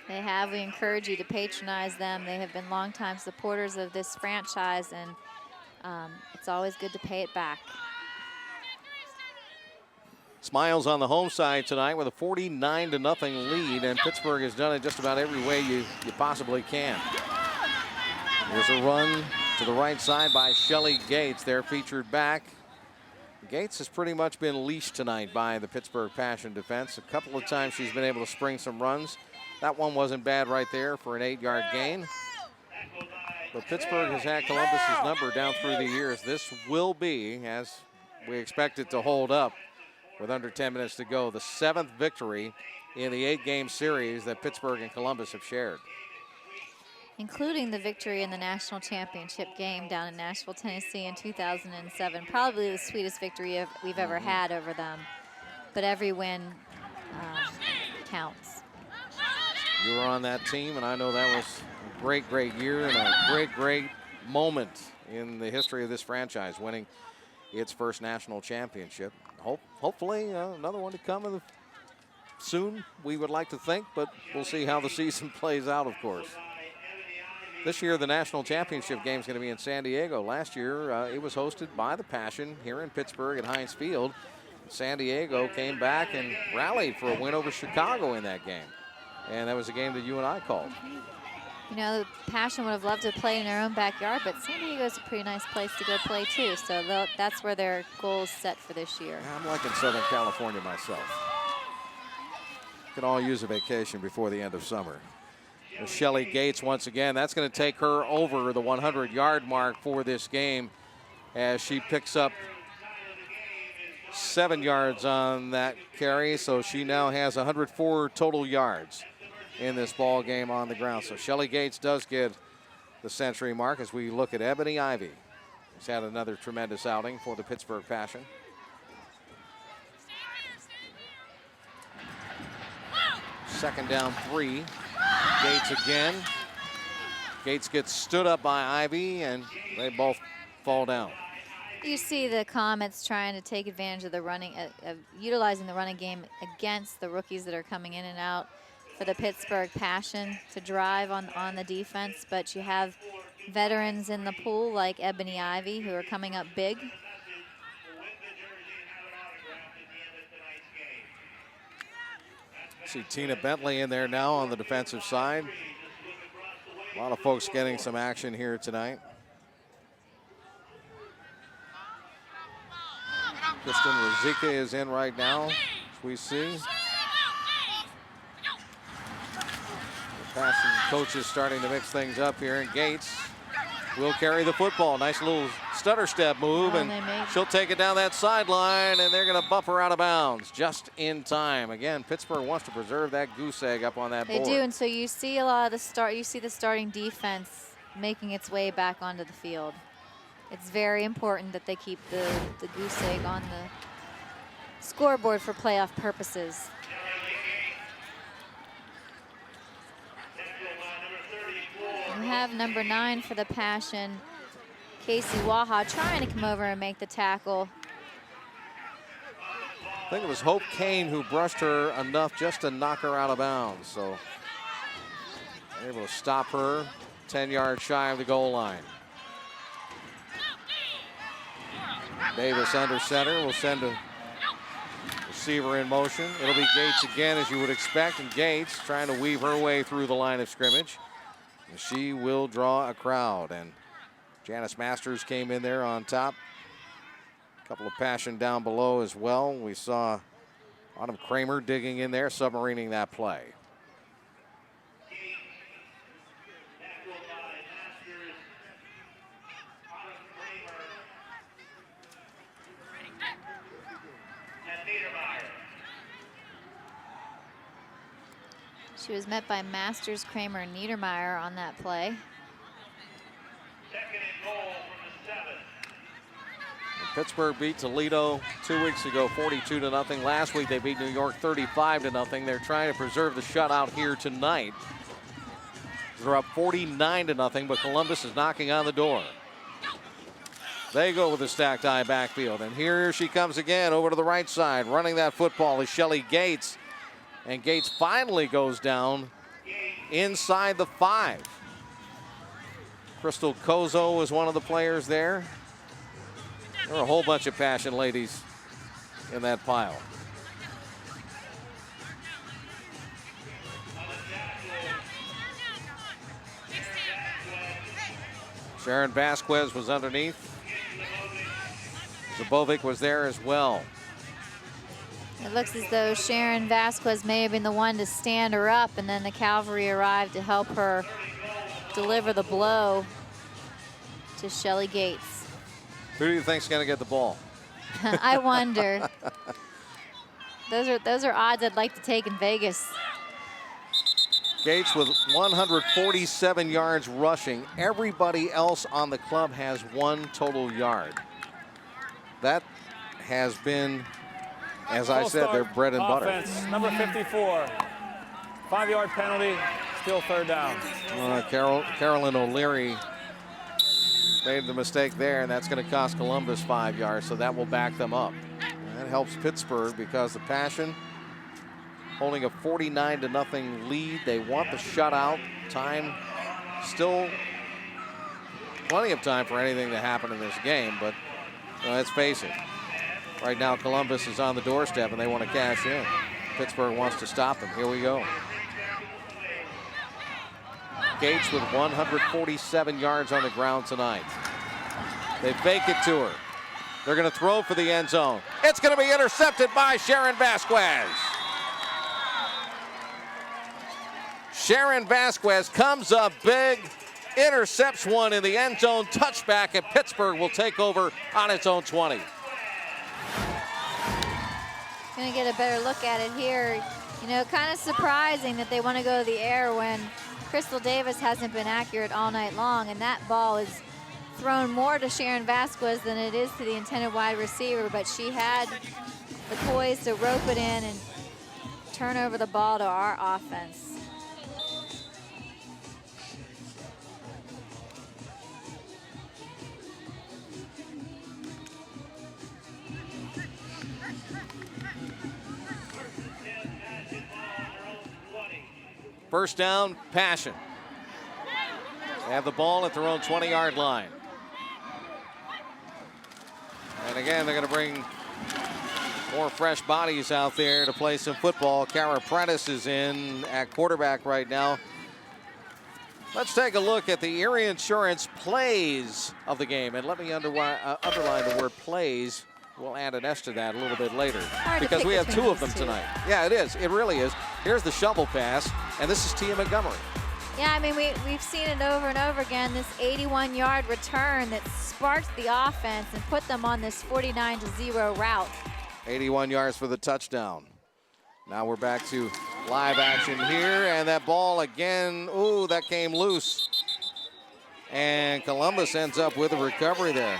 B: They have. We encourage you to patronize them. They have been longtime supporters of this franchise, and it's always good to pay it back.
A: Smiles on the home side tonight with a 49-0 lead, and Pittsburgh has done it just about every way you possibly can. There's a run to the right side by Shelly Gates, their featured back. Gates has pretty much been leashed tonight by the Pittsburgh Passion defense. A couple of times she's been able to spring some runs. That one wasn't bad right there for an 8-yard gain. But Pittsburgh has had Columbus's number down through the years. This will be, as we expect it to hold up with under 10 minutes to go, the 7th victory in the 8-game series that Pittsburgh and Columbus have shared.
B: including the victory in the national championship game down in Nashville, Tennessee in 2007. Probably the sweetest victory we've ever had over them. But every win counts.
A: You were on that team, and I know that was a great, great year and a great moment in the history of this franchise, winning its first national championship. Hopefully another one to come soon, we would like to think, but we'll see how the season plays out, of course. This year, the national championship game is going to be in San Diego. Last year, it was hosted by the Passion here in Pittsburgh at Heinz Field. San Diego came back and rallied for a win over Chicago in that game. And that was a game that you and I called.
B: You know, the Passion would have loved to play in their own backyard, but San Diego is a pretty nice place to go play, too. So that's where their goal is set for this year.
A: I'm liking Southern California myself. Could all use a vacation before the end of summer. Shelly Gates, once again, that's going to take her over the 100-yard mark for this game as she picks up 7 yards on that carry. So she now has 104 total yards in this ball game on the ground. So Shelly Gates does get the century mark as we look at Ebony Ivy. She's had another tremendous outing for the Pittsburgh Passion. Second down 3. Gates again. Gates gets stood up by Ivy, and they both fall down.
B: You see the Comets trying to take advantage of the running, utilizing the running game against the rookies that are coming in and out for the Pittsburgh Passion to drive on the defense. But you have veterans in the pool like Ebony Ivy who are coming up big.
A: See Tina Bentley in there now on the defensive side. A lot of folks getting some action here tonight. Kristen Ruzicka is in right now, as we see. The Passion coaches starting to mix things up here, and Gates will carry the football. Nice little stutter step move, and she'll take it down that sideline, and they're going to buff her out of bounds just in time. Again, Pittsburgh wants to preserve that goose egg up on that board.
B: They do, and so you see a lot of the starting defense making its way back onto the field. It's very important that they keep the goose egg on the scoreboard for playoff purposes. We have number 9 for the Passion, Casey Waha, trying to come over and make the tackle.
A: I think it was Hope Kane who brushed her enough just to knock her out of bounds. So able to stop her 10 yards shy of the goal line. Davis under center will send a receiver in motion. It'll be Gates again, as you would expect, and Gates trying to weave her way through the line of scrimmage. She will draw a crowd, and Janice Masters came in there on top. A couple of Passion down below as well. We saw Autumn Kramer digging in there, submarining that play.
B: She was met by Masters, Kramer, and Niedermeyer on that play.
A: Pittsburgh beat Toledo 2 weeks ago, 42-0. Last week they beat New York 35-0. They're trying to preserve the shutout here tonight. They're up 49-0, but Columbus is knocking on the door. They go with a stacked eye backfield, and here she comes again over to the right side. Running that football is Shelly Gates, and Gates finally goes down inside the 5. Crystal Kozo was one of the players there. There were a whole bunch of Passion ladies in that pile. Sharon Vasquez was underneath. Zabovic was there as well.
B: It looks as though Sharon Vasquez may have been the one to stand her up, and then the cavalry arrived to help her deliver the blow to Shelly Gates.
A: Who do you think's going to get the ball?
B: I wonder. Those are odds I'd like to take in Vegas.
A: Gates with 147 yards rushing. Everybody else on the club has 1 total yard. That has been, as I said, their bread and butter.
O: Number 54. 5-yard penalty, still 3rd down.
A: Carolyn O'Leary made the mistake there, and that's going to cost Columbus 5 yards, so that will back them up. And that helps Pittsburgh because the Passion holding a 49-0 lead. They want the shutout. Time, still plenty of time for anything to happen in this game, but let's face it. Right now, Columbus is on the doorstep, and they want to cash in. Pittsburgh wants to stop them. Here we go. Gates with 147 yards on the ground tonight. They fake it to her. They're going to throw for the end zone. It's going to be intercepted by Sharon Vasquez. Sharon Vasquez comes up big, intercepts one in the end zone, touchback, and Pittsburgh will take over on its own 20.
B: Going to get a better look at it here. You know, kind of surprising that they want to go to the air when Crystal Davis hasn't been accurate all night long, and that ball is thrown more to Sharon Vasquez than it is to the intended wide receiver, but she had the poise to rope it in and turn over the ball to our offense.
A: First down, Passion. They have the ball at their own 20-yard line. And again, they're going to bring more fresh bodies out there to play some football. Kara Prentice is in at quarterback right now. Let's take a look at the Erie Insurance plays of the game. And let me underline the word plays. We'll add an S to that a little bit later because we have 2 of them tonight. Yeah, it is. It really is. Here's the shovel pass, and this is Tia Montgomery.
B: Yeah, I mean, we've seen it over and over again, this 81-yard return that sparked the offense and put them on this 49-0 route.
A: 81 yards for the touchdown. Now we're back to live action here, and that ball again, ooh, that came loose. And Columbus ends up with a recovery there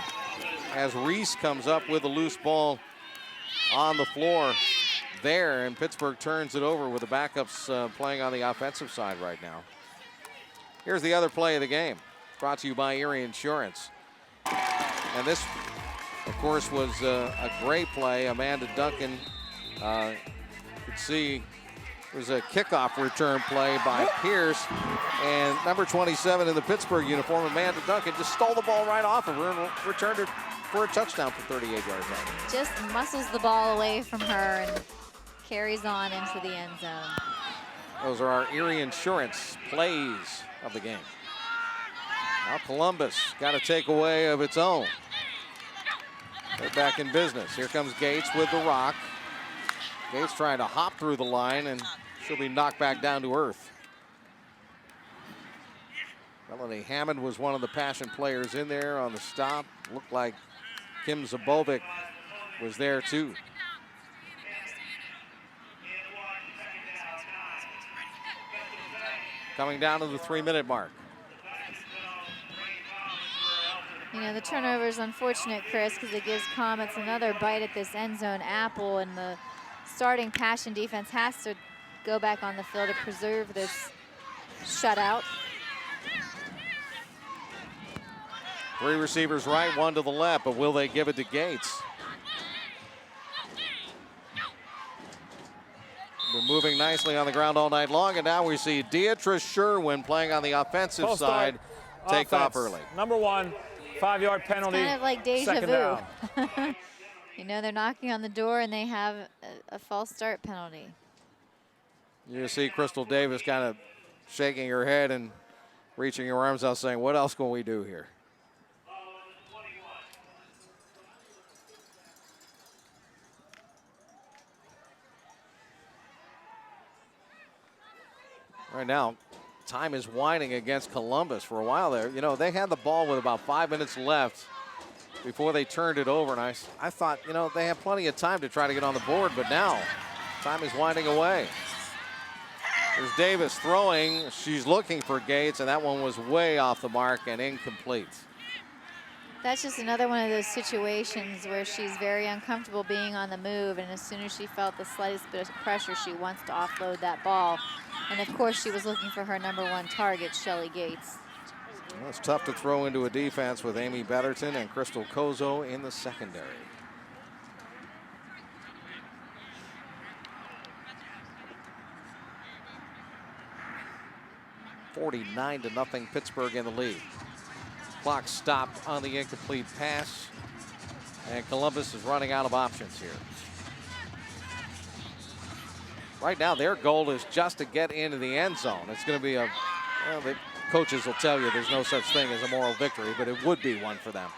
A: as Reese comes up with a loose ball on the floor there, and Pittsburgh turns it over with the backups playing on the offensive side right now. Here's the other play of the game, brought to you by Erie Insurance. And this, of course, was a great play. Amanda Duncan, you could see there's a kickoff return play by Pierce, and number 27 in the Pittsburgh uniform, Amanda Duncan, just stole the ball right off of her and returned it for a touchdown for 38 yards out.
B: Just muscles the ball away from her and carries on into the end zone.
A: Those are our Erie Insurance plays of the game. Now Columbus got a takeaway of its own. They're back in business. Here comes Gates with the rock. Gates trying to hop through the line, and she'll be knocked back down to earth. Melanie Hammond was one of the Passion players in there on the stop. Looked like Kim Zabovic was there too. Coming down to the 3-minute mark.
B: You know, the turnover is unfortunate, Chris, because it gives Comets another bite at this end zone apple, and the starting Passion defense has to go back on the field to preserve this shutout.
A: 3 receivers right, 1 to the left, but will they give it to Gates? Been moving nicely on the ground all night long, and now we see Deatrice Sherwin playing on the offensive side take off early.
O: Number 1, 5-yard penalty.
B: It's kind of like deja vu.
O: Down.
B: You know, they're knocking on the door and they have a false start penalty.
A: You see Crystal Davis kind of shaking her head and reaching her arms out saying, what else can we do here? Right now, time is winding against Columbus for a while there. You know, they had the ball with about 5 minutes left before they turned it over. And I thought, you know, they have plenty of time to try to get on the board, but now time is winding away. There's Davis throwing. She's looking for Gates, and that one was way off the mark and incomplete.
B: That's just another one of those situations where she's very uncomfortable being on the move, and as soon as she felt the slightest bit of pressure, she wants to offload that ball. And of course, she was looking for her #1 target, Shelly Gates.
A: Well, it's tough to throw into a defense with Amy Betterton and Crystal Kozo in the secondary. (49-0) Pittsburgh in the lead. Clock stopped on the incomplete pass, and Columbus is running out of options here. Right now, their goal is just to get into the end zone. It's going to be the coaches will tell you there's no such thing as a moral victory, but it would be one for them.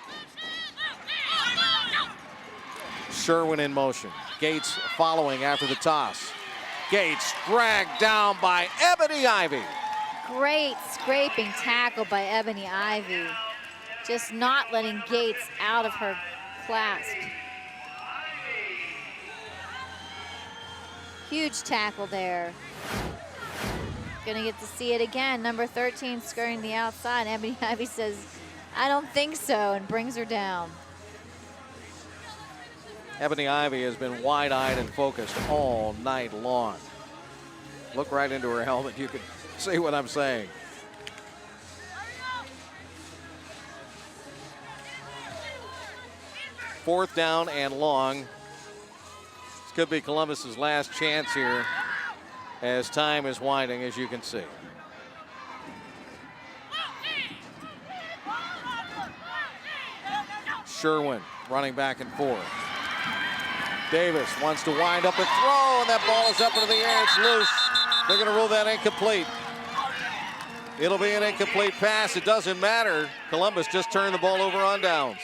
A: Sherwin in motion. Gates following after the toss. Gates dragged down by Ebony Ivy.
B: Great scraping tackle by Ebony Ivy. Just not letting Gates out of her clasp. Huge tackle there. Gonna get to see it again. Number 13 skirting the outside. Ebony Ivy says, I don't think so, and brings her down.
A: Ebony Ivy has been wide-eyed and focused all night long. Look right into her helmet. You can see what I'm saying. Fourth down and long. This could be Columbus's last chance here as time is winding, as you can see. Sherwin running back and forth. Davis wants to wind up and throw, and that ball is up into the air. It's loose. They're going to rule that incomplete. It'll be an incomplete pass. It doesn't matter. Columbus just turned the ball over on downs.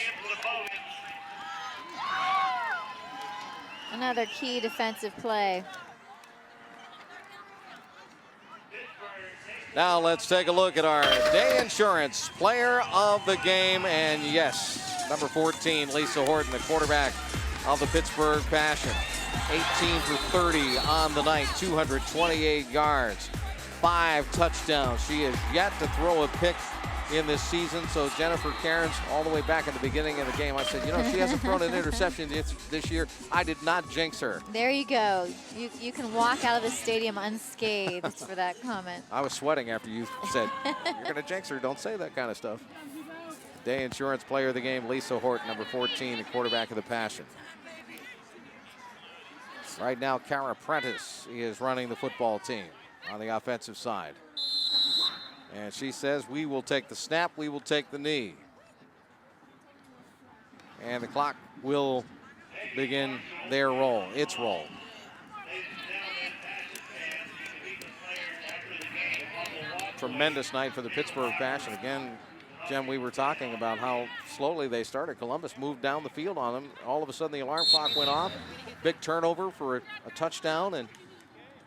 B: Another key defensive play.
A: Now let's take a look at our Day Insurance Player of the Game. And yes, number 14, Lisa Horton, the quarterback of the Pittsburgh Passion. 18 for 30 on the night, 228 yards, 5 touchdowns. She has yet to throw a pick in this season. So Jennifer Cairns, all the way back at the beginning of the game, I said, you know, she hasn't thrown an interception this year. I did not jinx her.
B: There you go. You can walk out of the stadium unscathed for that comment.
A: I was sweating after you said, you're going to jinx her. Don't say that kind of stuff. Day Insurance Player of the Game, Lisa Horton, number 14, the quarterback of the Passion. Right now, Kara Prentice is running the football team on the offensive side. And she says, we will take the snap, we will take the knee. And the clock will begin its roll. Tremendous night for the Pittsburgh Passion. Again, Jem, we were talking about how slowly they started. Columbus moved down the field on them. All of a sudden, the alarm clock went off. Big turnover for a touchdown, and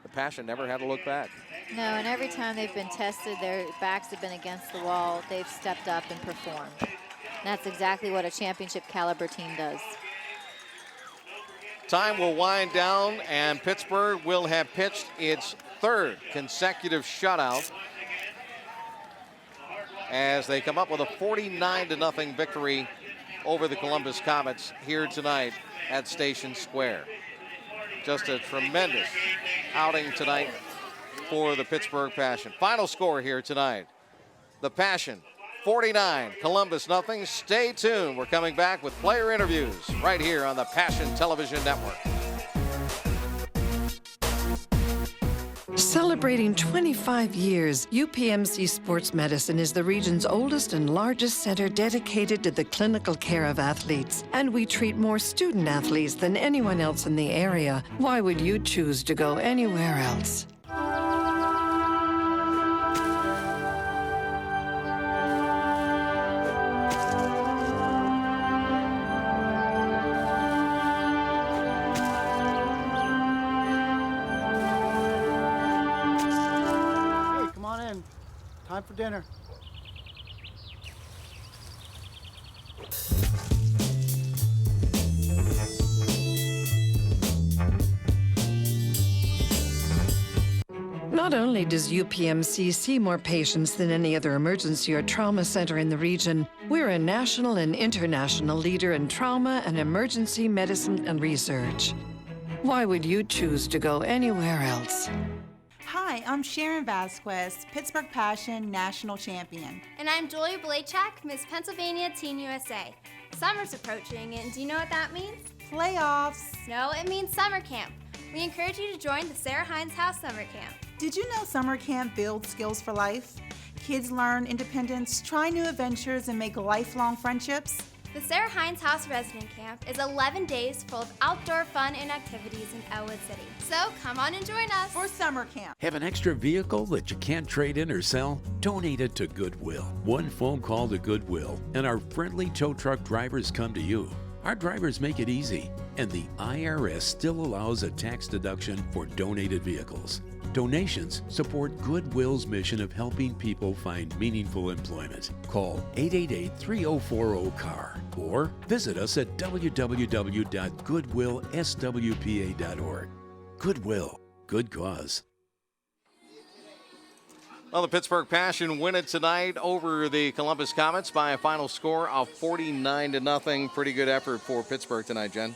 A: the Passion never had to look back.
B: No, and every time they've been tested, their backs have been against the wall. They've stepped up and performed. And that's exactly what a championship caliber team does.
A: Time will wind down, and Pittsburgh will have pitched its 3rd consecutive shutout as they come up with a 49-0 victory over the Columbus Comets here tonight at Station Square. Just a tremendous outing tonight for the Pittsburgh Passion. Final score here tonight. The Passion 49, Columbus nothing. Stay tuned. We're coming back with player interviews right here on the Passion Television Network.
J: Celebrating 25 years, UPMC Sports Medicine is the region's oldest and largest center dedicated to the clinical care of athletes. And we treat more student athletes than anyone else in the area. Why would you choose to go anywhere else?
F: Time for dinner.
J: Not only does UPMC see more patients than any other emergency or trauma center in the region, we're a national and international leader in trauma and emergency medicine and research. Why would you choose to go anywhere else?
G: Hi, I'm Sharon Vasquez, Pittsburgh Passion National Champion.
I: And I'm Julia Blachak, Miss Pennsylvania Teen USA. Summer's approaching, and do you know what that means?
G: Playoffs.
I: No, it means summer camp. We encourage you to join the Sarah Hines House Summer Camp.
G: Did you know summer camp builds skills for life? Kids learn independence, try new adventures, and make lifelong friendships.
I: The Sarah Hines House Resident Camp is 11 days full of outdoor fun and activities in Elwood City. So come on and join us
G: for summer camp.
N: Have an extra vehicle that you can't trade in or sell? Donate it to Goodwill. One phone call to Goodwill, and our friendly tow truck drivers come to you. Our drivers make it easy, and the IRS still allows a tax deduction for donated vehicles. Donations support Goodwill's mission of helping people find meaningful employment. Call 888-3040-CAR or visit us at www.goodwillswpa.org. Goodwill, good cause.
A: Well, the Pittsburgh Passion win it tonight over the Columbus Comets by a final score of 49-0. Pretty good effort for Pittsburgh tonight, Jen.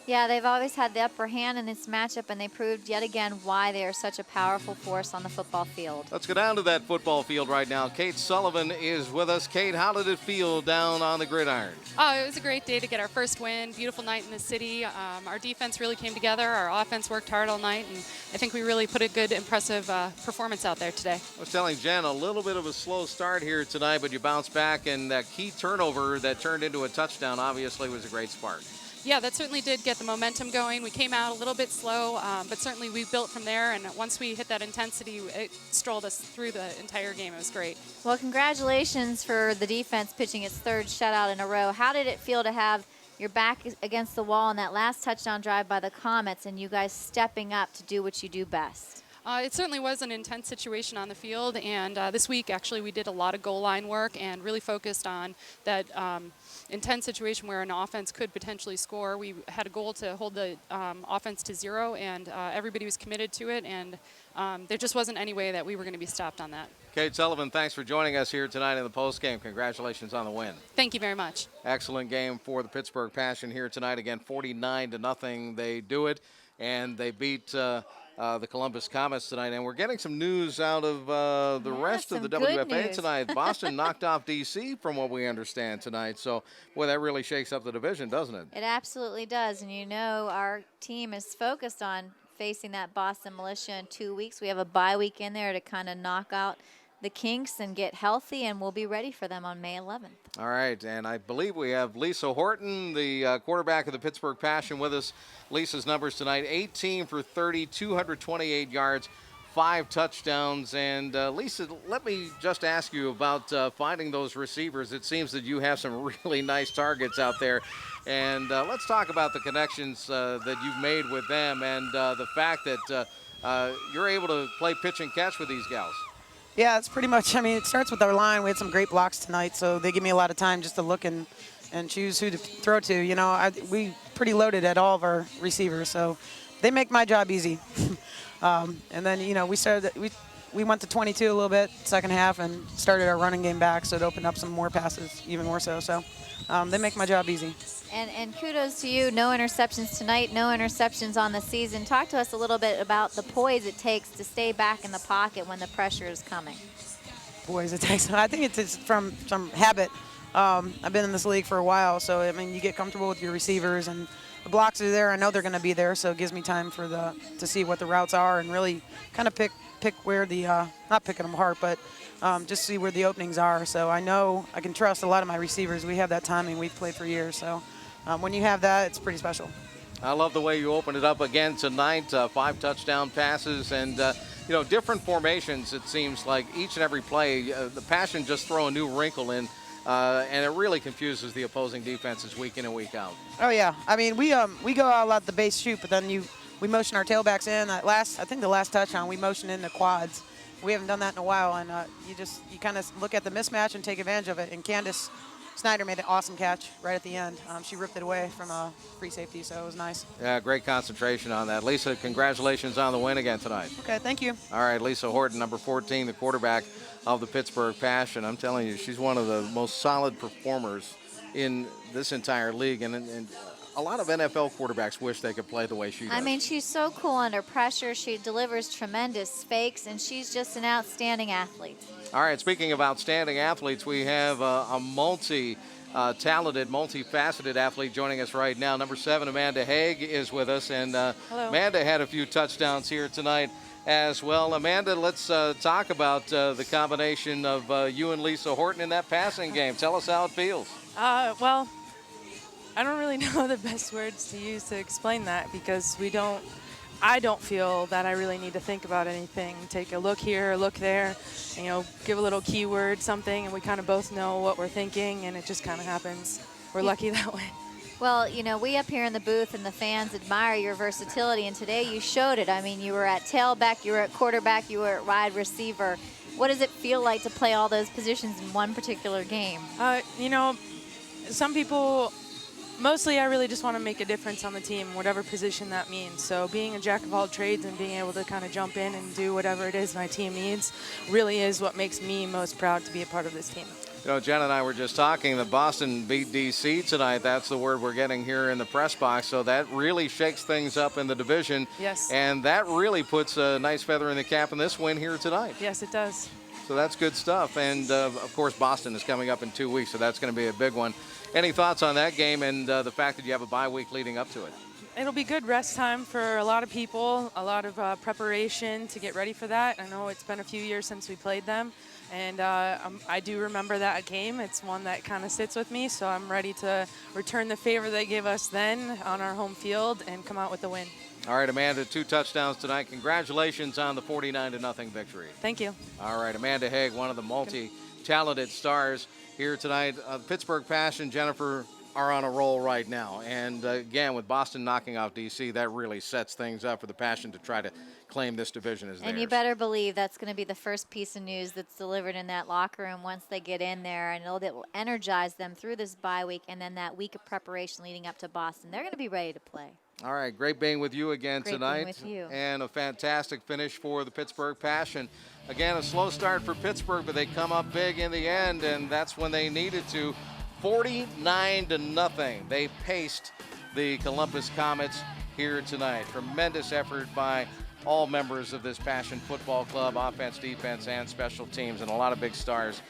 B: Yeah, they've always had the upper hand in this matchup, and they proved yet again why they are such a powerful force on the football field.
A: Let's go down to that football field right now. Kate Sullivan is with us. Kate, how did it feel down on the gridiron?
H: Oh, it was a great day to get our first win. Beautiful night in the city. Our defense really came together. Our offense worked hard all night, and I think we really put a good, impressive performance out there today.
A: I was telling Jen, a little bit of a slow start here tonight, but you bounced back, and that key turnover that turned into a touchdown obviously was a great spark.
H: Yeah, that certainly did get the momentum going. We came out a little bit slow, but certainly we built from there, and once we hit that intensity, it strolled us through the entire game. It was great.
B: Well, congratulations for the defense pitching its third shutout in a row. How did it feel to have your back against the wall on that last touchdown drive by the Comets and you guys stepping up to do what you do best?
H: It certainly was an intense situation on the field, and this week actually we did a lot of goal line work and really focused on that intense situation where an offense could potentially score. We had a goal to hold the offense to 0, and everybody was committed to it, and there just wasn't any way that we were going to be stopped on that.
A: Kate Sullivan, thanks for joining us here tonight in the postgame. Congratulations on the win.
H: Thank you very much.
A: Excellent game for the Pittsburgh Passion here tonight. Again, 49-0. They do it, and they beat the Columbus Comets tonight. And we're getting some news out of the rest of the WFA tonight. Boston knocked off D.C. from what we understand tonight. So, boy, that really shakes up the division, doesn't it?
B: It absolutely does. And you know our team is focused on facing that Boston Militia in 2 weeks. We have a bye week in there to kind of knock out the kinks and get healthy, and we'll be ready for them on May 11th.
A: All right, and I believe we have Lisa Horton, the quarterback of the Pittsburgh Passion, with us. Lisa's numbers tonight: 18 for 30, 228 yards, 5 touchdowns. And Lisa, let me just ask you about finding those receivers. It seems that you have some really nice targets out there. And let's talk about the connections that you've made with them and the fact that you're able to play pitch and catch with these gals.
M: Yeah, it's pretty much, I mean, it starts with our line. We had some great blocks tonight, so they give me a lot of time just to look and choose who to throw to. You know, we pretty loaded at all of our receivers, so they make my job easy. And then, you know, we went to 22 a little bit second half and started our running game back, so it opened up some more passes, even more so. So they make my job easy.
B: And kudos to you. No interceptions tonight, no interceptions on the season. Talk to us a little bit about the poise it takes to stay back in the pocket when the pressure is coming.
M: Poise it takes. I think it's from some habit. I've been in this league for a while, so I mean, you get comfortable with your receivers, and the blocks are there. I know they're going to be there, so it gives me time to see what the routes are and really kind of pick where the not picking them apart, but just see where the openings are. So I know I can trust a lot of my receivers. We have that timing. We've played for years, so when you have that, it's pretty special.
A: I love the way you opened it up again tonight. 5 touchdown passes and, you know, different formations. It seems like each and every play, the Passion just throw a new wrinkle in, and it really confuses the opposing defenses week in and week out.
M: Oh, yeah. I mean, we go out a lot the base shoot, but then we motion our tailbacks in. I think the last touchdown, we motion in the quads. We haven't done that in a while, and you kind of look at the mismatch and take advantage of it. And Candace Snyder made an awesome catch right at the end. She ripped it away from a free safety, so it was nice.
A: Yeah, great concentration on that. Lisa, congratulations on the win again tonight.
M: Okay, thank you.
A: All right, Lisa Horton, number 14, the quarterback of the Pittsburgh Passion. I'm telling you, she's one of the most solid performers in this entire league, and a lot of NFL quarterbacks wish they could play the way she does.
B: I mean, she's so cool under pressure. She delivers tremendous fakes, and she's just an outstanding athlete.
A: All right, speaking of outstanding athletes, we have a multi-talented, multifaceted athlete joining us right now. Number 7, Amanda Haig, is with us, and Amanda had a few touchdowns here tonight as well. Amanda, let's talk about the combination of you and Lisa Horton in that passing game. Tell us how it feels.
K: Well, I don't really know the best words to use to explain that because I don't feel that I really need to think about anything. Take a look here, a look there, give a little keyword, something, and we kind of both know what we're thinking, and it just kind of happens. We're lucky that way.
B: Well, we up here in the booth and the fans admire your versatility, and today you showed it. I mean, you were at tailback, you were at quarterback, you were at wide receiver. What does it feel like to play all those positions in one particular game?
K: Some people... Mostly, I really just want to make a difference on the team, whatever position that means. So being a jack of all trades and being able to kind of jump in and do whatever it is my team needs really is what makes me most proud to be a part of this team.
A: Jen and I were just talking, the Boston beat DC tonight. That's the word we're getting here in the press box. So that really shakes things up in the division.
K: Yes.
A: And that really puts a nice feather in the cap in this win here tonight.
K: Yes, it does.
A: So that's good stuff. And, of course, Boston is coming up in 2 weeks, so that's going to be a big one. Any thoughts on that game and the fact that you have a bye week leading up to it?
K: It'll be good rest time for a lot of people, a lot of preparation to get ready for that. I know it's been a few years since we played them, and I do remember that game. It's one that kind of sits with me, so I'm ready to return the favor they gave us then on our home field and come out with the win.
A: All right, Amanda, 2 touchdowns tonight. Congratulations on the 49-0 victory.
K: Thank you.
A: All right, Amanda Haig, one of the multi-talented stars here tonight. Pittsburgh Passion, Jennifer, are on a roll right now. And, again, with Boston knocking off D.C., that really sets things up for the Passion to try to claim this division as theirs.
B: And you better believe that's going to be the first piece of news that's delivered in that locker room once they get in there. And that will energize them through this bye week and then that week of preparation leading up to Boston. They're going to be ready to play.
A: All right, great being with you again tonight.
B: Great being with you.
A: And a fantastic finish for the Pittsburgh Passion. Again, a slow start for Pittsburgh, but they come up big in the end, and that's when they needed to. 49-0. They paced the Columbus Comets here tonight. Tremendous effort by all members of this Passion Football Club, offense, defense, and special teams, and a lot of big stars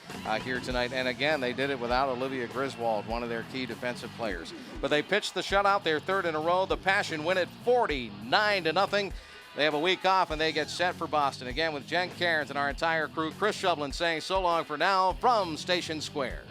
A: here tonight. And again, they did it without Olivia Griswold, one of their key defensive players. But they pitched the shutout, their 3rd in a row. The Passion win it 49-0. They have a week off, and they get set for Boston. Again, with Jen Cairns and our entire crew, Chris Shovlin saying so long for now from Station Square.